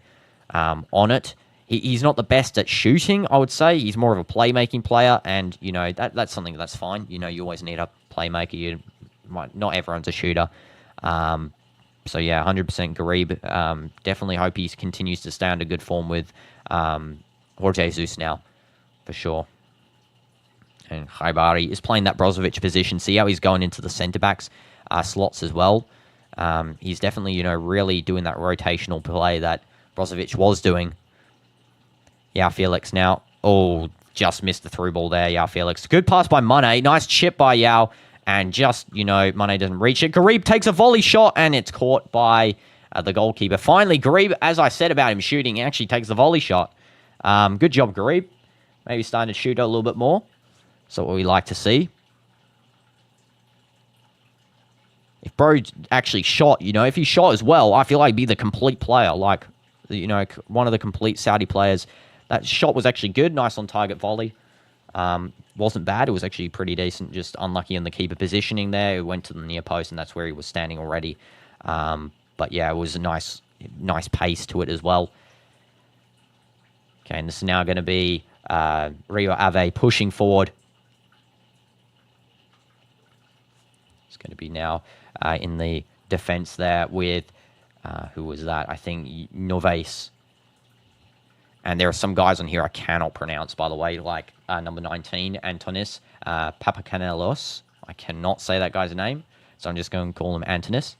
on it. He's not the best at shooting, I would say. He's more of a playmaking player, and, you know, that's something that's fine. You know, you always need a playmaker. Not everyone's a shooter. So, yeah, 100% Garib. Definitely hope he continues to stay under good form with Jorge Jesus now, for sure. And Khaibari is playing that Brozovic position. See how he's going into the centre-backs slots as well. He's definitely, you know, really doing that rotational play that Brozovic was doing. Joao Felix now. Oh, just missed the through ball there, Joao Felix. Good pass by Mane. Nice chip by Joao. And just, you know, Mane doesn't reach it. Garib takes a volley shot, and it's caught by the goalkeeper. Finally, Garib, as I said about him shooting, he actually takes the volley shot. Good job, Garib. Maybe starting to shoot a little bit more. So what we like to see. If Bro actually shot, you know, if he shot as well, I feel like he'd be the complete player. Like, you know, one of the complete Saudi players. That shot was actually good. Nice on target volley. Wasn't bad. It was actually pretty decent. Just unlucky in the keeper positioning there. It went to the near post, and that's where he was standing already. But yeah, it was a nice pace to it as well. Okay, and this is now going to be Rio Ave pushing forward. It's going to be now in the defense there with, who was that? I think Noves. And there are some guys on here I cannot pronounce, by the way, like number 19, Antonis Papacanelos. I cannot say that guy's name, so I'm just going to call him Antonis.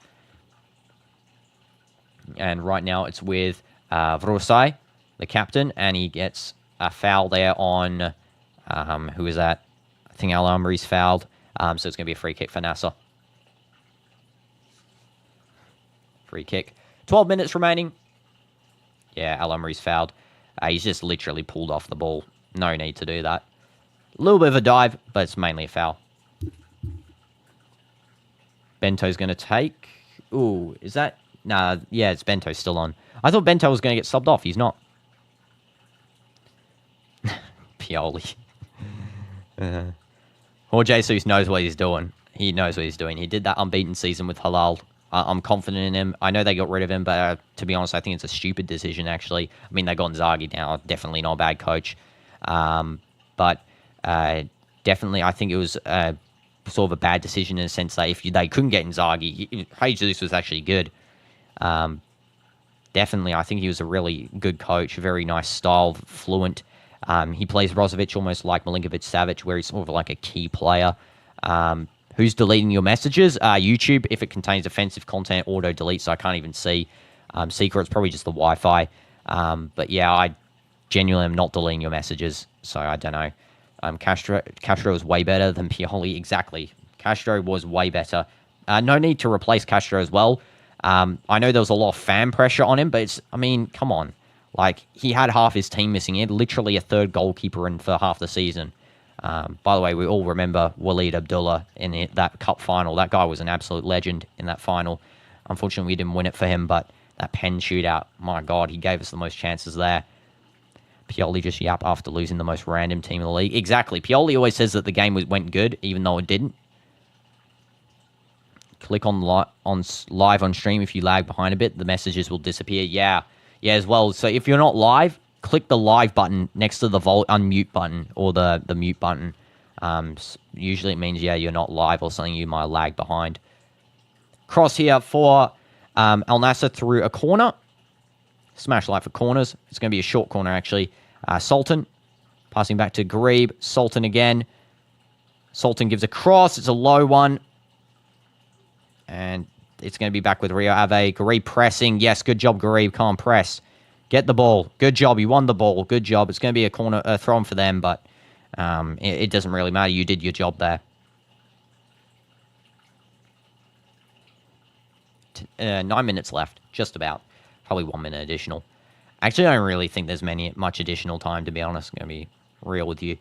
And right now it's with Vrosai, the captain, and he gets a foul there on, who is that? I think Al Amri's fouled, so it's going to be a free kick for Nassr. Free kick. 12 minutes remaining. Yeah, Al Amri's fouled. He's just literally pulled off the ball. No need to do that. A little bit of a dive, but it's mainly a foul. Bento's going to take... Ooh, is that... Nah, yeah, it's Bento still on. I thought Bento was going to get subbed off. He's not. Pioli. Jorge Jesus knows what he's doing. He knows what he's doing. He did that unbeaten season with Halal. I'm confident in him. I know they got rid of him, but to be honest, I think it's a stupid decision, actually. I mean, they got Inzaghi now. Definitely not a bad coach. But definitely, I think it was sort of a bad decision in the sense that if they couldn't get Inzaghi, Jesus was actually good. Definitely, I think he was a really good coach, very nice style, fluent. He plays Brozovic almost like Milinkovic-Savic, where he's sort of like a key player. Who's deleting your messages? YouTube, if it contains offensive content, auto-delete, so I can't even see. Secret's probably just the Wi-Fi. But yeah, I genuinely am not deleting your messages, so I don't know. Castro was way better than Pioli. Exactly. Castro was way better. No need to replace Castro as well. I know there was a lot of fan pressure on him, but I mean, come on. Like, he had half his team missing. He had literally a third goalkeeper in for half the season. By the way, we all remember Waleed Abdullah in that cup final. That guy was an absolute legend in that final. Unfortunately, we didn't win it for him, but that pen shootout, my God, he gave us the most chances there. Pioli just yap after losing the most random team in the league. Exactly. Pioli always says that the game went good, even though it didn't. Click on live on stream. If you lag behind a bit, the messages will disappear. Yeah, as well. So if you're not live, click the live button next to the unmute button or the mute button. Usually it means, you're not live or something. You might lag behind. Cross here for Al Nassr through a corner. Smash light for corners. It's going to be a short corner, actually. Sultan passing back to Garib. Sultan again. Sultan gives a cross. It's a low one. And it's going to be back with Rio Ave. Garib pressing. Yes, good job, Garib. Come on, press. Get the ball. Good job. You won the ball. Good job. It's going to be a corner throw-in for them, but it doesn't really matter. You did your job there. 9 minutes left. Just about. Probably 1 minute additional. Actually, I don't really think there's much additional time, to be honest. I'm going to be real with you.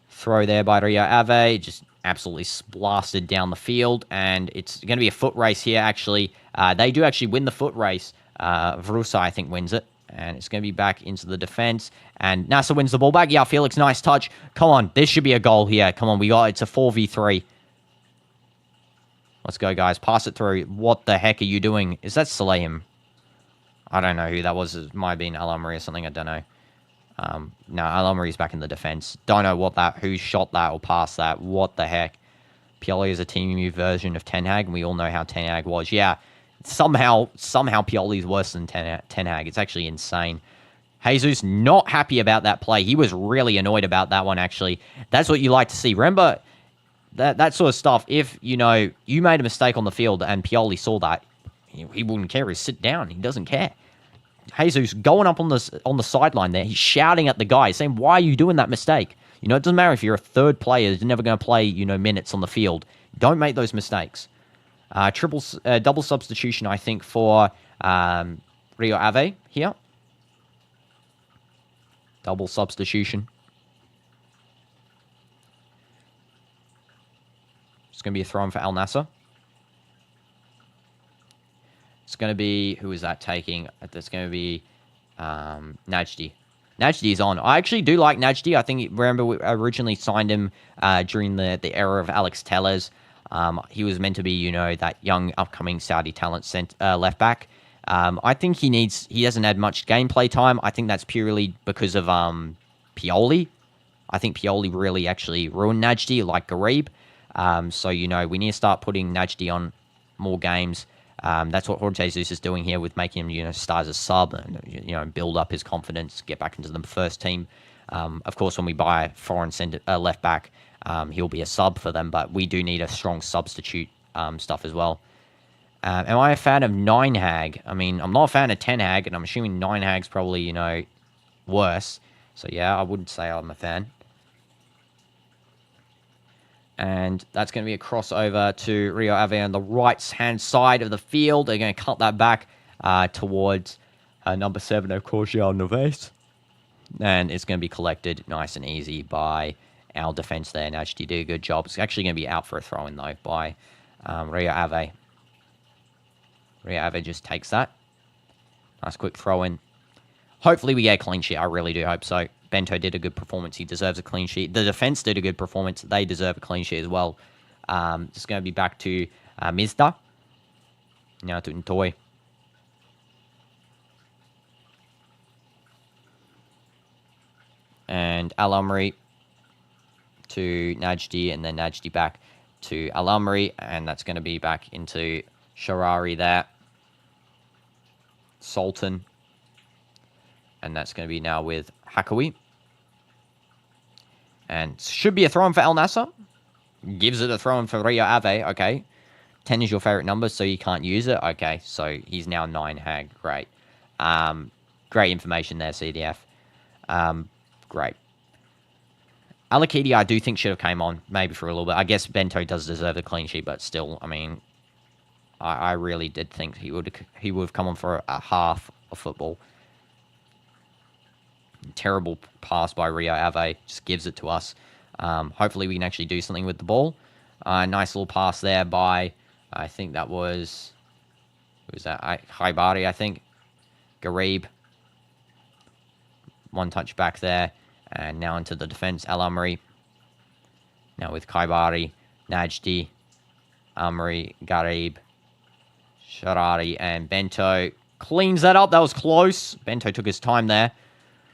Throw there by Rio Ave. Just absolutely blasted down the field. And it's going to be a foot race here, actually. They do actually win the foot race. Vrusa, I think, wins it. And it's going to be back into the defense. And Nassr wins the ball back. Joao Felix, nice touch. Come on, this should be a goal here. Come on, it's a 4v3. Let's go, guys. Pass it through. What the heck are you doing? Is that Salehim? I don't know who that was. It might have been Al-Amri or something. I don't know. No, Al-Amri's back in the defense. Don't know who shot that or passed that. What the heck? Pioli is a team version of Ten Hag, and we all know how Ten Hag was. Yeah, somehow Pioli's worse than Ten Hag. It's actually insane. Jesus not happy about that play. He was really annoyed about that one, actually. That's what you like to see. Remember, that sort of stuff, if, you made a mistake on the field and Pioli saw that, he wouldn't care. He'd sit down. He doesn't care. Jesus going up on the sideline there. He's shouting at the guy, saying, why are you doing that mistake? It doesn't matter if you're a third player who's never going to play, minutes on the field. Don't make those mistakes. Double substitution, I think, for Rio Ave here. Double substitution. It's going to be a throw-in for Al Nassr. It's going to be... Who is that taking? That's going to be Najdi. Najdi is on. I actually do like Najdi. I think, remember, we originally signed him during the era of Alex Telles. He was meant to be, that young, upcoming Saudi talent left back. I think he hasn't had much gameplay time. I think that's purely because of Pioli. I think Pioli really actually ruined Najdi, like Garib. So, we need to start putting Najdi on more games. That's what Jorge Jesus is doing here with making him, start as a sub and, build up his confidence, get back into the first team. Of course, when we buy a foreign left back, he'll be a sub for them, but we do need a strong substitute stuff as well. Am I a fan of 9 Hag? I mean, I'm not a fan of 10 Hag, and I'm assuming 9 Hag's probably, worse. So, yeah, I wouldn't say I'm a fan. And that's going to be a crossover to Rio Ave on the right-hand side of the field. They're going to cut that back towards number 7, of course, Joao Neves. And it's going to be collected nice and easy by our defense there. And actually did a good job. It's actually going to be out for a throw-in, though, by Rio Ave. Rio Ave just takes that. Nice quick throw-in. Hopefully we get a clean sheet. I really do hope so. Bento did a good performance. He deserves a clean sheet. The defense did a good performance. They deserve a clean sheet as well. Just going to be back to Mizda. Now to Ntoy. And Al-Amri to Najdi, and then Najdi back to Al-Amri, and that's going to be back into Sharari there. Sultan. And that's going to be now with Hakawi. And should be a throw-in for Al Nassr. Gives it a throw-in for Rio Ave. Okay. 10 is your favorite number, so you can't use it. Okay, so he's now 9 Hag. Great. Great information there, CDF. Great. Alakidi, I do think should have came on, maybe for a little bit. I guess Bento does deserve the clean sheet, but still, I mean, I really did think he would have come on for a half of football. Terrible pass by Rio Ave, just gives it to us. Hopefully we can actually do something with the ball. Nice little pass there by, I think that was, who was that? Haibari, I think. Garib. One touch back there. And now into the defense, Al-Amri. Now with Kaibari, Najdi, Amri, Garib, Sharari, and Bento. Cleans that up. That was close. Bento took his time there.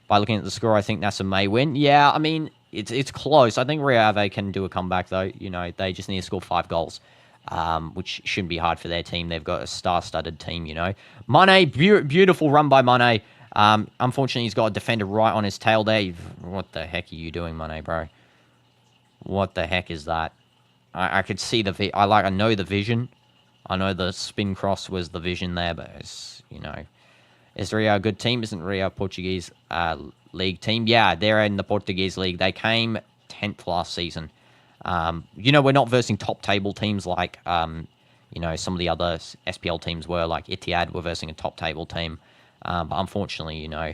By looking at the score, I think Nassr may win. Yeah, I mean, it's close. I think Rio Ave can do a comeback, though. You know, they just need to score 5 goals, which shouldn't be hard for their team. They've got a star-studded team, you know. Mane, beautiful run by Mane. Unfortunately, he's got a defender right on his tail there. What the heck are you doing, Mane, bro? What the heck is that? I could see I know the vision. I know the spin cross was the vision there, but it's, you know, is Rio a good team? Isn't Rio a Portuguese league team? Yeah, they're in the Portuguese league. They came 10th last season. You know, we're not versing top table teams like, you know, some of the other SPL teams were, like Etihad were versing a top table team. But unfortunately, you know,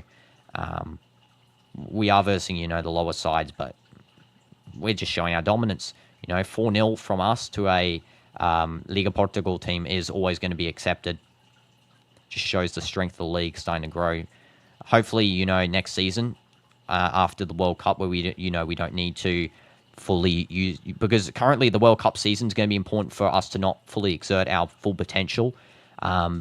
we are versing, you know, the lower sides, but we're just showing our dominance. You know, 4-0 from us to a Liga Portugal team is always going to be accepted. Just shows the strength of the league starting to grow. Hopefully, you know, next season, after the World Cup, where we don't need to fully use, because currently the World Cup season is going to be important for us to not fully exert our full potential,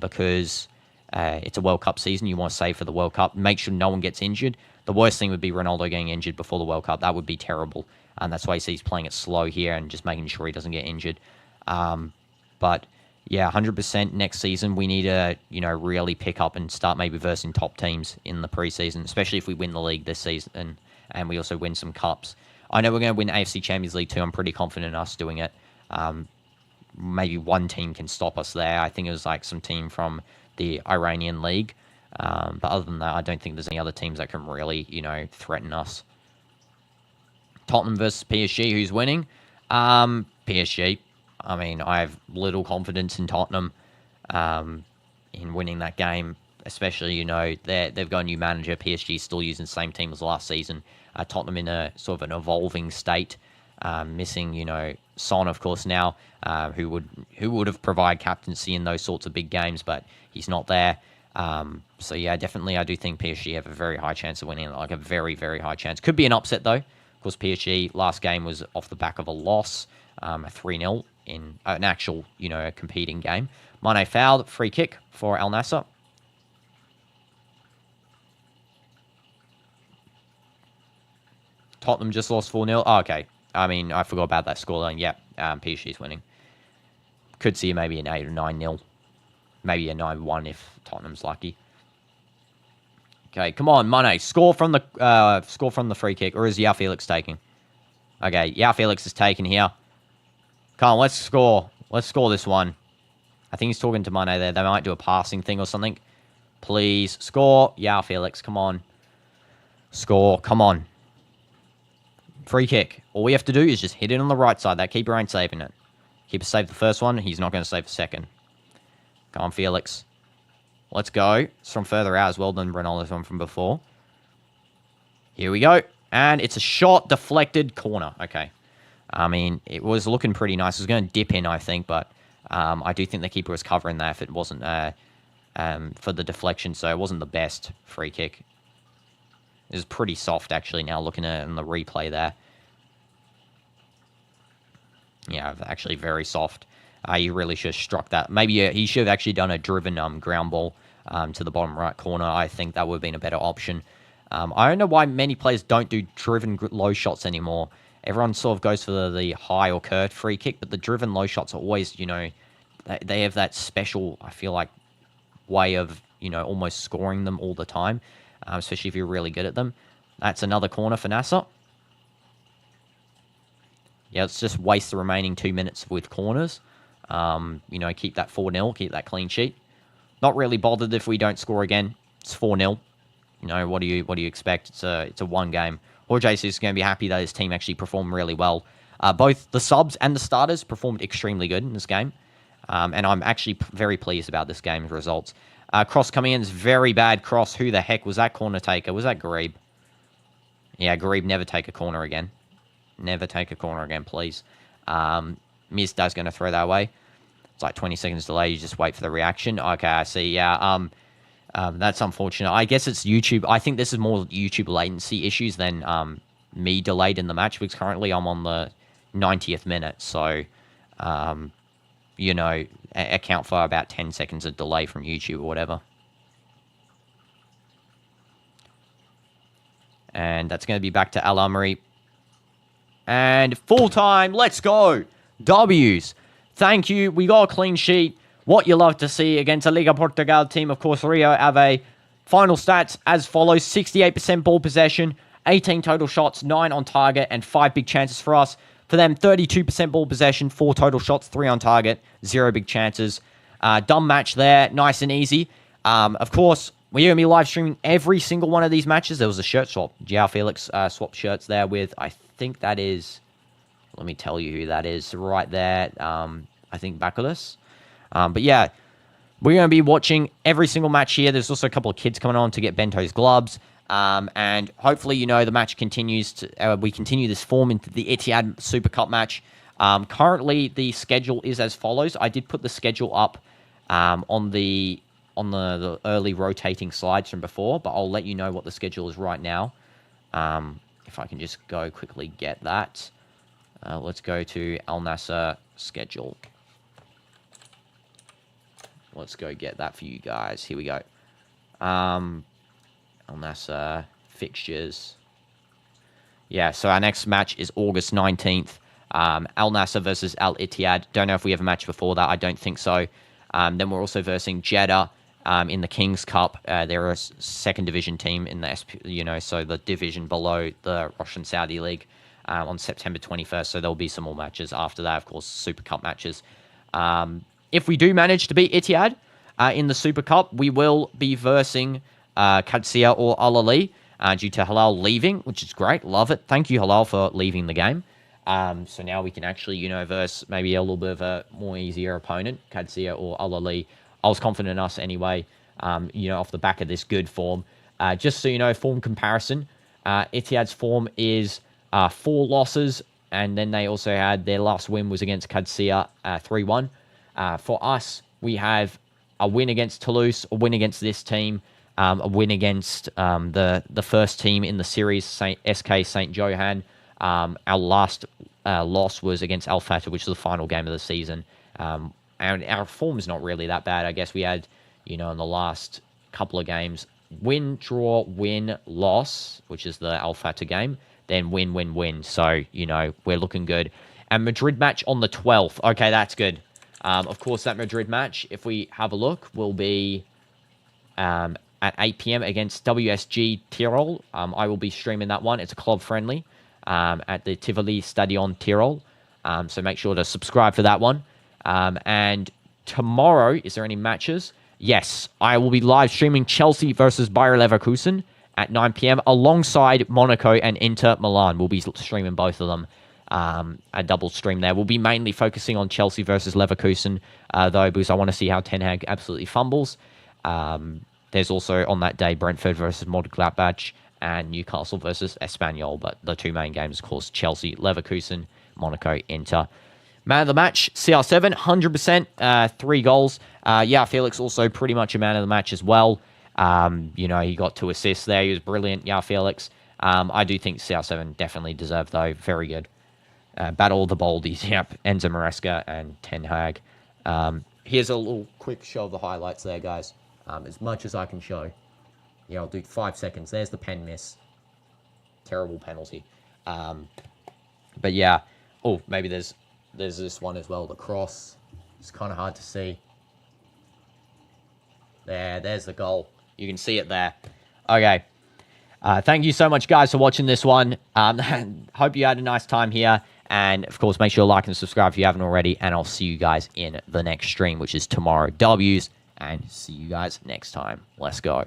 because it's a World Cup season. You want to save for the World Cup. Make sure no one gets injured. The worst thing would be Ronaldo getting injured before the World Cup. That would be terrible. And that's why he's playing it slow here and just making sure he doesn't get injured. But yeah, 100% next season, we need to, you know, really pick up and start maybe versing top teams in the preseason, especially if we win the league this season and we also win some cups. I know we're going to win AFC Champions League too. I'm pretty confident in us doing it. Maybe one team can stop us there. I think it was like some team from the Iranian league. But other than that, I don't think there's any other teams that can really, you know, threaten us. Tottenham versus PSG, who's winning? PSG. I mean, I have little confidence in Tottenham in winning that game, especially, you know, they've got a new manager. PSG still using the same team as last season. Tottenham in a sort of an evolving state, missing, you know, Son, of course, now, who would have provided captaincy in those sorts of big games, but he's not there. So, yeah, definitely I do think PSG have a very high chance of winning, like a very, very high chance. Could be an upset, though. Of course, PSG last game was off the back of a loss, a 3-0 in an actual, you know, competing game. Mane fouled, free kick for Al Nassr. Tottenham just lost 4-0. Oh, okay. I mean, I forgot about that scoreline. Yeah, PSG's winning. Could see maybe an 8 or 9-0. Maybe a 9-1 if Tottenham's lucky. Okay, come on, Mane. Score from the free kick. Or is Joao Felix taking? Okay, Joao Felix is taking here. Come on, let's score. Let's score this one. I think he's talking to Mane there. They might do a passing thing or something. Please, score. Joao Felix, come on. Score, come on. Free kick. All we have to do is just hit it on the right side. That keeper ain't saving it. Keeper saved the first one. He's not going to save the second. Come on, Felix. Let's go. It's from further out as well than Ronaldo's one from before. Here we go. And it's a shot, deflected, corner. Okay. I mean, it was looking pretty nice. It was going to dip in, I think, but I do think the keeper was covering that if it wasn't for the deflection, so it wasn't the best free kick. It was pretty soft, actually, now looking at it in the replay there. Yeah, actually very soft. He really should have struck that. Maybe he should have actually done a driven ground ball to the bottom right corner. I think that would have been a better option. I don't know why many players don't do driven low shots anymore. Everyone sort of goes for the high or curved free kick, but the driven low shots are always, you know, they have that special, I feel like, way of, you know, almost scoring them all the time, especially if you're really good at them. That's another corner for Nassr. Yeah, let's just waste the remaining 2 minutes with corners. You know, keep that 4-0, keep that clean sheet. Not really bothered if we don't score again. It's 4-0. You know, what do you expect? It's a one game. Jorge is going to be happy that his team actually performed really well. Both the subs and the starters performed extremely good in this game. And I'm actually very pleased about this game's results. Cross coming in is very bad cross. Who the heck was that corner taker? Was that Garib? Yeah, Garib, never take a corner again. Never take a corner again, please. Mizda's going to throw that away. It's like 20 seconds delay. You just wait for the reaction. Okay, I see. Yeah, that's unfortunate. I guess it's YouTube. I think this is more YouTube latency issues than me delayed in the match, because currently I'm on the 90th minute. So, you know, account for about 10 seconds of delay from YouTube or whatever. And that's going to be back to Al Amri. And full time, let's go. W's. Thank you. We got a clean sheet. What you love to see against a Liga Portugal team, of course, Rio Ave. Final stats as follows: 68% ball possession, 18 total shots, 9 on target, and 5 big chances for us. For them, 32% ball possession, 4 total shots, 3 on target, 0 big chances. Dumb match there, nice and easy. Of course, we're going to be live streaming every single one of these matches. There was a shirt swap. Joao Felix swapped shirts there with, I think that is, let me tell you who that is right there. I think Bakulis. But yeah, we're going to be watching every single match here. There's also a couple of kids coming on to get Bento's gloves. And hopefully, you know, the match continues to, we continue this form into the Etihad Super Cup match. Currently, the schedule is as follows. I did put the schedule up on the early rotating slides from before, but I'll let you know what the schedule is right now. If I can just go quickly get that. Let's go to Al Nassr schedule. Let's go get that for you guys. Here we go. Al Nassr fixtures. Yeah, so our next match is August 19th. Al Nassr versus Al Ittihad. Don't know if we have a match before that. I don't think so. Then we're also versing Jeddah in the Kings Cup. They're a second division team in the you know, so the division below the Russian Saudi League on September 21st. So there'll be some more matches after that. Of course, Super Cup matches. If we do manage to beat Ittihad in the Super Cup, we will be versing Qadsiya or Al Ahly due to Halal leaving, which is great. Love it. Thank you, Halal, for leaving the game. So now we can actually, you know, verse maybe a little bit of a more easier opponent, Qadsiya or Al Ahly. I was confident in us anyway, you know, off the back of this good form. Just so you know, form comparison, Ittihad's form is 4 losses, and then they also had their last win was against Qadsiya, 3-1. For us, we have a win against Toulouse, a win against this team, a win against the first team in the series, SK St. Johann. Our last loss was against Al Fatah, which is the final game of the season. And our form is not really that bad. I guess we had, you know, in the last couple of games, win, draw, win, loss, which is the Al Fatah game, then win, win, win. So, you know, we're looking good. And Madrid match on the 12th. Okay, that's good. Of course, that Madrid match, if we have a look, will be at 8 p.m. against WSG Tirol. I will be streaming that one. It's a club friendly at the Tivoli Stadion Tirol. So make sure to subscribe for that one. And tomorrow, is there any matches? Yes, I will be live streaming Chelsea versus Bayer Leverkusen at 9 p.m. alongside Monaco and Inter Milan. We'll be streaming both of them. A double stream there. We'll be mainly focusing on Chelsea versus Leverkusen, though, because I want to see how Ten Hag absolutely fumbles. There's also on that day Brentford versus Mönchengladbach and Newcastle versus Espanyol. But the two main games, of course, Chelsea, Leverkusen, Monaco, Inter. Man of the match, CR7, 100%, 3 goals. Yeah, Felix also pretty much a man of the match as well. You know, he got 2 assists there. He was brilliant, Joao Felix. I do think CR7 definitely deserved, though. Very good. Battle of the Boldies, yep. Enzo Maresca and Ten Hag. Here's a little quick show of the highlights there, guys. As much as I can show. Yeah, I'll do 5 seconds. There's the pen miss. Terrible penalty. But yeah. Oh, maybe there's this one as well. The cross. It's kind of hard to see. There's the goal. You can see it there. Okay. Thank you so much, guys, for watching this one. Hope you had a nice time here. And, of course, make sure to like and subscribe if you haven't already. And I'll see you guys in the next stream, which is tomorrow. W's. And see you guys next time. Let's go.